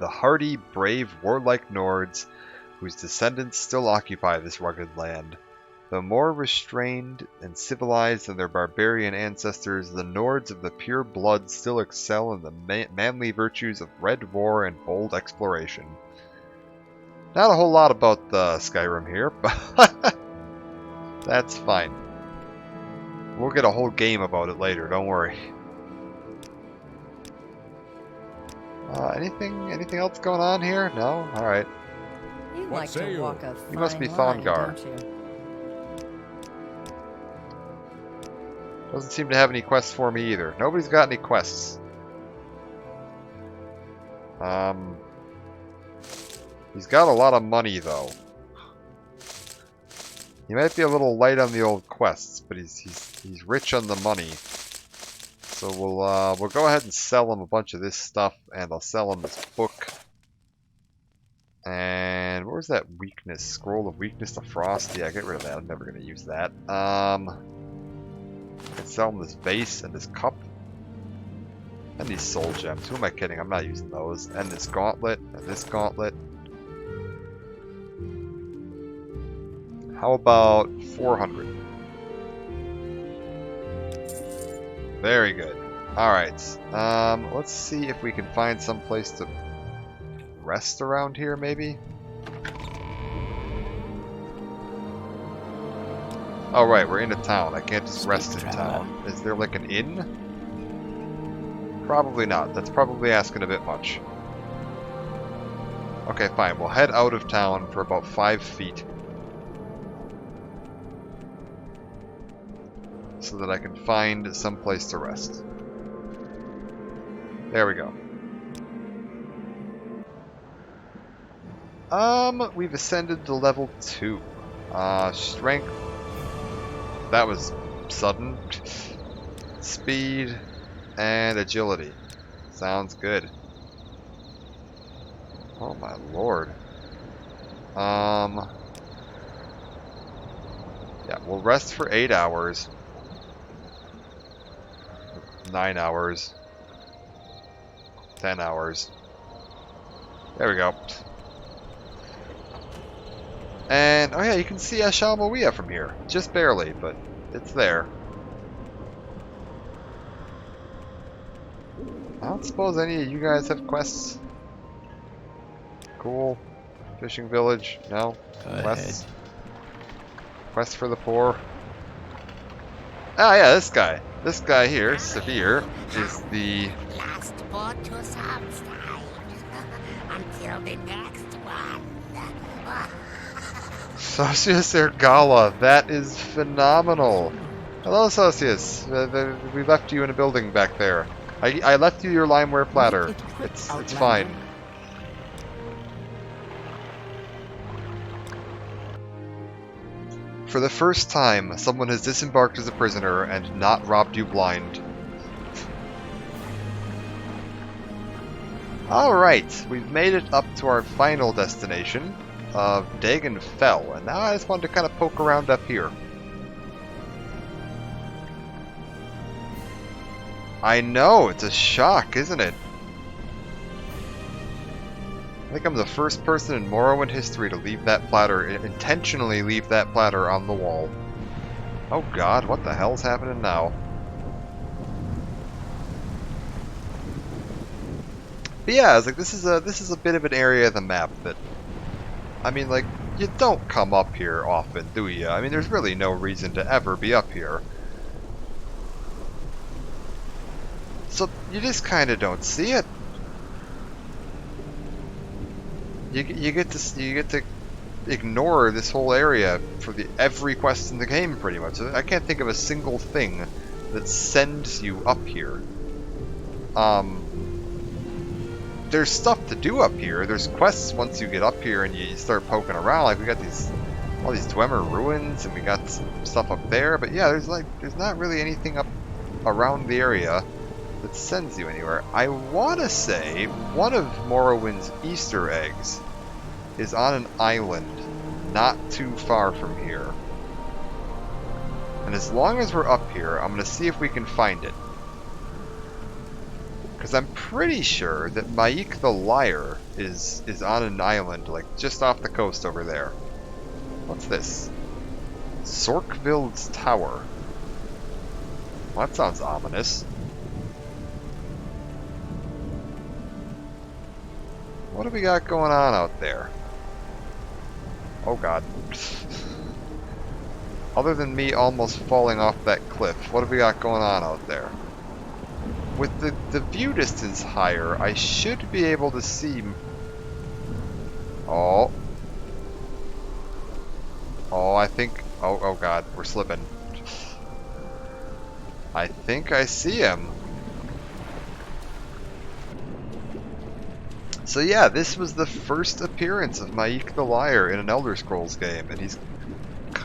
Speaker 1: The hardy, brave, warlike Nords, whose descendants still occupy this rugged land. Though more restrained and civilized than their barbarian ancestors, the Nords of the pure blood still excel in the manly virtues of red war and bold exploration. Not a whole lot about Skyrim here, but that's fine. We'll get a whole game about it later, don't worry. Anything else going on here? No? Alright.
Speaker 6: You
Speaker 4: What
Speaker 6: like
Speaker 4: say
Speaker 6: to
Speaker 4: you?
Speaker 6: walk a
Speaker 1: You must be
Speaker 6: fine line,
Speaker 1: Thongar.
Speaker 6: don't you?
Speaker 1: Doesn't seem to have any quests for me either. Nobody's got any quests. He's got a lot of money though. He might be a little light on the old quests, but he's rich on the money. So we'll go ahead and sell him a bunch of this stuff, and I'll sell him this book. And what was that weakness? Scroll of weakness to frost? Yeah, get rid of that. I'm never gonna use that. I can sell him this vase and this cup. And these soul gems. Who am I kidding? I'm not using those. And this gauntlet and this gauntlet. How about 400? Very good. Alright. Let's see if we can find some place to rest around here, maybe? Oh, right, we're in a town. I can't just rest in town. Is there like an inn? Probably not. That's probably asking a bit much. Okay, fine. We'll head out of town for about 5 feet. So that I can find some place to rest. There we go. We've ascended to level 2. Strength. That was sudden. Speed and agility. Sounds good. Oh my lord. Yeah, we'll rest for 8 hours. 9 hours. 10 hours. There we go. And, oh yeah, you can see Ashal Moia from here. Just barely, but it's there. I don't suppose any of you guys have quests. Cool. Fishing village. No. Quests. Quest for the poor. Ah, yeah, this guy. This guy here, Severe, is the...
Speaker 7: Last boat to Subside. Until the next one.
Speaker 1: Socius Ergala. That is phenomenal. Hello, Socius. We left you in a building back there. I left you your limeware platter. It's fine. For the first time, someone has disembarked as a prisoner and not robbed you blind. Alright, we've made it up to our final destination of Dagon Fell, and now I just wanted to kind of poke around up here. I know, it's a shock, isn't it? I think I'm the first person in Morrowind history to leave that platter, intentionally leave that platter on the wall. Oh god, what the hell's happening now? But yeah, I was like, this is a bit of an area of the map that, I mean, like, you don't come up here often, do you? I mean, there's really no reason to ever be up here. So you just kind of don't see it. You get to ignore this whole area for every quest in the game, pretty much. I can't think of a single thing that sends you up here. There's stuff to do up here. There's quests once you get up here and you start poking around. Like we got all these Dwemer ruins, and we got some stuff up there. But yeah, there's not really anything up around the area that sends you anywhere. I want to say one of Morrowind's Easter eggs is on an island not too far from here. And as long as we're up here, I'm going to see if we can find it. Because I'm pretty sure that Maik the Liar is on an island, like just off the coast over there. What's this? Sorkvild's Tower. Well, that sounds ominous. What do we got going on out there? Oh god. Other than me almost falling off that cliff, what have we got going on out there? With the view distance higher, I should be able to see... Oh. Oh, I think... Oh god, we're slipping. I think I see him. So yeah, this was the first appearance of Maik the Liar in an Elder Scrolls game, and he's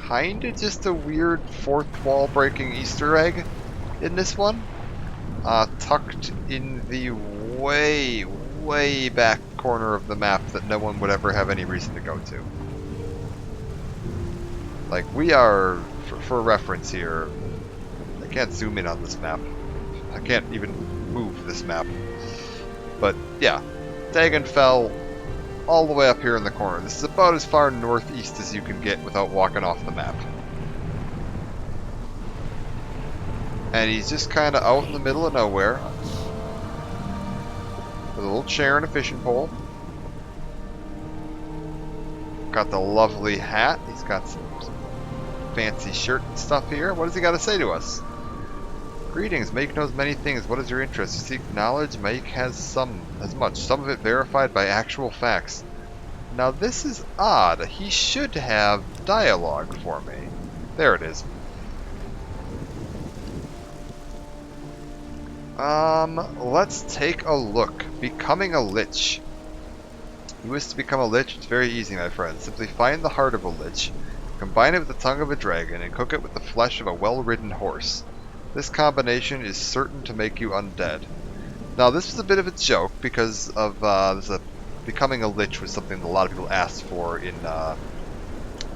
Speaker 1: kinda just a weird fourth wall breaking Easter egg in this one. Tucked in the way, way back corner of the map that no one would ever have any reason to go to. Like, we are, for reference here, I can't zoom in on this map. I can't even move this map. But, yeah, Dagon fell all the way up here in the corner. This is about as far northeast as you can get without walking off the map. And he's just kind of out in the middle of nowhere. With a little chair and a fishing pole. Got the lovely hat. He's got some fancy shirt and stuff here. What does he got to say to us? Greetings, Maik knows many things. What is your interest? You seek knowledge? Maik has much. Some of it verified by actual facts. Now this is odd. He should have dialogue for me. There it is. Let's take a look. Becoming a lich. You wish to become a lich? It's very easy, my friend. Simply find the heart of a lich, combine it with the tongue of a dragon, and cook it with the flesh of a well-ridden horse. This combination is certain to make you undead. Now, this was a bit of a joke because of becoming a lich was something that a lot of people asked for in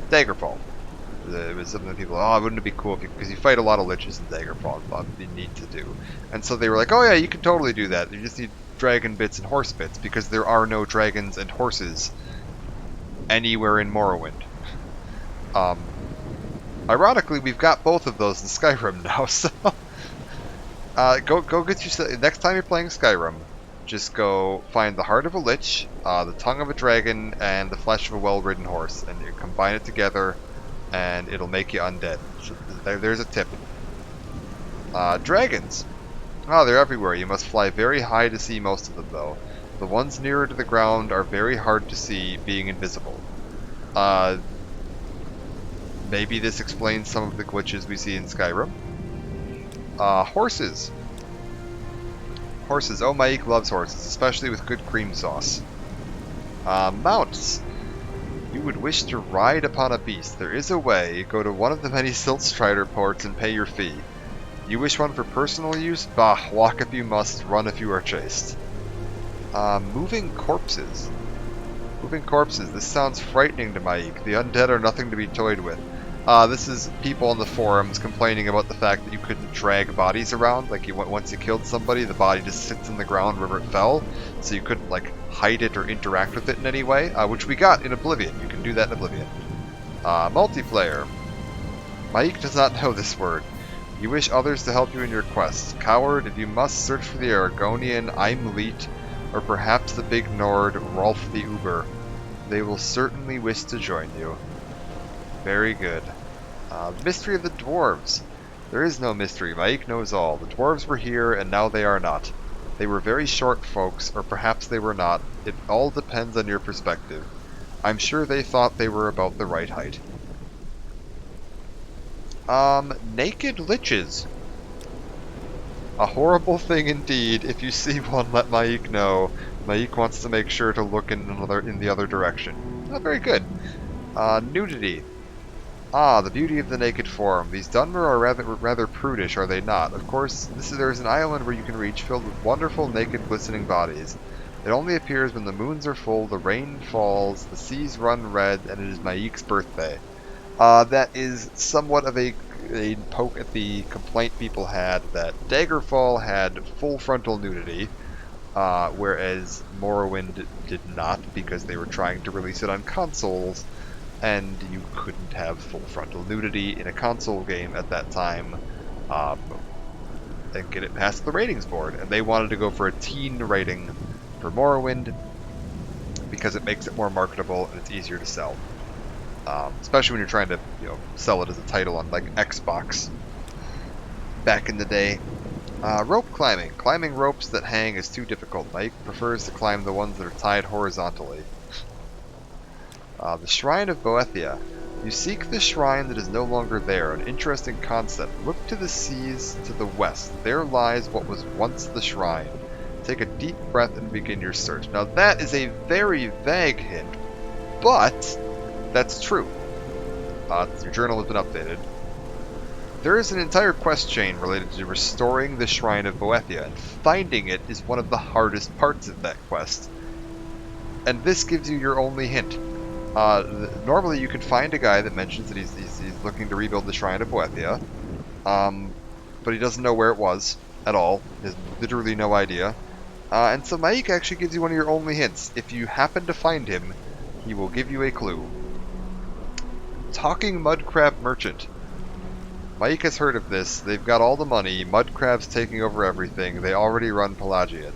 Speaker 1: Daggerfall. It was something that people, wouldn't it be cool because you fight a lot of liches in Daggerfall, but you need to do. And so they were like, oh yeah, you can totally do that. You just need dragon bits and horse bits because there are no dragons and horses anywhere in Morrowind. Ironically, we've got both of those in Skyrim now, so go get you. Next time you're playing Skyrim, just go find the heart of a lich, the tongue of a dragon, and the flesh of a well-ridden horse, and you combine it together, and it'll make you undead. So there's a tip. Dragons. Oh, they're everywhere. You must fly very high to see most of them, though. The ones nearer to the ground are very hard to see, being invisible. Maybe this explains some of the glitches we see in Skyrim. Horses. Horses. Oh, Maik loves horses, especially with good cream sauce. Mounts. You would wish to ride upon a beast. There is a way. Go to one of the many Siltstrider ports and pay your fee. You wish one for personal use? Bah, walk if you must, run if you are chased. Moving corpses. Moving corpses. This sounds frightening to Maik. The undead are nothing to be toyed with. This is people on the forums complaining about the fact that you couldn't drag bodies around. Like, once you killed somebody, the body just sits in the ground wherever it fell, so you couldn't, like, hide it or interact with it in any way, which we got in Oblivion. You can do that in Oblivion. Multiplayer. Maik does not know this word. You wish others to help you in your quest. Coward, if you must, search for the Aragonian, Imleet, or perhaps the Big Nord, Rolf the Uber. They will certainly wish to join you. Very good. Mystery of the Dwarves. There is no mystery. Maik knows all. The dwarves were here, and now they are not. They were very short folks, or perhaps they were not. It all depends on your perspective. I'm sure they thought they were about the right height. Naked liches. A horrible thing indeed. If you see one, let Maik know. Maik wants to make sure to look in the other direction. Oh, very good. Nudity. Ah, the beauty of the naked form. These Dunmer are rather prudish, are they not? Of course, there is an island where you can reach, filled with wonderful, naked, glistening bodies. It only appears when the moons are full, the rain falls, the seas run red, and it is Maik's birthday. That is somewhat of a poke at the complaint people had that Daggerfall had full frontal nudity, whereas Morrowind did not, because they were trying to release it on consoles, and you couldn't have full frontal nudity in a console game at that time and get it past the ratings board. And they wanted to go for a teen rating for Morrowind because it makes it more marketable and it's easier to sell. Especially when you're trying to, sell it as a title on like Xbox back in the day. Rope climbing. Climbing ropes that hang is too difficult. Maik prefers to climb the ones that are tied horizontally. The Shrine of Boethia. You seek the shrine that is no longer there. An interesting concept. Look to the seas to the west. There lies what was once the shrine. Take a deep breath and begin your search. Now that is a very vague hint, but that's true. Your journal has been updated. There is an entire quest chain related to restoring the Shrine of Boethia, and finding it is one of the hardest parts of that quest. And this gives you your only hint. Normally you can find a guy that mentions that he's looking to rebuild the Shrine of Boethia, but he doesn't know where it was at all. He has literally no idea. And so Maik actually gives you one of your only hints. If you happen to find him, he will give you a clue. Talking Mudcrab Merchant. Maik has heard of this. They've got all the money. Mudcrab's taking over everything. They already run Pelagiad.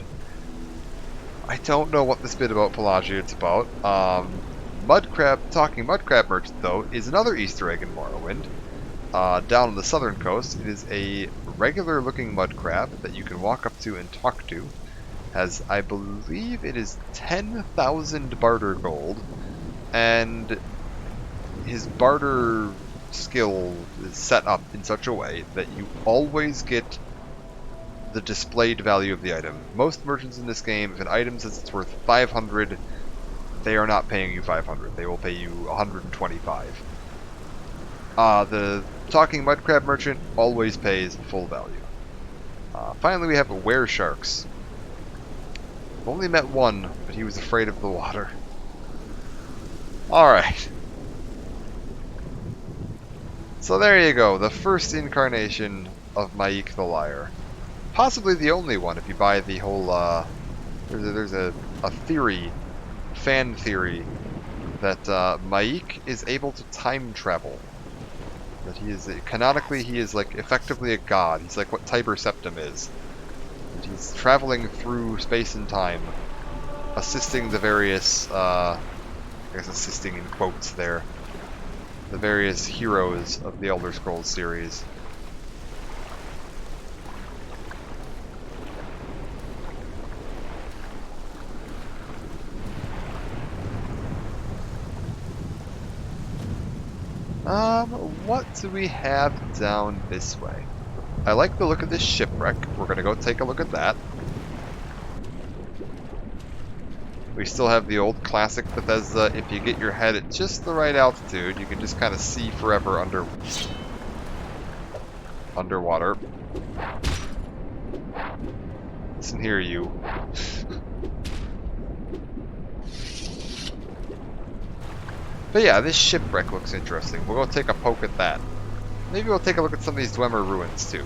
Speaker 1: I don't know what this bit about Pelagiad's about. Talking Mudcrab Merchant, though, is another Easter egg in Morrowind. Down on the southern coast, it is a regular-looking mudcrab that you can walk up to and talk to. Has, I believe, it is 10,000 barter gold, and his barter skill is set up in such a way that you always get the displayed value of the item. Most merchants in this game, if an item says it's worth 500, they are not paying you 500. They will pay you 125. The Talking Mudcrab Merchant always pays full value. Finally, we have were sharks. I've only met one, but he was afraid of the water. Alright. So there you go, the first incarnation of Maik the Liar. Possibly the only one if you buy the whole, there's a theory, fan theory, that Maik is able to time travel. That he is, canonically, he is like effectively a god. He's like what Tiber Septim is. That he's traveling through space and time, assisting the various, I guess assisting in quotes there, the various heroes of the Elder Scrolls series. What do we have down this way? I like the look of this shipwreck. We're gonna go take a look at that. We still have the old classic Bethesda. If you get your head at just the right altitude, you can just kind of see forever underwater. Listen here, you. But yeah, this shipwreck looks interesting. We'll go take a poke at that. Maybe we'll take a look at some of these Dwemer ruins too.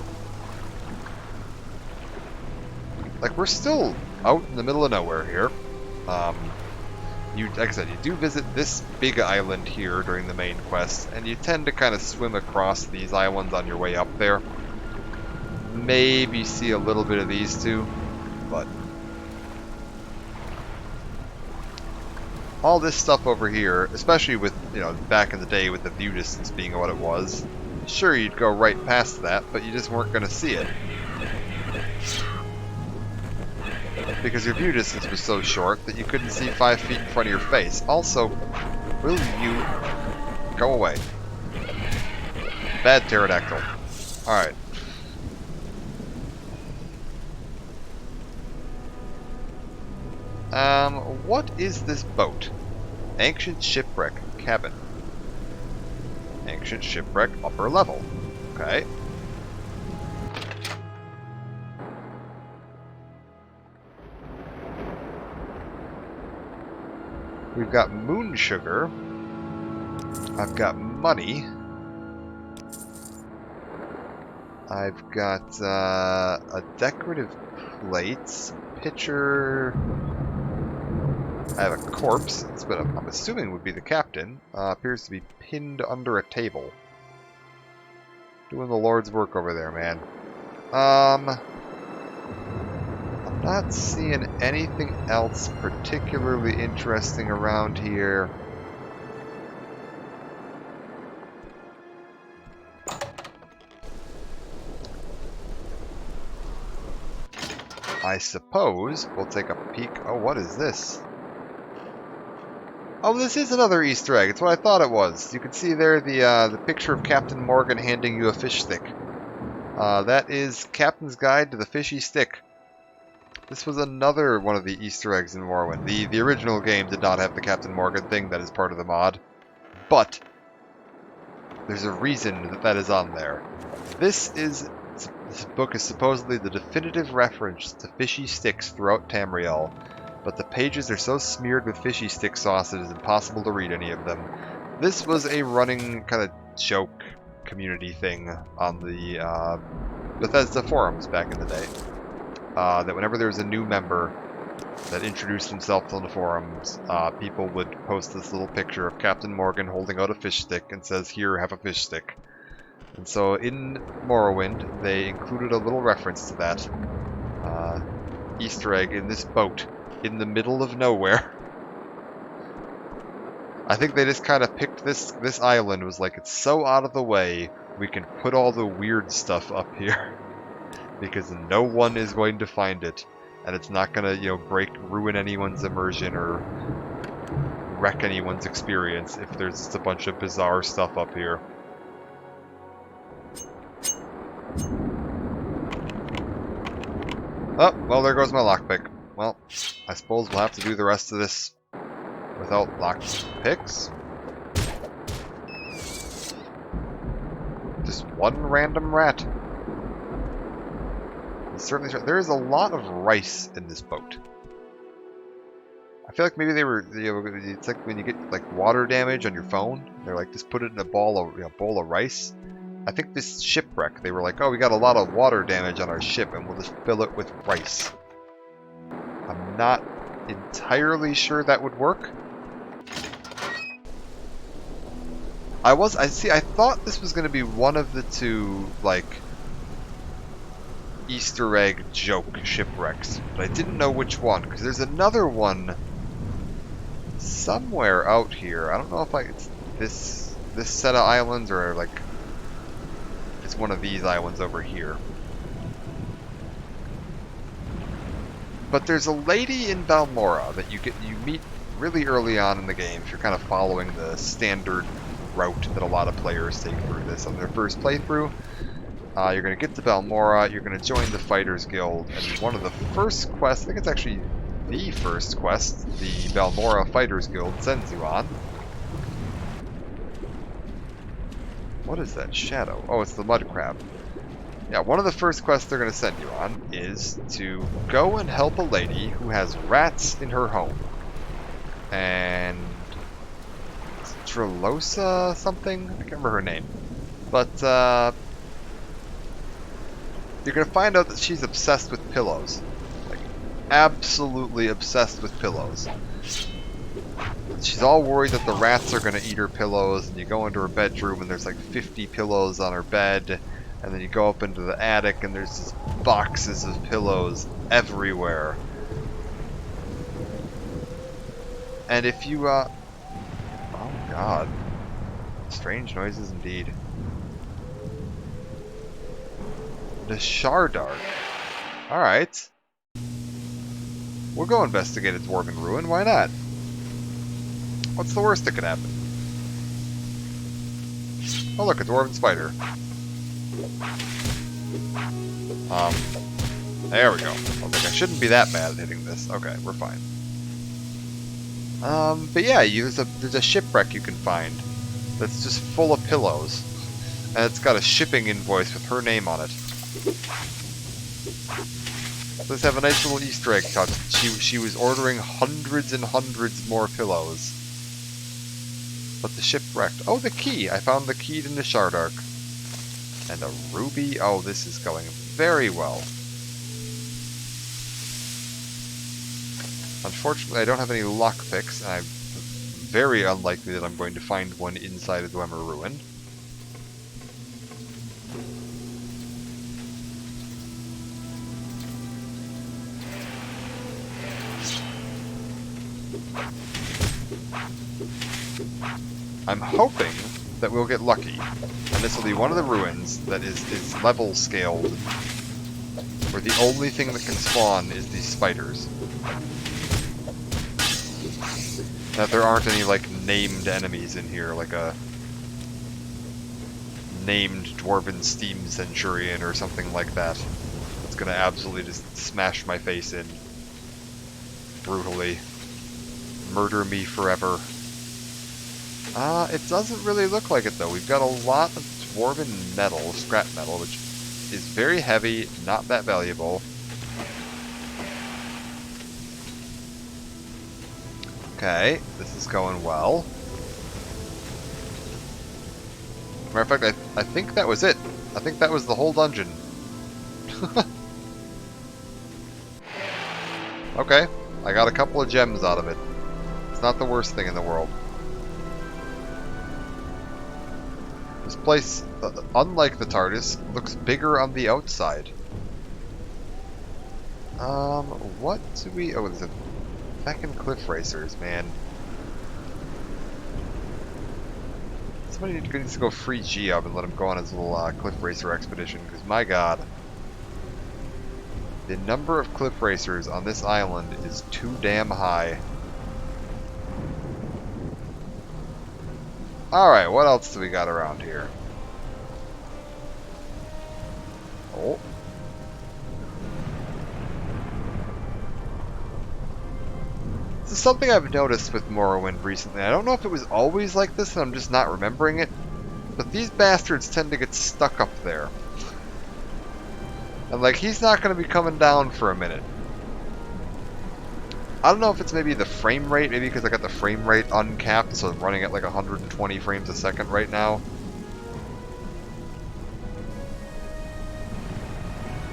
Speaker 1: Like, we're still out in the middle of nowhere here. Like I said, you do visit this big island here during the main quest, and you tend to kind of swim across these islands on your way up there. Maybe see a little bit of these two, but all this stuff over here, especially with, you know, back in the day with the view distance being what it was, sure, you'd go right past that, but you just weren't going to see it. Because your view distance was so short that you couldn't see 5 feet in front of your face. Also, will you go away? Bad pterodactyl. Alright. What is this boat? Ancient shipwreck cabin. Ancient shipwreck upper level. Okay. We've got moon sugar. I've got money. I've got a decorative plate, pitcher. I have a corpse. It's what I'm assuming would be the captain. Appears to be pinned under a table. Doing the Lord's work over there, man. I'm not seeing anything else particularly interesting around here. I suppose we'll take a peek. Oh, what is this? Oh, this is another Easter egg. It's what I thought it was. You can see there the picture of Captain Morgan handing you a fish stick. That is Captain's Guide to the Fishy Stick. This was another one of the Easter eggs in Morrowind. The original game did not have the Captain Morgan thing. That is part of the mod. But There's a reason that that is on there. This book is supposedly the definitive reference to fishy sticks throughout Tamriel, but the pages are so smeared with fishy stick sauce it is impossible to read any of them. This was a running kind of joke community thing on the Bethesda forums back in the day. That whenever there was a new member that introduced himself on the forums, people would post this little picture of Captain Morgan holding out a fish stick and says, "Here, have a fish stick." And so in Morrowind, they included a little reference to that Easter egg in this boat in the middle of nowhere. I think they just kind of picked this island, was like, it's so out of the way, we can put all the weird stuff up here. Because no one is going to find it. And it's not gonna, ruin anyone's immersion or wreck anyone's experience if there's just a bunch of bizarre stuff up here. Oh, well, there goes my lockpick. Well, I suppose we'll have to do the rest of this without lockpicks. Just one random rat. Certainly, there is a lot of rice in this boat. I feel like maybe they were, it's like when you get like water damage on your phone, they're like, just put it in a bowl of rice. I think this shipwreck, they were like, oh, we got a lot of water damage on our ship, and we'll just fill it with rice. I'm not entirely sure that would work. I thought this was going to be one of the two, like, Easter egg joke shipwrecks, but I didn't know which one, because there's another one somewhere out here. I don't know if it's this set of islands or like it's one of these islands over here. But there's a lady in Balmora that you meet really early on in the game if you're kind of following the standard route that a lot of players take through this on their first playthrough. You're going to get to Balmora, you're going to join the Fighters Guild, and one of the first quests, I think it's actually the first quest, the Balmora Fighters Guild sends you on. What is that shadow? Oh, it's the mud crab. Yeah, one of the first quests they're going to send you on is to go and help a lady who has rats in her home. And Trelosa something? I can't remember her name. But, you're going to find out that she's obsessed with pillows. Like, absolutely obsessed with pillows. She's all worried that the rats are going to eat her pillows, and you go into her bedroom and there's like 50 pillows on her bed, and then you go up into the attic and there's just boxes of pillows everywhere. And if you, oh god. Strange noises indeed. The Shardark. Alright. We'll go investigate a dwarven ruin, why not? What's the worst that could happen? Oh look, a dwarven spider. There we go. I was like, I shouldn't be that bad at hitting this. Okay, we're fine. But yeah, there's a shipwreck you can find that's just full of pillows. And it's got a shipping invoice with her name on it. Let's have a nice little Easter egg touch. She was ordering hundreds and hundreds more pillows. But the ship wrecked. Oh, the key! I found the key to the Shardark. And a ruby. Oh, this is going very well. Unfortunately, I don't have any lockpicks, and I'm very unlikely that I'm going to find one inside a Dwemer ruin. I'm hoping that we'll get lucky, and this will be one of the ruins that is level scaled, where the only thing that can spawn is these spiders. That there aren't any, like, named enemies in here, like a named Dwarven Steam Centurion or something like that. It's gonna absolutely just smash my face in. Brutally. Murder me forever. It doesn't really look like it though. We've got a lot of dwarven metal, scrap metal, which is very heavy, not that valuable. Okay, this is going well. Matter of fact, I think that was it. I think that was the whole dungeon. Okay, I got a couple of gems out of it. It's not the worst thing in the world. This place, unlike the TARDIS, looks bigger on the outside. What do we... Oh, there's a fucking cliff racers, man. Somebody needs to go free G-Up and let him go on his little cliff racer expedition, because my god. The number of cliff racers on this island is too damn high. Alright, what else do we got around here? Oh. This is something I've noticed with Morrowind recently. I don't know if it was always like this and I'm just not remembering it, but these bastards tend to get stuck up there. And like, he's not going to be coming down for a minute. I don't know if it's maybe the frame rate, maybe because I got the frame rate uncapped, so I'm running at like 120 frames a second right now.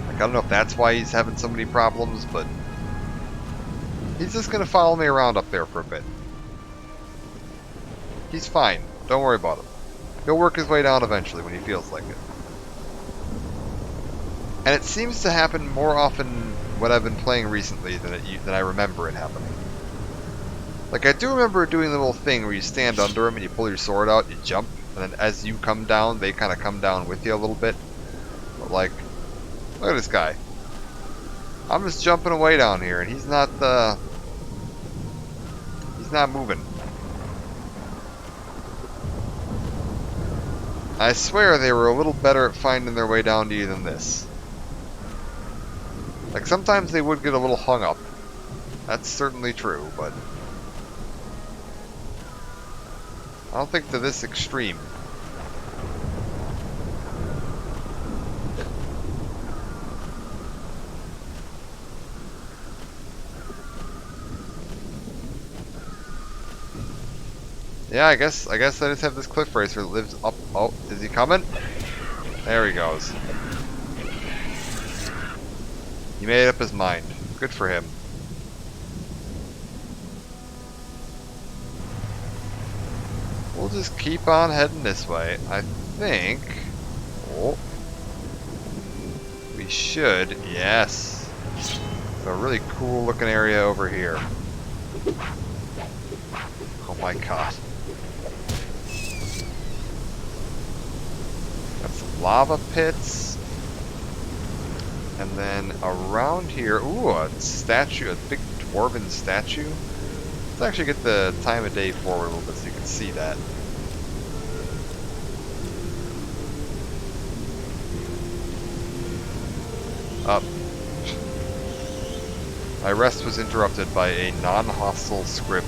Speaker 1: Like, I don't know if that's why he's having so many problems, but he's just going to follow me around up there for a bit. He's fine. Don't worry about him. He'll work his way down eventually when he feels like it. And it seems to happen more often when I've been playing recently than I remember it happening. Like, I do remember doing the little thing where you stand under him and you pull your sword out, you jump, and then as you come down, they kind of come down with you a little bit. But like, look at this guy. I'm just jumping away down here, and he's not moving. I swear they were a little better at finding their way down to you than this. Like, sometimes they would get a little hung up. That's certainly true, but I don't think to this extreme. Yeah, I guess I just have this cliff racer that lives up. Oh, is he coming? There he goes. He made up his mind. Good for him. We'll just keep on heading this way. I think... Oh. We should... Yes. It's a really cool looking area over here. Oh my god. Got some lava pits. And then around here, ooh, a statue, a big dwarven statue. Let's actually get the time of day forward a little bit so you can see that. Up. My rest was interrupted by a non-hostile scrib.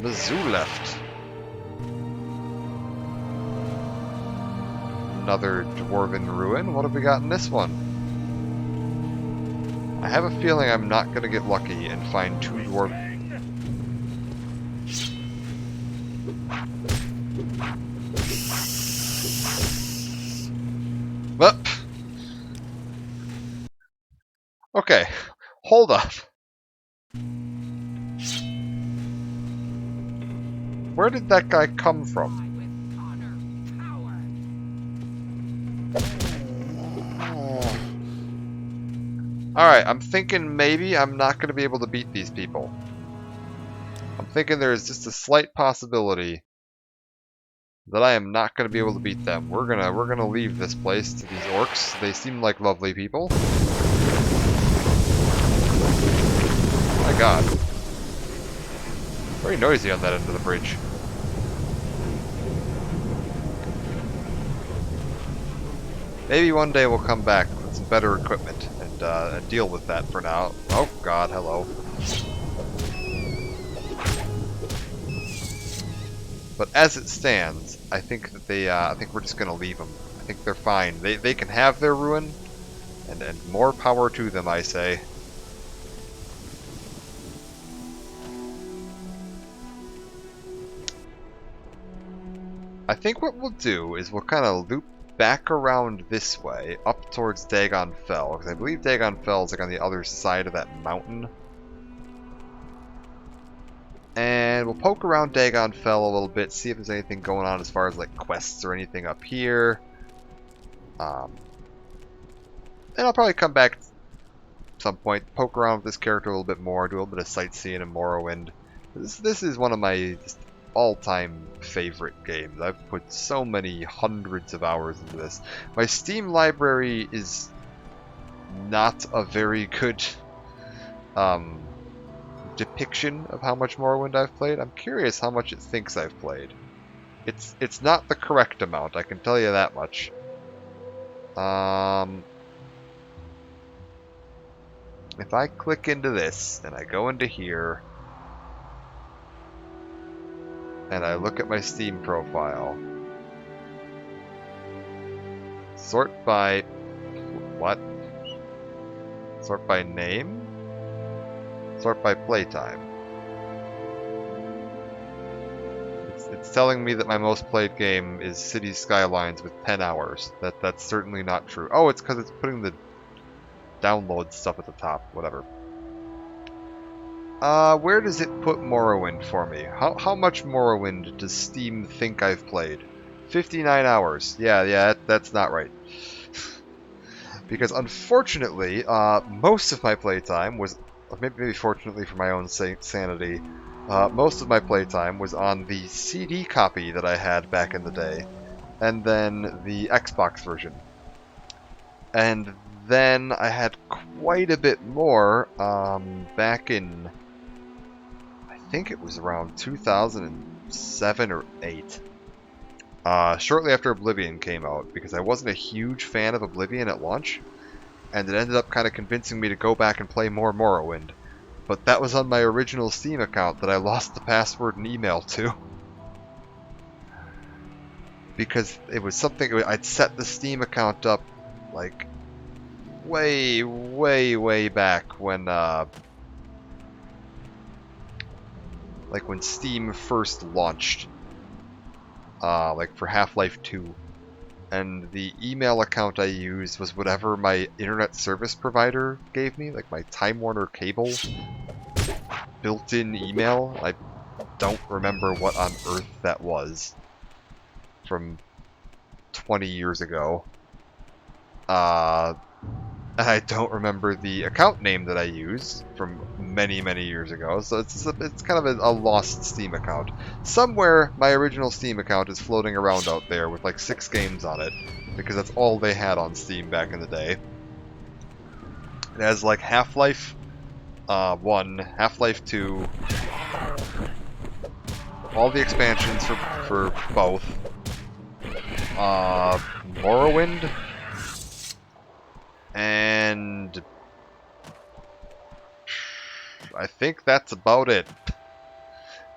Speaker 1: Mizzou left. Another dwarven ruin. What have we got in this one? I have a feeling I'm not going to get lucky and find two dwarven... Well, okay, hold up. Where did that guy come from? Alright, I'm thinking maybe I'm not going to be able to beat these people. I'm thinking there's just a slight possibility that I am not going to be able to beat them. We're gonna leave this place to these orcs. They seem like lovely people. My god. Very noisy on that end of the bridge. Maybe one day we'll come back with some better equipment and deal with that for now. Oh god, hello. But as it stands, I think that I think we're just gonna leave them. I think they're fine. They can have their ruin, and more power to them, I say. I think what we'll do is we'll kind of loop back around this way, up towards Dagon Fell, because I believe Dagon Fell is like on the other side of that mountain. And we'll poke around Dagon Fell a little bit, see if there's anything going on as far as like quests or anything up here. And I'll probably come back at some point, poke around with this character a little bit more, do a little bit of sightseeing in Morrowind. This is one of my all-time favorite games. I've put so many hundreds of hours into this. My Steam library is not a very good depiction of how much Morrowind I've played. I'm curious how much it thinks I've played. It's not the correct amount, I can tell you that much. If I click into this and I go into here and I look at my Steam profile, sort by what? Sort by name? Sort by playtime. It's telling me that my most played game is Cities Skylines with 10 hours. That's certainly not true. Oh, it's because it's putting the download stuff at the top. Whatever. Where does it put Morrowind for me? How much Morrowind does Steam think I've played? 59 hours. Yeah, that's not right. Because unfortunately, most of my playtime was, or maybe fortunately for my own sanity, most of my playtime was on the CD copy that I had back in the day, and then the Xbox version. And then I had quite a bit more back in, I think it was around 2007 or 8. Shortly after Oblivion came out, because I wasn't a huge fan of Oblivion at launch, and it ended up kind of convincing me to go back and play more Morrowind. But that was on my original Steam account that I lost the password and email to. Because it was something, I'd set the Steam account up, like, way back when, like when Steam first launched. Like for Half-Life 2. And the email account I used was whatever my internet service provider gave me, like my Time Warner Cable built-in email. I don't remember what on earth that was from 20 years ago. And I don't remember the account name that I used from many years ago, so it's kind of a lost Steam account. Somewhere, my original Steam account is floating around out there with like 6 games on it, because that's all they had on Steam back in the day. It has like Half-Life 1, Half-Life 2, all the expansions for both, Morrowind, and I think that's about it.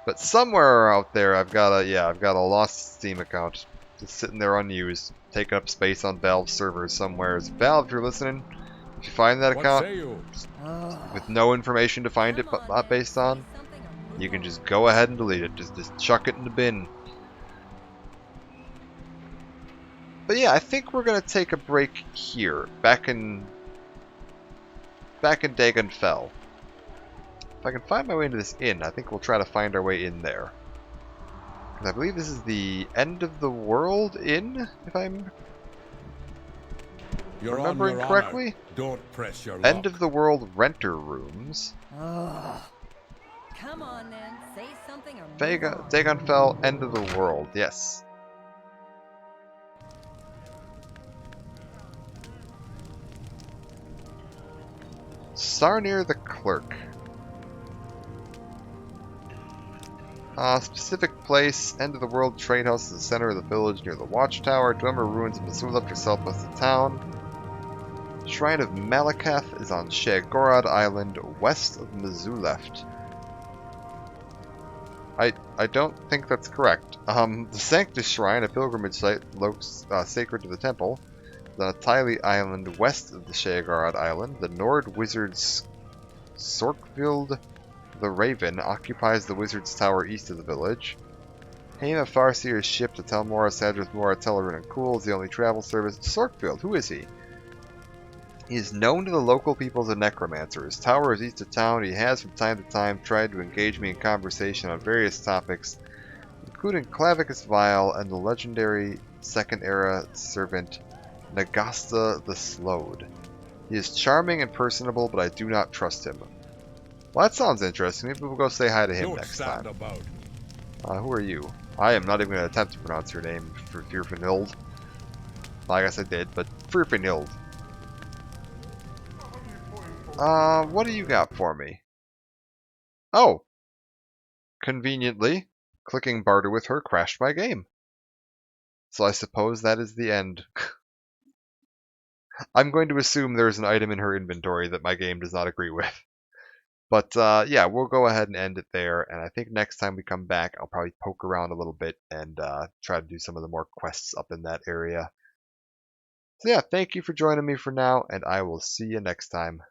Speaker 1: But somewhere out there, I've got a lost Steam account just sitting there unused, taking up space on Valve servers somewhere. Valve, if you're listening, if you find that account with no information to find it based on, you can just go ahead and delete it. Just chuck it in the bin. But yeah, I think we're gonna take a break here, back in Dagon Fell. If I can find my way into this inn, I think we'll try to find our way in there. I believe this is the End of the World Inn, if I'm remembering correctly.
Speaker 4: Don't press your
Speaker 1: End of the World Renter Rooms.
Speaker 6: Come on then, say something or move on.
Speaker 1: Dagon Fell, End of the World, yes. Sarnir the Clerk. Specific place, End of the World Trade House is the center of the village near the Watchtower. Dwemer ruins of Missoulaf are southwest of town. Shrine of Malakath is on Shagorod Island, west of Missoulaf. I don't think that's correct. The Sanctus Shrine, a pilgrimage site sacred to the temple, the Tylee Island west of the Sheogarad Island, the Nord Wizard's Sorkvild the Raven occupies the Wizard's Tower east of the village. Haima Farseer's ship, the Telmora, Sadrith Mora, Telerin, and Cool is the only travel service. Sorkvild, who is he? He is known to the local people as a necromancer. His tower is east of town. He has from time to time tried to engage me in conversation on various topics, including Clavicus Vile and the legendary Second Era servant Nagasta the Slowed. He is charming and personable, but I do not trust him. Well, that sounds interesting. Maybe we'll go say hi to him
Speaker 4: Don't
Speaker 1: next
Speaker 4: stand
Speaker 1: time.
Speaker 4: about.
Speaker 1: Who are you? I am not even going to attempt to pronounce your name, for Firfinild. Well, I guess I did, but Firfinild. What do you got for me? Oh! Conveniently, clicking barter with her crashed my game. So I suppose that is the end. I'm going to assume there's an item in her inventory that my game does not agree with. But yeah, we'll go ahead and end it there. And I think next time we come back, I'll probably poke around a little bit and try to do some of the more quests up in that area. So yeah, thank you for joining me for now, and I will see you next time.